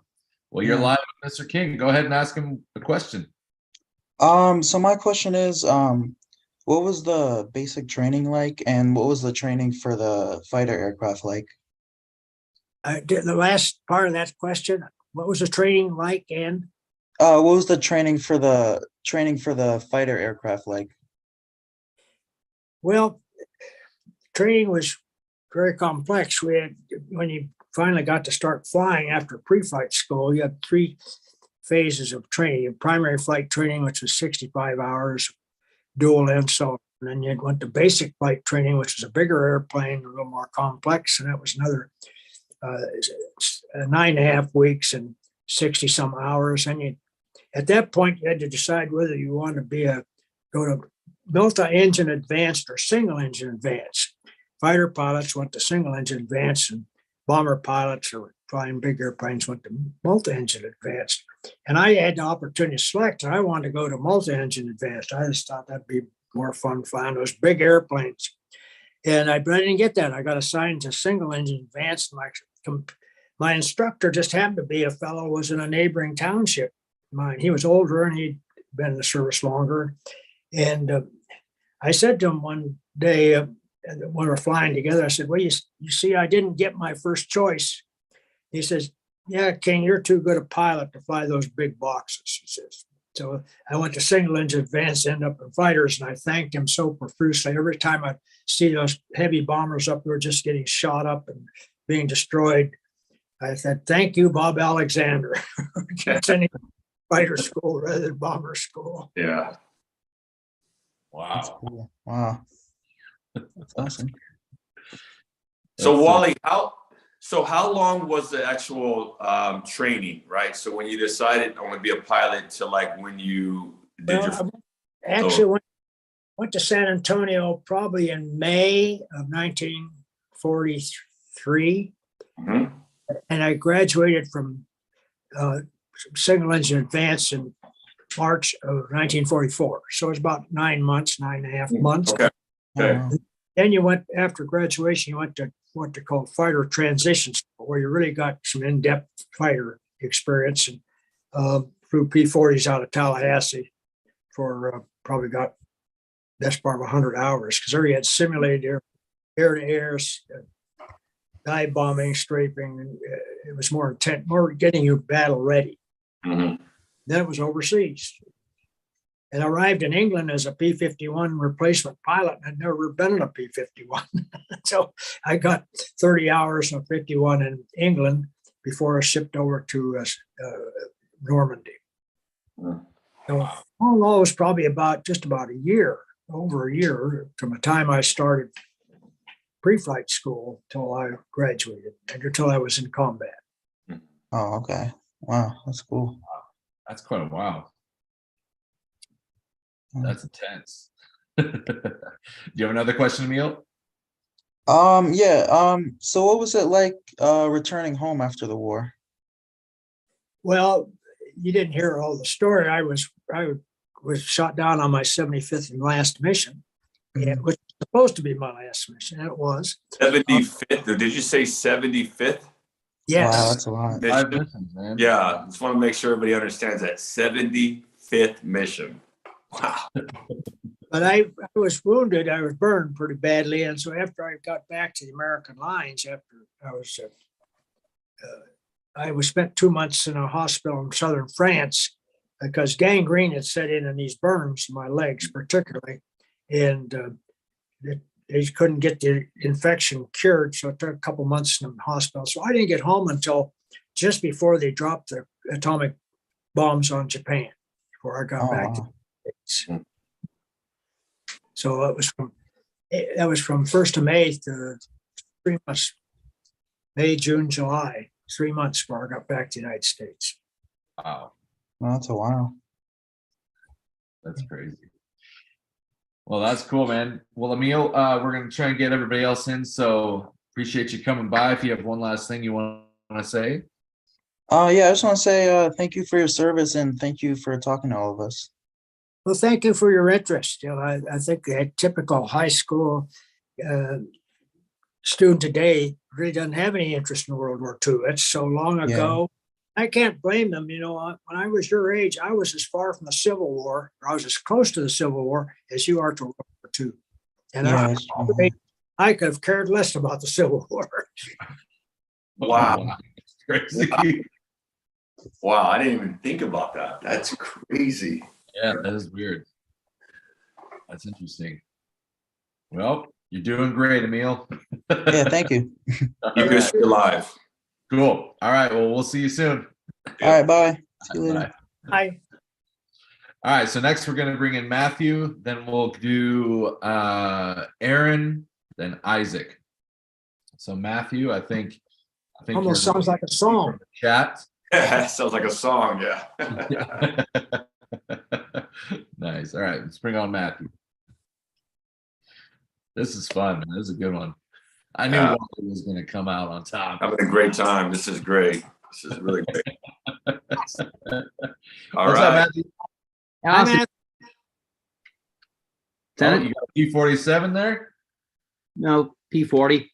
Well, you're Yeah. live with Mr. King. Go ahead and ask him a question. So my question is, what was the basic training like, and what was the training for the fighter aircraft like? I did the last part of that question. What was the training like? And What was the training for the fighter aircraft like? well, training was very complex. We had, when you finally got to start flying after pre-flight school, you had 3 phases of training. You had primary flight training, which was 65 hours, dual insult. And then you went to basic flight training, which was a bigger airplane, a little more complex. And that was another 9.5 weeks and 60 some hours. And you, at that point, you had to decide whether you wanted to go to multi-engine advanced or single engine advanced. Fighter pilots went to single engine advanced, and bomber pilots or flying big airplanes went to multi-engine advanced. And I had the opportunity to select, and I wanted to go to multi-engine advanced. I just thought that'd be more fun flying those big airplanes. But I didn't get that. I got assigned to single engine advanced. My instructor just happened to be a fellow who was in a neighboring township. He was older and he'd been in the service longer. And I said to him one day when we were flying together, I said, well, you see, I didn't get my first choice. He says, yeah, King, you're too good a pilot to fly those big boxes, he says. So I went to single engine advanced, ended up in fighters, and I thanked him so profusely. Every time I see those heavy bombers up there just getting shot up and being destroyed, I said, thank you, Bob Alexander, for sending me to fighter school rather than bomber school. Yeah. That's Wow. cool. Wow, that's awesome. So Wally, how long was the actual training, right? So when you decided I want to be a pilot to like when you did I actually went to San Antonio probably in May of 1943. Mhm. And I graduated from single engine advanced in March of 1944. So it was about 9 months, 9.5 months. Okay. Okay. Then you went, after graduation, you went to what they call fighter transition school, where you really got some in-depth fighter experience, and flew P-40s out of Tallahassee for probably got best part of 100 hours, because there you had simulated air-to-air, dive bombing, strafing. And it was more intense, more getting you battle ready. Mhm. Then it was overseas. And I arrived in England as a P-51 replacement pilot. I'd never been in a P-51. So I got 30 hours of 51 in England before I shipped over to Normandy. So all in all, it was probably just about a year, over a year from the time I started pre-flight school till I graduated and until I was in combat. Oh, okay. Wow, that's cool. That's quite a while. That's intense. Do you have another question, Emil? Yeah. So what was it like returning home after the war? Well, you didn't hear all the story. I was shot down on my 75th and last mission, which was supposed to be my last mission. And it was 75th, or did you say 75th? yes. Wow, that's a lot. Five missions, man. Yeah, just want to make sure everybody understands that 75th mission. Wow. But I was wounded. I was burned pretty badly. And so after I got back to the American lines, after I was spent 2 months in a hospital in southern France because gangrene had set in these burns in my legs, particularly. And they couldn't get the infection cured. So it took a couple months in the hospital. So I didn't get home until just before they dropped the atomic bombs on Japan, before I got back to the States. So that was from 1st of May to 3 months, May, June, July, 3 months before I got back to the United States. Wow, Well, that's a while. that's crazy. Well, that's cool, man. Well, Emil, we're gonna try and get everybody else in. So appreciate you coming by. If you have one last thing you want to say. Yeah, I just want to say thank you for your service and thank you for talking to all of us. Well, thank you for your interest. I think a typical high school student today really doesn't have any interest in World War II. It's so long ago. I can't blame them. When I was your age, I was as far from the Civil War, or I was as close to the Civil War as you are to World War II. And I could have cared less about the Civil War. Wow. Crazy. Wow, I didn't even think about that. That's crazy. Yeah, that is weird. That's interesting. Well, you're doing great, Emil. Yeah, thank you. Keep history alive. Cool. All right. Well, we'll see you soon. All right, bye. See you later. Bye. All right. So next we're going to bring in Matthew. Then we'll do Aaron, then Isaac. So Matthew, I think Almost sounds like a song. Chat. Sounds like a song, yeah. Nice. All right, let's bring on Matthew. This is fun, man. This is a good one. I knew Wally was going to come out on top. Having a great time. This is great. This is really great. All What's right. up, Matthew? Hi, Matt. Oh, you got P-47 there? No, P-40.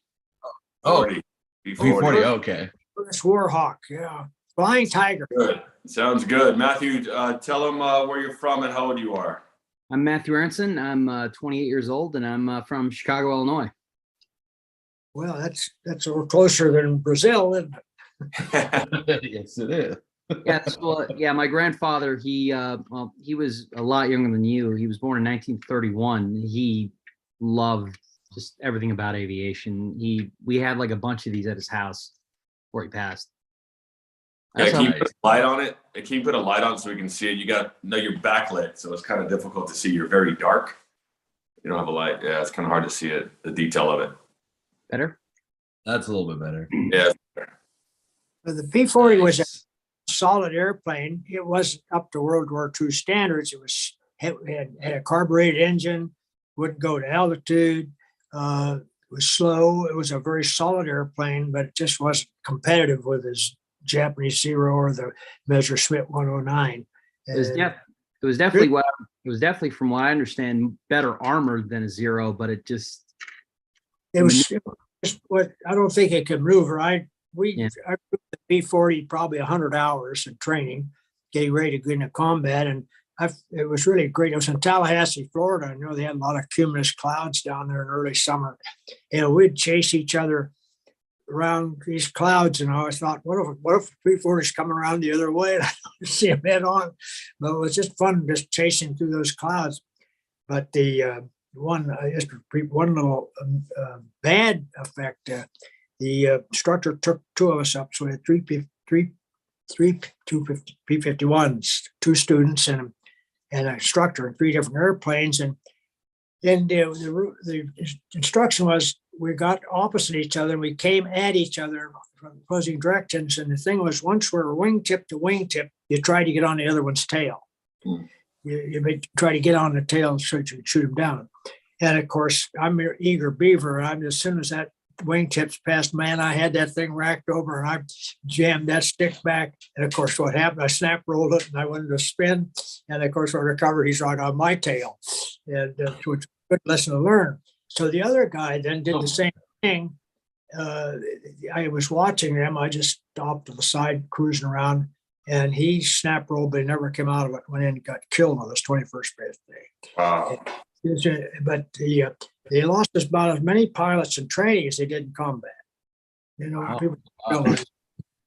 Oh, P-40. P-40. Okay. It's Warhawk. Yeah. Flying Tiger. Good. Sounds good. Matthew, tell them where you're from and how old you are. I'm Matthew Aronson. I'm 28 years old, and I'm from Chicago, Illinois. Well, that's a little closer than Brazil, isn't it? Yes, it is. Yeah, my grandfather, he was a lot younger than you. He was born in 1931. He loved just everything about aviation. We had like a bunch of these at his house before he passed. Yeah, can you put a light on it? Can you put a light on so we can see it? You're backlit, so it's kind of difficult to see. You're very dark. You don't have a light. Yeah, it's kind of hard to see it, the detail of it. Better? That's a little bit better. Yeah. But the P-40 was a solid airplane. It wasn't up to World War II standards. It had a carbureted engine, wouldn't go to altitude, it was slow. It was a very solid airplane, but it just wasn't competitive with his Japanese Zero or the Messerschmitt 109. It was definitely, from what I understand, better armored than a Zero, but it just what I don't think it could maneuver. I flew the P-40 probably 100 hours in training, getting ready to go into combat, and it was really great. It was in Tallahassee, Florida. I know they had a lot of cumulus clouds down there in early summer. We'd chase each other around these clouds, and I always thought, what if the P-40 is coming around the other way and I don't see him head on? But it was just fun just chasing through those clouds. But the one little bad effect, the instructor took two of us up, so we had three P-51s, two students and an instructor in three different airplanes. And then the instruction was, we got opposite each other and we came at each other from opposing directions. And the thing was, once we're wingtip to wingtip, you try to get on the other one's tail. You try to get on the tail so you can shoot him down. And of course, I'm an eager beaver. As soon as that wingtips passed, man, I had that thing racked over and I jammed that stick back. And of course, what happened, I snap rolled it and I went to spin. And of course, when I recovered, he's right on my tail. And which was a good lesson to learn. So the other guy then did the same thing. I was watching him. I just stopped to the side, cruising around, and he snap rolled, but he never came out of it. Went in and got killed on his 21st birthday. Wow. But they lost about as many pilots in training as they did in combat. You know, Wow. people Wow. realize.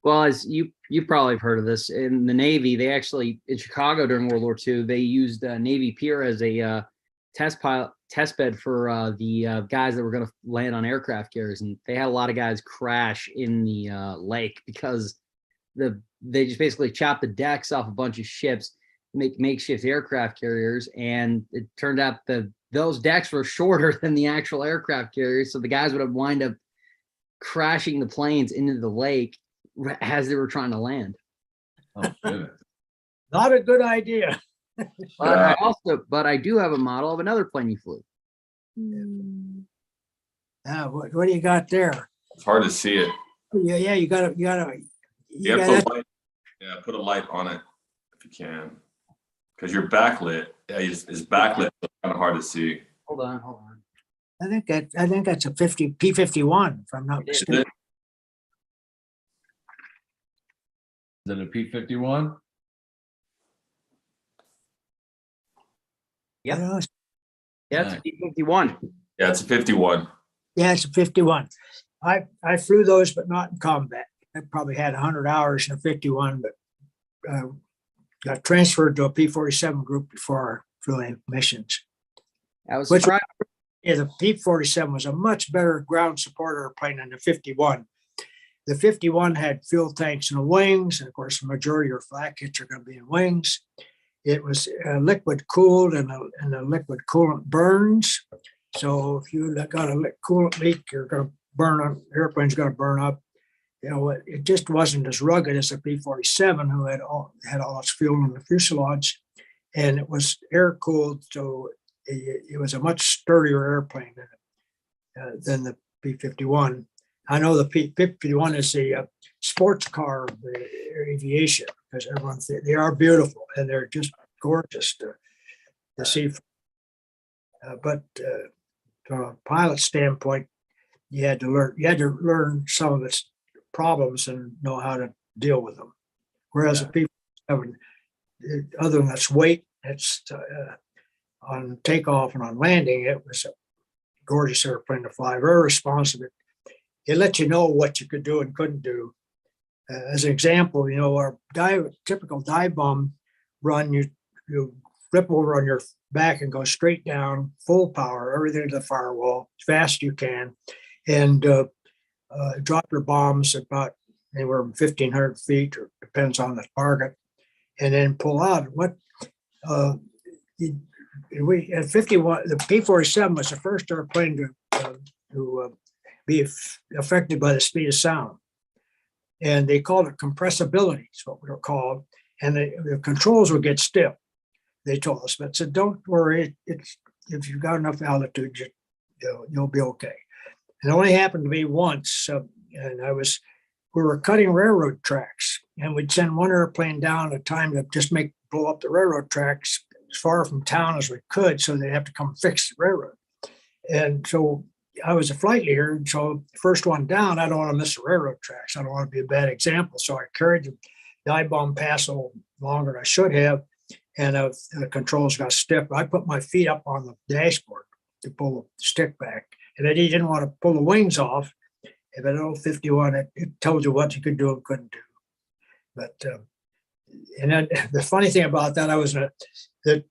Well, as you probably have heard of this, in the Navy, they actually in Chicago during World War II, they used Navy Pier as a test bed for the guys that were going to land on aircraft carriers, and they had a lot of guys crash in the lake because they just basically chopped the decks off a bunch of ships, make makeshift aircraft carriers, and it turned out that those decks were shorter than the actual aircraft carriers, so the guys would have wind up crashing the planes into the lake as they were trying to land. Oh, goodness. Not a good idea. But I do have a model of another plane you flew. What do you got there? It's hard to see it. Yeah, you gotta. Yeah, put a light on it if you can, because you're backlit. Yeah, it's backlit. So it's kind of hard to see. Hold on. I think that's a P-51, if I'm not mistaken. Is it a P-51? Yep. You know, Yeah, it's a P-51. Yeah, it's a 51. yeah, it's a 51. I flew those, but not in combat. I probably had 100 hours in a 51, but got transferred to a P-47 group before I flew any missions. I was Which- surprised. Yeah, the P-47 was a much better ground support airplane than the 51. The 51 had fuel tanks in the wings, and of course, the majority of your flak kits are going to be in wings. It was liquid cooled, and the liquid coolant burns. So if you got a coolant leak, you're going to burn up. The airplane's going to burn up. You know, it just wasn't as rugged as the P-47, who had all its fuel in the fuselage, and it was air cooled, so it was a much sturdier airplane than the P-51. I know the P-51 is the sports car of the aviation, because everyone they are beautiful and they're just gorgeous to see. But from a pilot standpoint, you had to learn some of its problems and know how to deal with them. Whereas the P-47, other than its weight, it's on takeoff and on landing, it was a gorgeous airplane to fly, very responsive. It let you know what you could do and couldn't do. As an example, you know, our typical dive bomb run, you flip over on your back and go straight down, full power, everything to the firewall, as fast as you can, and drop your bombs about anywhere from 1,500 feet, or depends on the target, and then pull out. We at 51, the P-47 was the first airplane to be affected by the speed of sound, and they called it compressibility. Is what we were called, and the controls would get stiff. They told us, but said, "Don't worry. It's if you've got enough altitude, you'll be okay." And it only happened to me once, and we were cutting railroad tracks, and we'd send one airplane down at a time to just blow up the railroad tracks as far from town as we could, so they'd have to come fix the railroad. And so I was a flight leader, and so the first one down, I don't want to miss the railroad tracks. I don't want to be a bad example. So I carried the dive bomb pass a little longer than I should have, and the controls got stiff. I put my feet up on the dashboard to pull the stick back, and I didn't want to pull the wings off. If at old 51, it told you what you could do and couldn't do. But and then the funny thing about that, I was the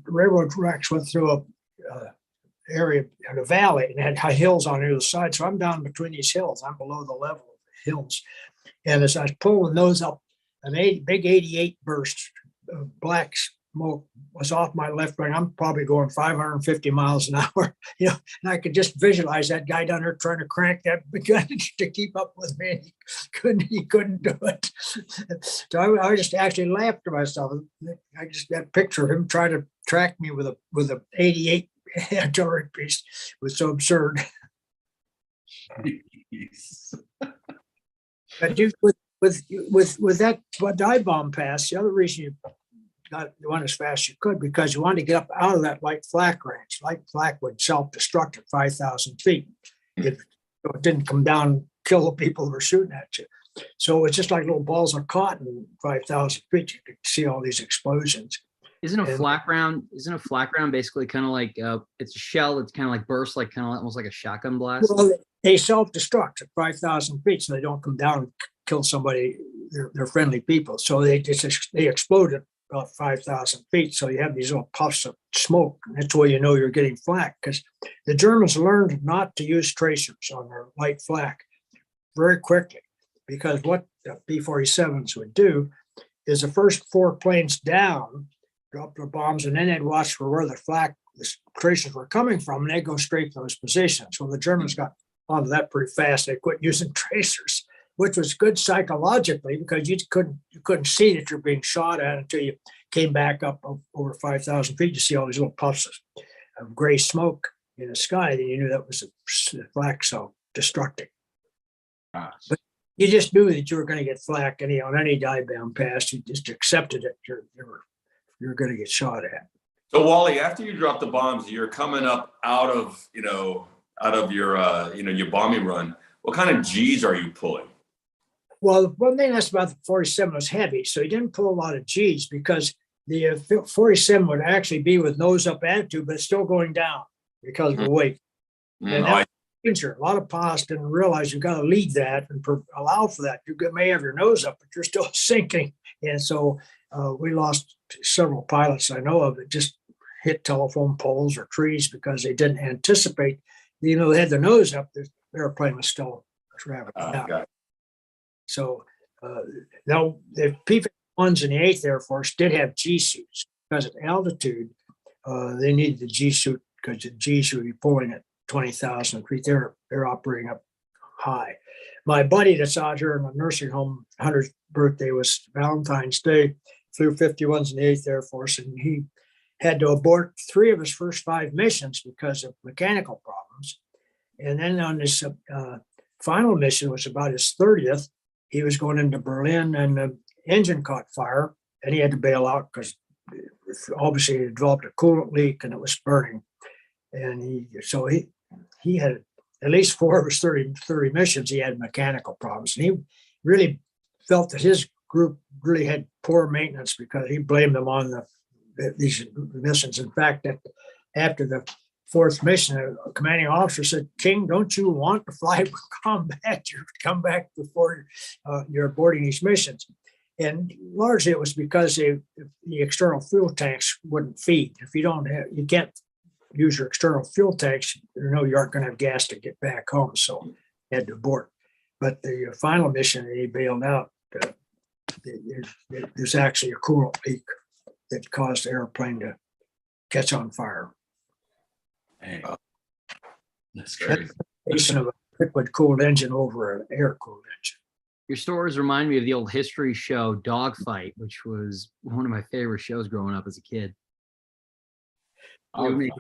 railroad tracks went through a area in a valley and had high hills on either side. So I'm down between these hills. I'm below the level of the hills. And as I was pulling those up, big 88 burst of black smoke was off my left wing. I'm probably going 550 miles an hour, you know, and I could just visualize that guy down there trying to crank that gun to keep up with me. He couldn't do it. So I just actually laughed to myself. I just that picture of him trying to track me with a 88 artillery piece was so absurd. But with that dive bomb pass, the other reason you went as fast as you could, because you wanted to get up out of that light flak range. Light flak would self-destruct at 5,000 feet. It didn't come down and kill the people who were shooting at you. So it's just like little balls of cotton, 5,000 feet. You could see all these explosions. Isn't a And- flak round? Isn't a flak round basically kind of like it's a shell that's kind of like bursts, like kind of almost like a shotgun blast? Well, they self-destruct at 5,000 feet, so they don't come down and kill somebody. They're friendly people, so they explode at about 5,000 feet. So you have these little puffs of smoke. That's where you know you're getting flak, because the Germans learned not to use tracers on their light flak very quickly, because what the B-47s would do is the first 4 planes down, drop their bombs, and then they'd watch for where the flak, the tracers were coming from, and they'd go straight to those positions. So the Germans got onto that pretty fast. They quit using tracers, which was good psychologically, because you couldn't see that you're being shot at until you came back up over 5,000 feet. You see all these little puffs of gray smoke in the sky, then you knew that was the flak cell destructing. But you just knew that you were going to get flak on any dive down pass. You just accepted it. You're going to get shot at. So Wally, after you drop the bombs, you're coming up out of your your bombing run. What kind of G's are you pulling? Well, one thing that's about the 47 was heavy, so he didn't pull a lot of G's, because the 47 would actually be with nose up attitude, but it's still going down because of the weight. And that's danger. A lot of pilots didn't realize you got to lead that and allow for that. You may have your nose up, but you're still sinking. And so we lost several pilots I know of that just hit telephone poles or trees because they didn't anticipate. They had their nose up, the airplane was still traveling down. So now the P-51s in the 8th Air Force did have G suits, because at altitude, they needed the G suit, because the G's would be pulling at 20,000 feet. They're operating up high. My buddy that's out here in the nursing home, 100th birthday was Valentine's Day, flew 51s in the 8th Air Force, and he had to abort 3 of his first 5 missions because of mechanical problems. And then on this final mission, was about his 30th, he was going into Berlin, and the engine caught fire, and he had to bail out because obviously he developed a coolant leak and it was burning. And he had at least 4 of his 30 missions, he had mechanical problems. And he really felt that his group really had poor maintenance, because he blamed them on these missions. In fact, after the 4th mission, a commanding officer said, "King, don't you want to fly for combat? You come back before you're boarding these missions." And largely it was because the external fuel tanks wouldn't feed. If you can't use your external fuel tanks, you aren't going to have gas to get back home. So he had to abort. But the final mission, he bailed out. There's actually a coolant leak that caused the airplane to catch on fire. Hey, that's crazy. Of a liquid cooled engine over an air cooled engine. Your stories remind me of the old history show Dogfight, which was one of my favorite shows growing up as a kid. Well, we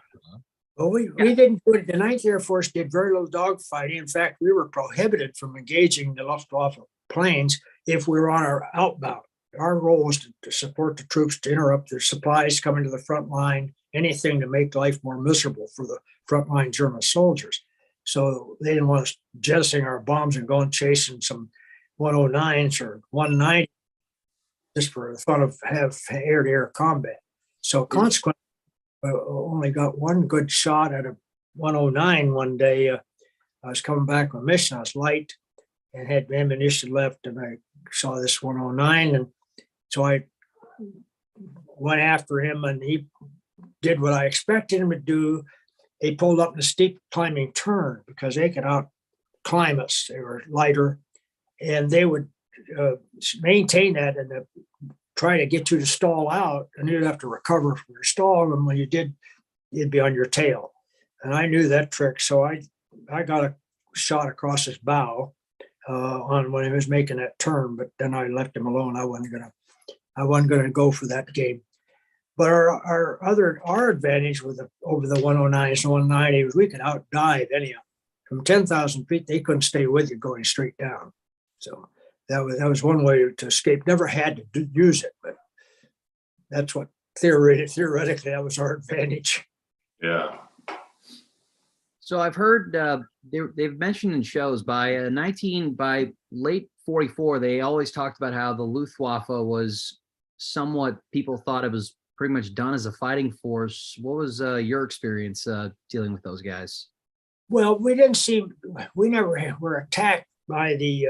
didn't do it. The 9th Air Force did very little dogfighting. In fact, we were prohibited from engaging the Luftwaffe planes if we were on our outbound. Our role was to support the troops, to interrupt their supplies coming to the front line, anything to make life more miserable for the frontline German soldiers. So they didn't want us jettisoning our bombs and going chasing some 109s or 190 just for the fun of have air-to-air combat. So consequently, only got one good shot at a 109 one day. I was coming back from a mission. I was light and had ammunition left, and I saw this 109, and so I went after him, and he did what I expected him to do. He pulled up in a steep climbing turn because they could out climb us. They were lighter, and they would maintain that and try to get you to stall out, and you'd have to recover from your stall. And when you did, you'd be on your tail. And I knew that trick, so I got a shot across his bow on when he was making that turn. But then I left him alone. I wasn't gonna go for that game. But our advantage with over the 109s and 190 was we could outdive anyhow. From 10,000 feet, they couldn't stay with you going straight down. So that was one way to escape. Never had to use it, but that's what theoretically that was our advantage. Yeah. So I've heard they've mentioned in shows by late 44, they always talked about how the Luftwaffe was somewhat, people thought it was pretty much done as a fighting force. What was your experience dealing with those guys? Well, we never were attacked by the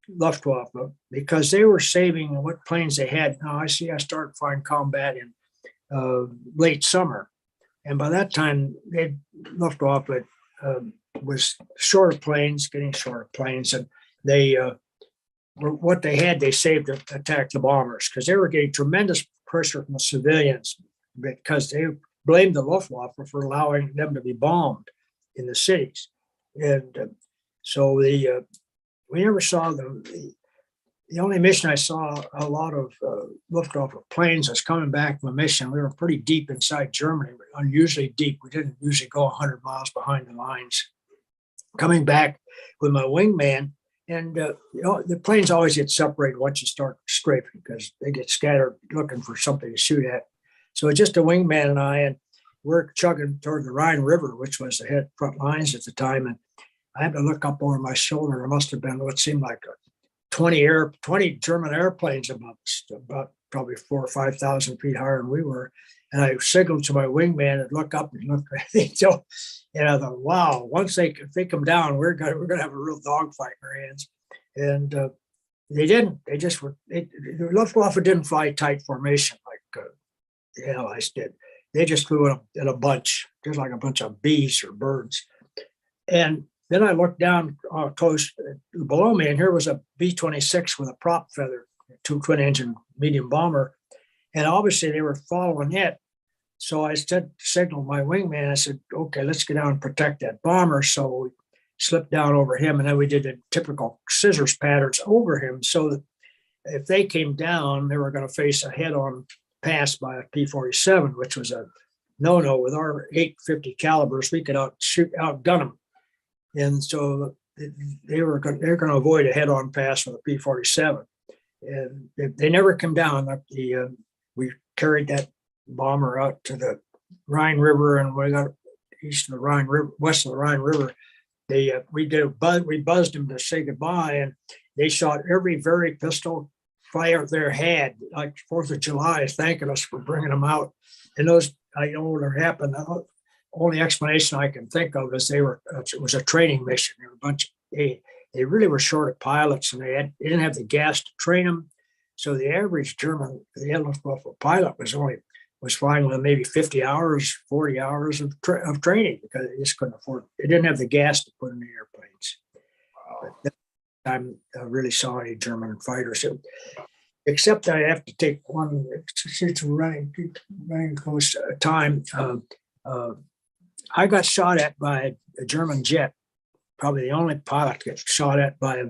Luftwaffe because they were saving what planes they had. Now I started flying combat in late summer. And by that time, Luftwaffe was short of planes, getting short of planes. And they, what they had, they saved to attack the bombers because they were getting tremendous pressure from the civilians because they blamed the Luftwaffe for allowing them to be bombed in the cities. And so we never saw them. The only mission I saw a lot of Luftwaffe planes was coming back from a mission. We were pretty deep inside Germany, unusually deep. We didn't usually go 100 miles behind the lines. Coming back with my wingman, and the planes always get separated once you start strafing because they get scattered looking for something to shoot at. So it's just a wingman and I, and we're chugging toward the Rhine River, which was the head front lines at the time. And I had to look up over my shoulder. There must have been what seemed like 20 German airplanes above us, about probably 4,000 or 5,000 feet higher than we were. And I signaled to my wingman and look up and look. And I thought, wow, if they come down, we're gonna have a real dogfight in our hands. And they didn't. They just were. The Luftwaffe didn't fly tight formation like the Allies did. They just flew in a bunch, just like a bunch of bees or birds. And then I looked down close below me, and here was a B-26 with a prop feather, two twin-engine medium bomber, and obviously they were following it. So I signaled my wingman. I said, "Okay, let's get down and protect that bomber." So we slipped down over him, and then we did the typical scissors patterns over him, so that if they came down, they were going to face a head-on pass by a P-47, which was a no-no. With our 850 calibers, we could outgun them. And so they're going to avoid a head-on pass with a P-47. And they never come down. We carried that bomber out to the Rhine River, and we got east of the Rhine River, west of the Rhine River. We buzzed them to say goodbye, and they shot every very pistol fire they had, like 4th of July, thanking us for bringing them out. And those, I know what happened. Only explanation I can think of is it was a training mission. They were a bunch. They really were short of pilots, and they didn't have the gas to train them. So the average German, the Luftwaffe pilot was flying with maybe 50 hours, 40 hours of training because they just couldn't afford. They didn't have the gas to put in the airplanes. Wow. But that time I really saw any German fighters. Except I have to take one. Since we're running close time. I got shot at by a German jet, probably the only pilot to get shot at by a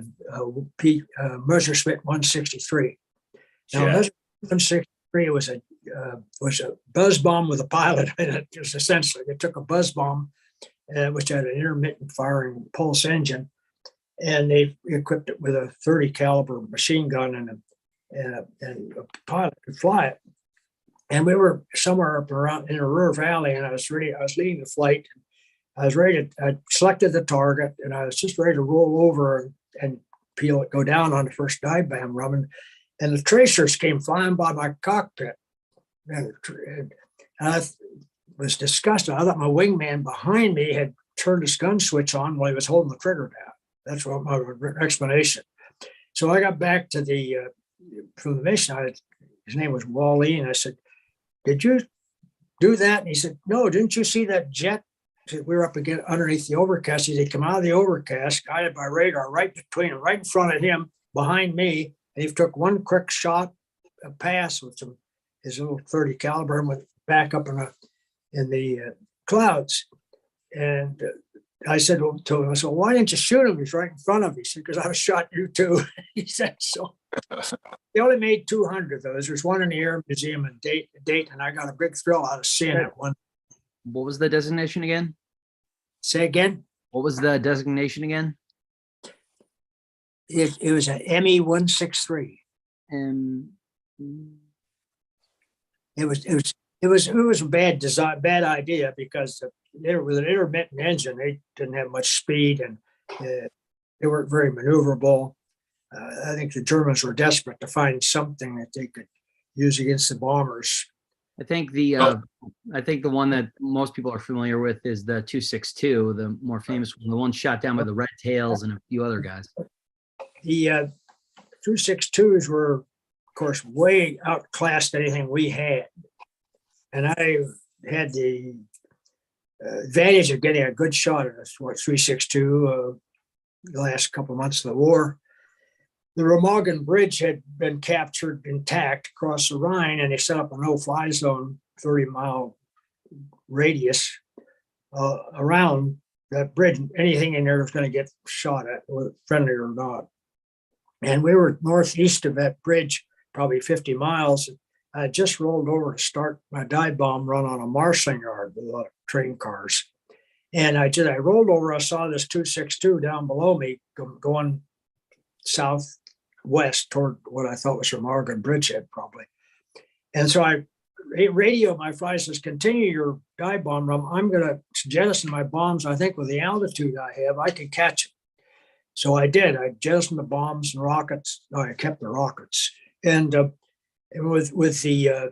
Messerschmitt 163. Now, Messerschmitt 163 was a buzz bomb with a pilot in it. Just essentially, they took a buzz bomb, which had an intermittent firing pulse engine, and they equipped it with a 30 caliber machine gun and a pilot could fly it. And we were somewhere up around in a Ruhr Valley, and I was leading the flight. I selected the target, and I was just ready to roll over and go down on the first dive bomb run. And the tracers came flying by my cockpit. And I was disgusted. I thought my wingman behind me had turned his gun switch on while he was holding the trigger down. That's what my explanation. So I got back to from the mission. His name was Wally, and I said, "Did you do that?" And he said, "No, didn't you see that jet?" We were up again underneath the overcast. He said, "Come out of the overcast, guided by radar, right in front of him, behind me." And he took one quick shot, a pass with his little 30 caliber, and went back up in the clouds. And I said to him, "So why didn't you shoot him? He's right in front of me." He said, "Because I was shot you too." He said so. They only made 200 of those. There's one in the Air Museum in Dayton, and I got a big thrill out of seeing that one. What was the designation again? Say again? What was the designation again? It was an ME-163. It was a bad design, bad idea because with an intermittent engine, they didn't have much speed, and they weren't very maneuverable. I think the Germans were desperate to find something that they could use against the bombers. I think the one that most people are familiar with is the 262, the more famous one, the one shot down by the Red Tails and a few other guys. The 262s were, of course, way outclassed anything we had. And I had the advantage of getting a good shot at a 362 the last couple of months of the war. The Remagen Bridge had been captured intact across the Rhine, and they set up a no-fly zone, 30-mile radius around that bridge. Anything in there was going to get shot at, whether friendly or not. And we were northeast of that bridge, probably 50 miles. I just rolled over to start my dive bomb run on a marshalling yard with a lot of train cars. And I rolled over, I saw this 262 down below me going southwest toward what I thought was Remagen Bridgehead, probably. And so I radioed my flight, says, continue your dive bomb run. I'm going to jettison my bombs. I think with the altitude I have, I can catch it. So I did. I jettisoned the bombs and rockets. No, I kept the rockets. And with the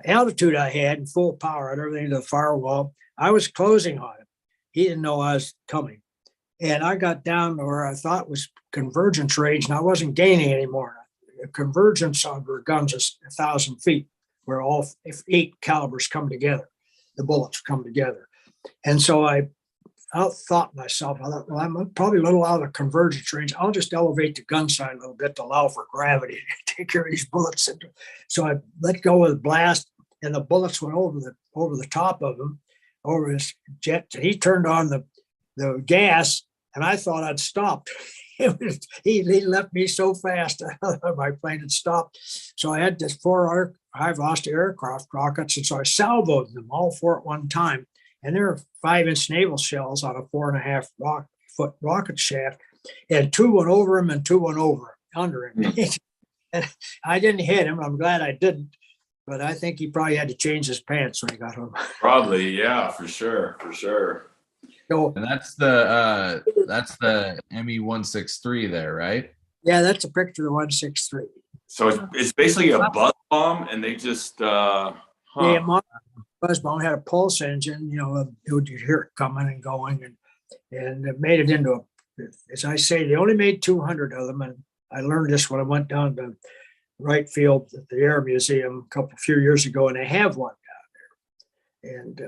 altitude I had and full power and everything to the firewall, I was closing on him. He didn't know I was coming. And I got down to where I thought was convergence range, and I wasn't gaining anymore. The convergence on our guns is 1,000 feet, where all 8 calibers come together. The bullets come together. And so I outthought myself. I thought, well, I'm probably a little out of convergence range. I'll just elevate the gun sight a little bit to allow for gravity to take care of these bullets. So I let go of the blast, and the bullets went over the top of him, over his jet. And he turned on the gas, and I thought I'd stopped. He left me so fast. My plane had stopped. So I had this 4 high-velocity aircraft rockets, and so I salvoed them all 4 at one time. And there were 5-inch naval shells on a 4.5-foot rocket shaft, and 2 went over him and 2 went under him. And I didn't hit him. I'm glad I didn't, but I think he probably had to change his pants when he got home. Probably, yeah, for sure. So, And that's the ME-163 there, right? yeah, that's a picture of 163. So it's basically a buzz bomb, and they just Yeah, my buzz bomb had a pulse engine. You'd hear it coming and going, and it made it into as I say, they only made 200 of them, and I learned this when I went down to Wright Field at the Air Museum a few years ago, and they have one down there. And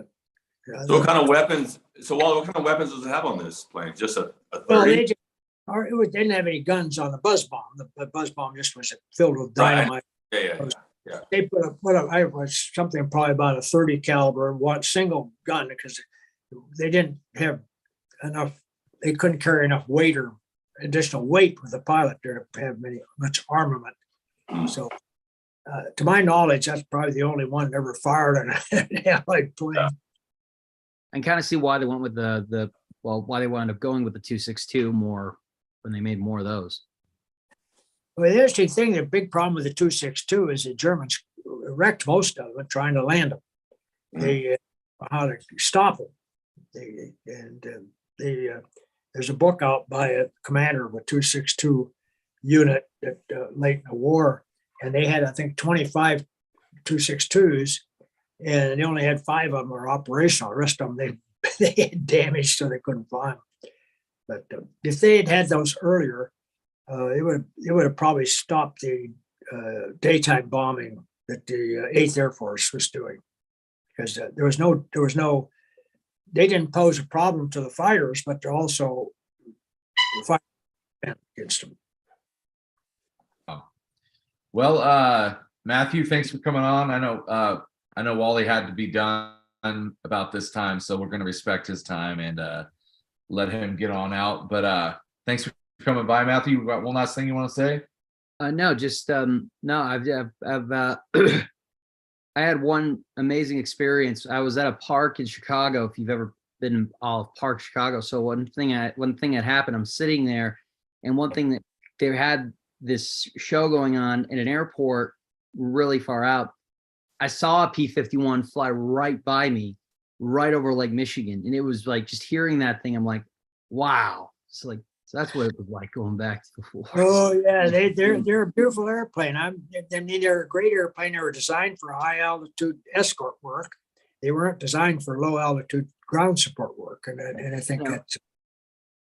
so what kind of weapons? So Wally, what kind of weapons does it have on this plane? Just a 30? Well, they didn't have any guns on the buzz bomb. The buzz bomb just was filled with dynamite. Yeah. They put I was something probably about a 30 caliber, one single gun, because they didn't have enough. They couldn't carry enough weight or additional weight with the pilot there to have much armament. So, to my knowledge, that's probably the only one that ever fired an Allied plane. Yeah. I can kind of see why they went with why they wound up going with the 262 more when they made more of those. Well, the interesting thing, the big problem with the 262 is the Germans wrecked most of them trying to land them. They how to stop them. There's a book out by a commander of a 262 unit that late in the war, and they had, I think, 25 262s, and they only had 5 of them were operational. The rest of them they had damaged, so they couldn't fly them. But if they had had those earlier, it would have probably stopped the daytime bombing that the 8th Air Force was doing, because there was no. They didn't pose a problem to the fighters, but they're also fighting against them. Well, Matthew, thanks for coming on. I know Wally had to be done about this time, so we're going to respect his time and let him get on out. But thanks for coming by, Matthew. You got one last thing you want to say? No, just no. I've I had one amazing experience. I was at a park in Chicago. If you've ever been in Olive Park, Chicago. So one thing that happened, I'm sitting there, and one thing that they had this show going on in an airport really far out. I saw a P-51 fly right by me, right over Lake Michigan. And it was like, just hearing that thing, I'm like, wow. It's like, So that's what it was like going back to before. Oh yeah, they're a beautiful airplane. I mean, they're a great airplane. They were designed for high altitude escort work. They weren't designed for low altitude ground support work, and I think that's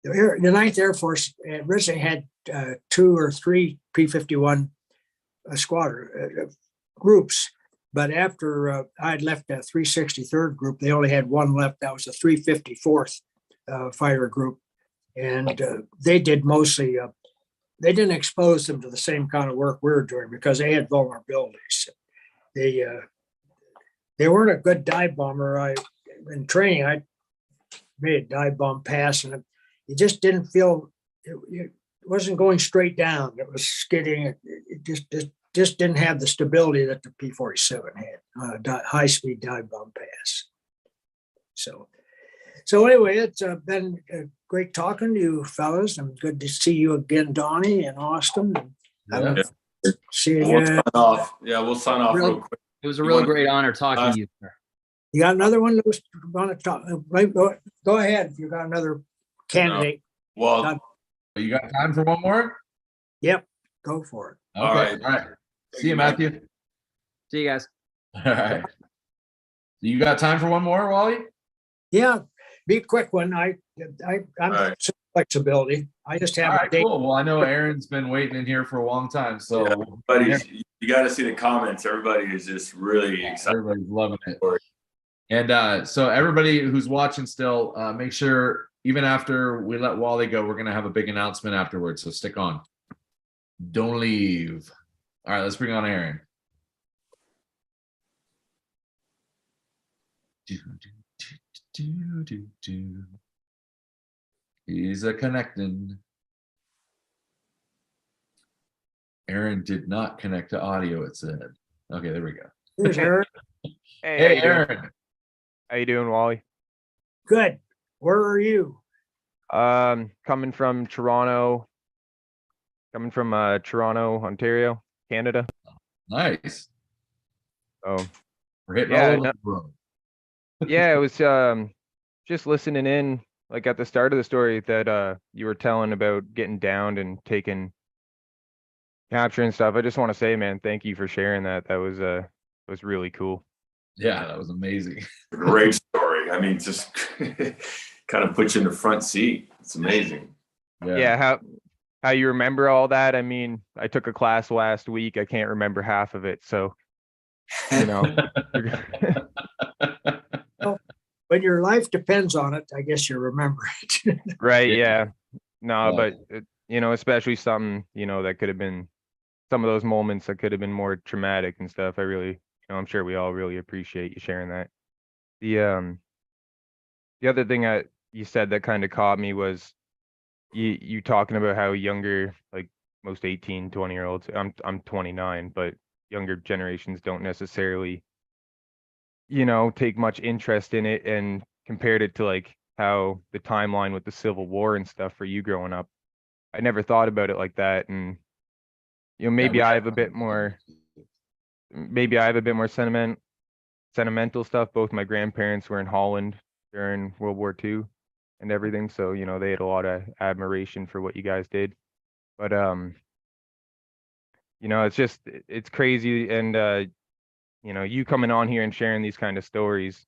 the Ninth Air Force originally had 2 or 3 P-51 squadron groups, but after I'd left the 363rd group, they only had one left. That was the 354th fighter group, and they did mostly. They didn't expose them to the same kind of work we were doing because they had vulnerabilities. They weren't a good dive bomber. In training, I made a dive bomb pass, and it just didn't feel. It wasn't going straight down. It was skidding. It just didn't have the stability that the P-47 had. High-speed dive bomb pass. So anyway, it's been great talking to you fellas, and good to see you again, Donnie and Austin. See you We'll again. sign off. Yeah, we'll sign off real quick. It was a real great honor talking to you, sir. You got another one, Lewis? Want to talk? Go ahead if you got another candidate. Well, You got time for one more? Yep, go for it. Okay. All right. All right. See you, Matthew. See you guys. All right. You got time for one more, Wally? Yeah, be a quick one. I'm right. flexibility. I just have All a right, date. cool. Well, I know Aaron's been waiting in here for a long time, so you got to see the comments. Everybody is just really excited. everybody's loving it. And so everybody who's watching still, make sure even after we let Wally go, we're gonna have a big announcement afterwards. So stick on. Don't leave. All right, let's bring on Aaron. He's a connecting. Aaron did not connect to audio, it said. Okay, there we go. Here's Aaron. Hey, Aaron. How you doing, Wally? Good. Where are you? Coming from Toronto, Ontario, Canada. Nice. Oh, We're hitting Yeah, all over no- the road. yeah, it was just listening in, like at the start of the story that you were telling about getting downed and taking capture and stuff. I just want to say, man, thank you for sharing that. That was really cool. Yeah, that was amazing. Great story. I mean, just kind of puts you in the front seat. It's amazing. Yeah, how you remember all that? I mean, I took a class last week. I can't remember half of it, so you know. When your life depends on it, I guess you remember it. Right, Yeah. yeah. No, Yeah. but especially something, that could have been some of those moments that could have been more traumatic and stuff. I really, I'm sure we all really appreciate you sharing that. The other thing you said that kind of caught me was you talking about how younger, like most 18, 20-year-olds, I'm 29, but younger generations don't necessarily, take much interest in it, and compared it to like how the timeline with the Civil War and stuff for you growing up. I never thought about it like that. And maybe I have a bit more sentimental stuff. Both my grandparents were in Holland during World War II and everything, so they had a lot of admiration for what you guys did. But it's crazy. And you coming on here and sharing these kind of stories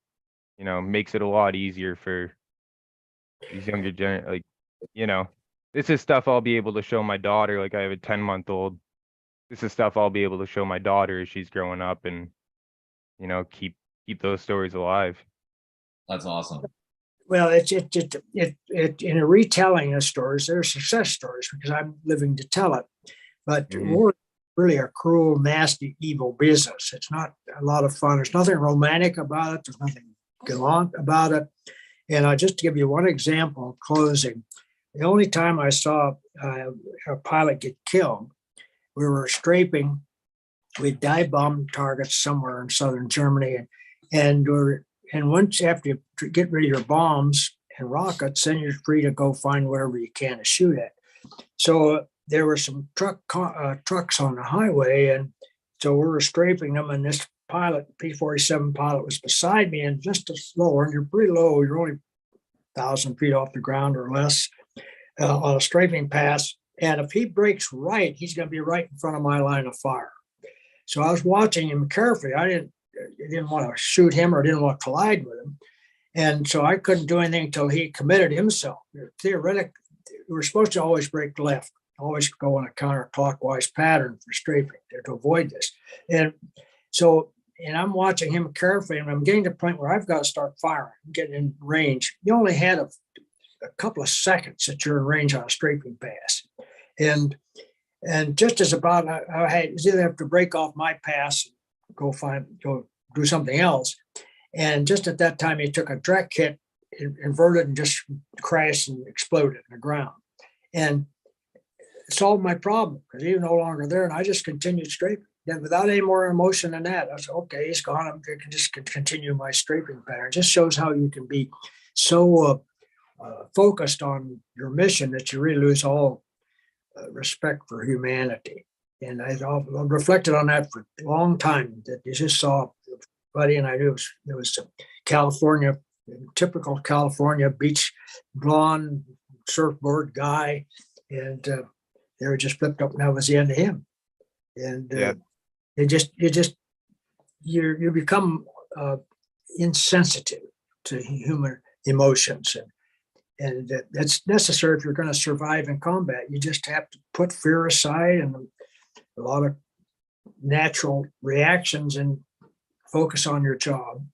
makes it a lot easier for these younger this is stuff I'll be able to show my daughter. Like, I have a 10-month-old. This is stuff I'll be able to show my daughter as she's growing up, and keep those stories alive. That's awesome. Well, it in a retelling of stories, they're success stories because I'm living to tell it. But war is really a cruel, nasty, evil business. It's not a lot of fun. There's nothing romantic about it. There's nothing gallant about it. And just to give you one example in closing, the only time I saw a pilot get killed, we were scraping. We dive bomb targets somewhere in southern Germany, and once after you get rid of your bombs and rockets, then you're free to go find whatever you can to shoot at. So there were some trucks on the highway, and so we were scraping them. And this pilot, P-47 pilot, was beside me, and just lower, and you're pretty low. You're only 1,000 feet off the ground or less. on a strafing pass. And if he breaks right, he's going to be right in front of my line of fire. So I was watching him carefully. I didn't want to shoot him or didn't want to collide with him. And so I couldn't do anything until he committed himself. Theoretically, we were supposed to always break left, always go in a counterclockwise pattern for strafing to avoid this. And so, and I'm watching him carefully, and I'm getting to the point where I've got to start firing, getting in range. You only had a couple of seconds that you're in range on a strafing pass. And just as about, I was either have to break off my pass, go do something else. And just at that time, he took a direct hit, inverted, and just crashed and exploded in the ground. And it solved my problem because he was no longer there. And I just continued strafing. Then without any more emotion than that, I said, okay, he's gone. I can just continue my strafing pattern. It just shows how you can be so focused on your mission that you really lose all respect for humanity. And I've reflected on that for a long time, that you just saw buddy, and I knew it was California, typical California beach, blonde surfboard guy, and they were just flipped up, and that was the end of him. And you become insensitive to human emotions, and that's necessary if you're going to survive in combat. You just have to put fear aside and a lot of natural reactions and focus on your job.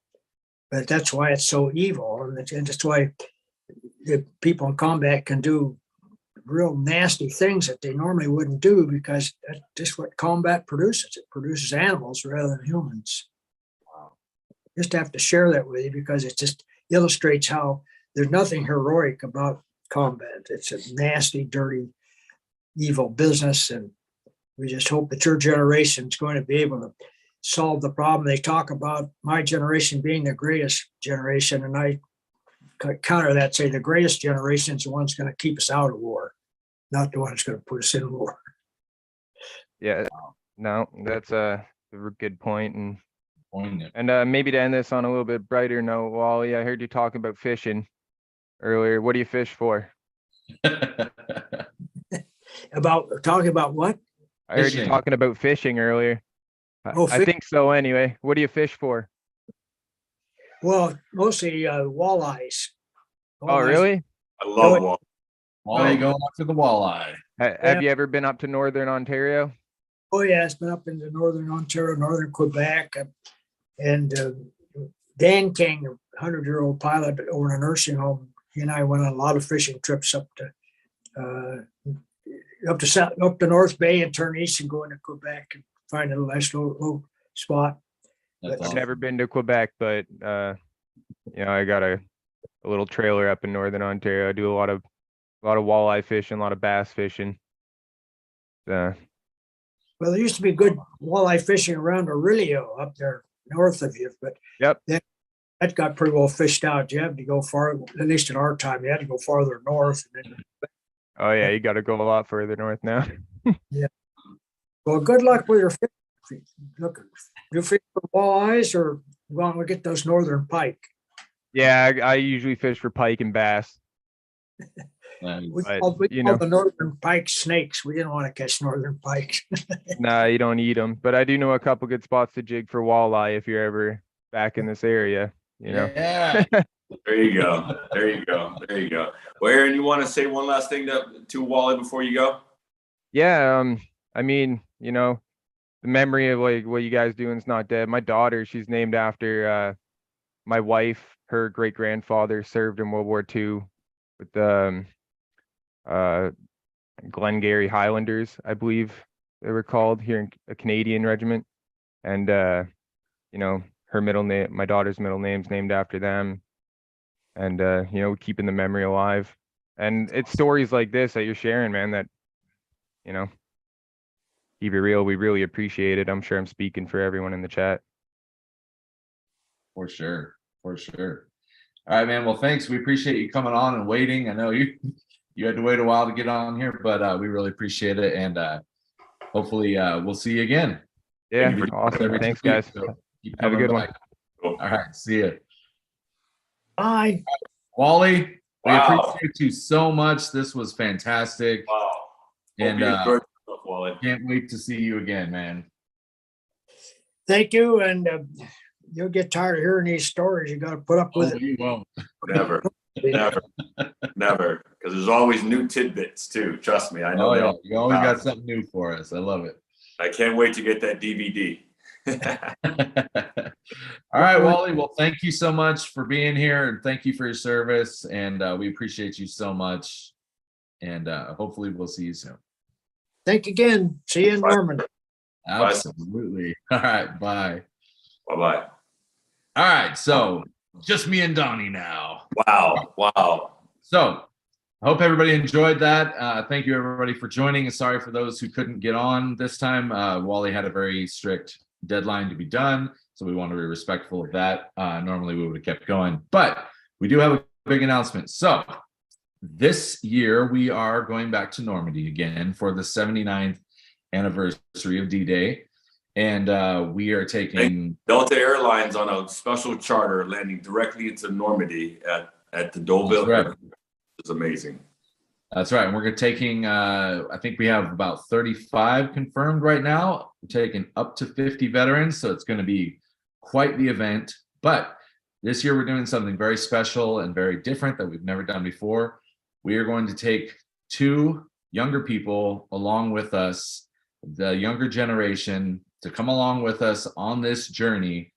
But that's why it's so evil, and that's why the people in combat can do real nasty things that they normally wouldn't do, because that's just what combat produces. It produces animals rather than humans. Wow. Just have to share that with you because it just illustrates how there's nothing heroic about combat. It's a nasty, dirty, evil business, and we just hope that your generation is going to be able to solve the problem. They talk about my generation being the greatest generation, and I counter that, say the greatest generation is the one's going to keep us out of war, not the one that's going to put us in war. Yeah, no, that's a good point. And maybe to end this on a little bit brighter note, Wally, I heard you talking about fishing earlier. What do you fish for? Talking about what? I heard you talking about fishing earlier. I think so anyway. What do you fish for? Well, mostly walleyes. Oh, really? I love walleye. Walleye going up to the walleye. Have you ever been up to Northern Ontario? Oh, yeah, it's been up into Northern Ontario, Northern Quebec. And Dan King, a 100-year-old pilot over in a nursing home, he and I went on a lot of fishing trips up to North Bay and turn east and go into Quebec and find a nice little spot. I've never been to Quebec, but I got a little trailer up in Northern Ontario. I do a lot of walleye fishing, a lot of bass fishing. Well, there used to be good walleye fishing around Aurelio up there north of you, but yep, that got pretty well fished out. You had to go far, at least in our time, you had to go farther north. Oh yeah, you got to go a lot further north now. Yeah. Well, good luck with your fishing. Look, you fish for walleyes, or you want to get those northern pike? Yeah, I usually fish for pike and bass. We call the northern pike snakes. We didn't want to catch northern pike. Nah, you don't eat them. But I do know a couple good spots to jig for walleye if you're ever back in this area. Yeah. There you go. Well, Aaron, you want to say one last thing to Wally before you go? Yeah. I mean, the memory of like what you guys doing is not dead. My daughter, she's named after my wife. Her great grandfather served in World War II with the Glengarry Highlanders, I believe they were called, here in a Canadian regiment. And her middle name, my daughter's middle name's named after them. And keeping the memory alive. And it's stories like this that you're sharing, man, that keep it real. We really appreciate it. I'm sure I'm speaking for everyone in the chat. For sure. All right, man. Well, thanks. We appreciate you coming on and waiting. I know you had to wait a while to get on here, but we really appreciate it. And hopefully we'll see you again. Yeah, awesome. Thanks, guys. So have a good one. All right, see you. Bye. Wally. We Wow. appreciate you so much. This was fantastic. Wow. And Hope you enjoyed yourself, Wally. can't wait to see you again, man. Thank you. And you'll get tired of hearing these stories. You got to put up with Oh, it. you won't. Never, never, never. Because there's always new tidbits too. Trust me, I know. Oh, they yeah. all- You always got something new for us. I love it. I can't wait to get that DVD. All right, Wally. Well, thank you so much for being here, and thank you for your service. And we appreciate you so much. And hopefully, we'll see you soon. Thank you again. See you in Normandy. Absolutely. All right. Bye. Bye-bye. All right. So just me and Donnie now. Wow. Wow. So I hope everybody enjoyed that. Thank you, everybody, for joining. And sorry for those who couldn't get on this time. Wally had a very strict deadline to be done, so we want to be respectful of that. Normally, we would have kept going, but we do have a big announcement. So this year, we are going back to Normandy again for the 79th anniversary of D-Day. And we are taking Delta Airlines on a special charter landing directly into Normandy at the Deauville. That's right. Airport. It's amazing. That's right. And we're taking, I think we have about 35 confirmed right now. We're taking up to 50 veterans. So it's going to be quite the event. But this year we're doing something very special and very different that we've never done before. We are going to take 2 younger people along with us, the younger generation, to come along with us on this journey.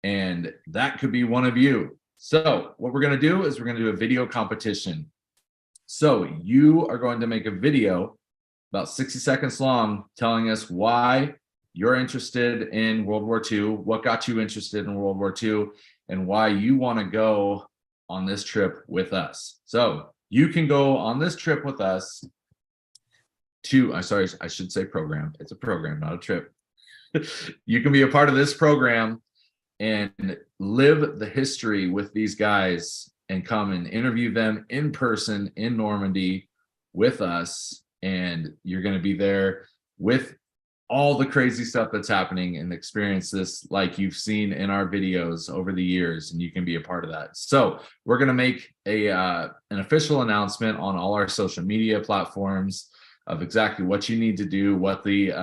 And that could be one of you. So what we're going to do is we're going to do a video competition. So you are going to make a video about 60 seconds long telling us why you're interested in World War II, what got you interested in World War II, and why you want to go on this trip with us. So you can go on this trip with us to, I'm sorry, I should say program. It's a program, not a trip. You can be a part of this program and live the history with these guys and come and interview them in person in Normandy with us. And you're going to be there with all the crazy stuff that's happening and experience this like you've seen in our videos over the years, and you can be a part of that. So we're going to make an official announcement on all our social media platforms of exactly what you need to do, what the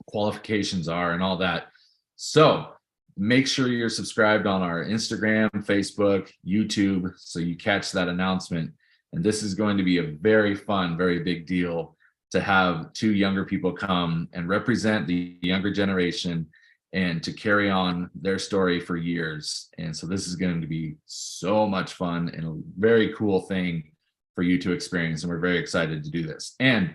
qualifications are and all that. So make sure you're subscribed on our Instagram, Facebook, YouTube, so you catch that announcement. And this is going to be a very fun, very big deal to have 2 younger people come and represent the younger generation and to carry on their story for years. And so this is going to be so much fun and a very cool thing for you to experience. And we're very excited to do this. And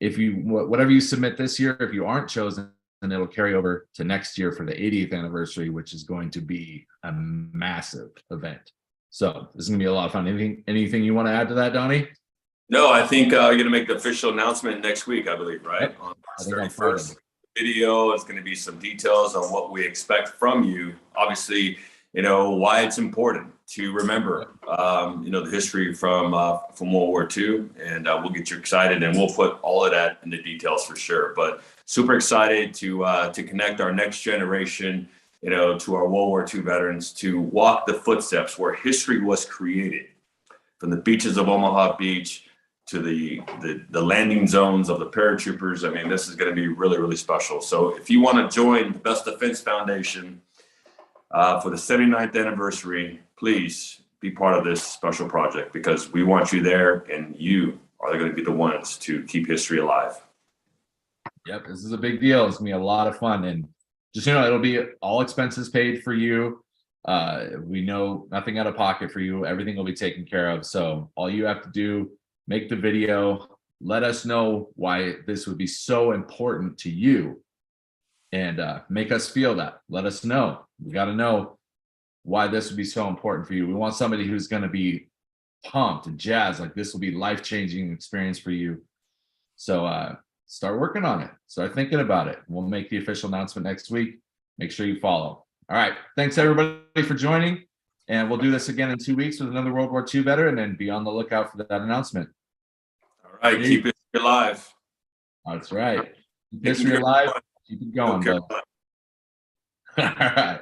if you, whatever you submit this year, if you aren't chosen, then it'll carry over to next year for the 80th anniversary, which is going to be a massive event. So this is gonna be a lot of fun. Anything you want to add to that, Donnie? No, I think you're going to make the official announcement next week, I believe, right? Yep. On I think March on 31st. Video is going to be some details on what we expect from you. Obviously, why it's important to remember, the history from World War II, and we'll get you excited, and we'll put all of that in the details for sure. But super excited to connect our next generation, to our World War II veterans, to walk the footsteps where history was created, from the beaches of Omaha Beach to the landing zones of the paratroopers. I mean, this is going to be really, really special. So if you want to join the Best Defense Foundation for the 79th anniversary, please be part of this special project, because we want you there, and you are going to be the ones to keep history alive. Yep, this is a big deal. It's gonna be a lot of fun, and just it'll be all expenses paid for you. We know nothing out of pocket for you. Everything will be taken care of. So all you have to do, make the video, let us know why this would be so important to you, and make us feel that. Let us know. We got to know why this would be so important for you. We want somebody who's going to be pumped and jazzed, like this will be life-changing experience for you. So start working on it. Start thinking about it. We'll make the official announcement next week. Make sure you follow. All right. Thanks everybody for joining. And we'll do this again in 2 weeks with another World War II veteran, and be on the lookout for that announcement. All right. Keep it alive. That's right. Keep history alive. Keep it going, bud. All right.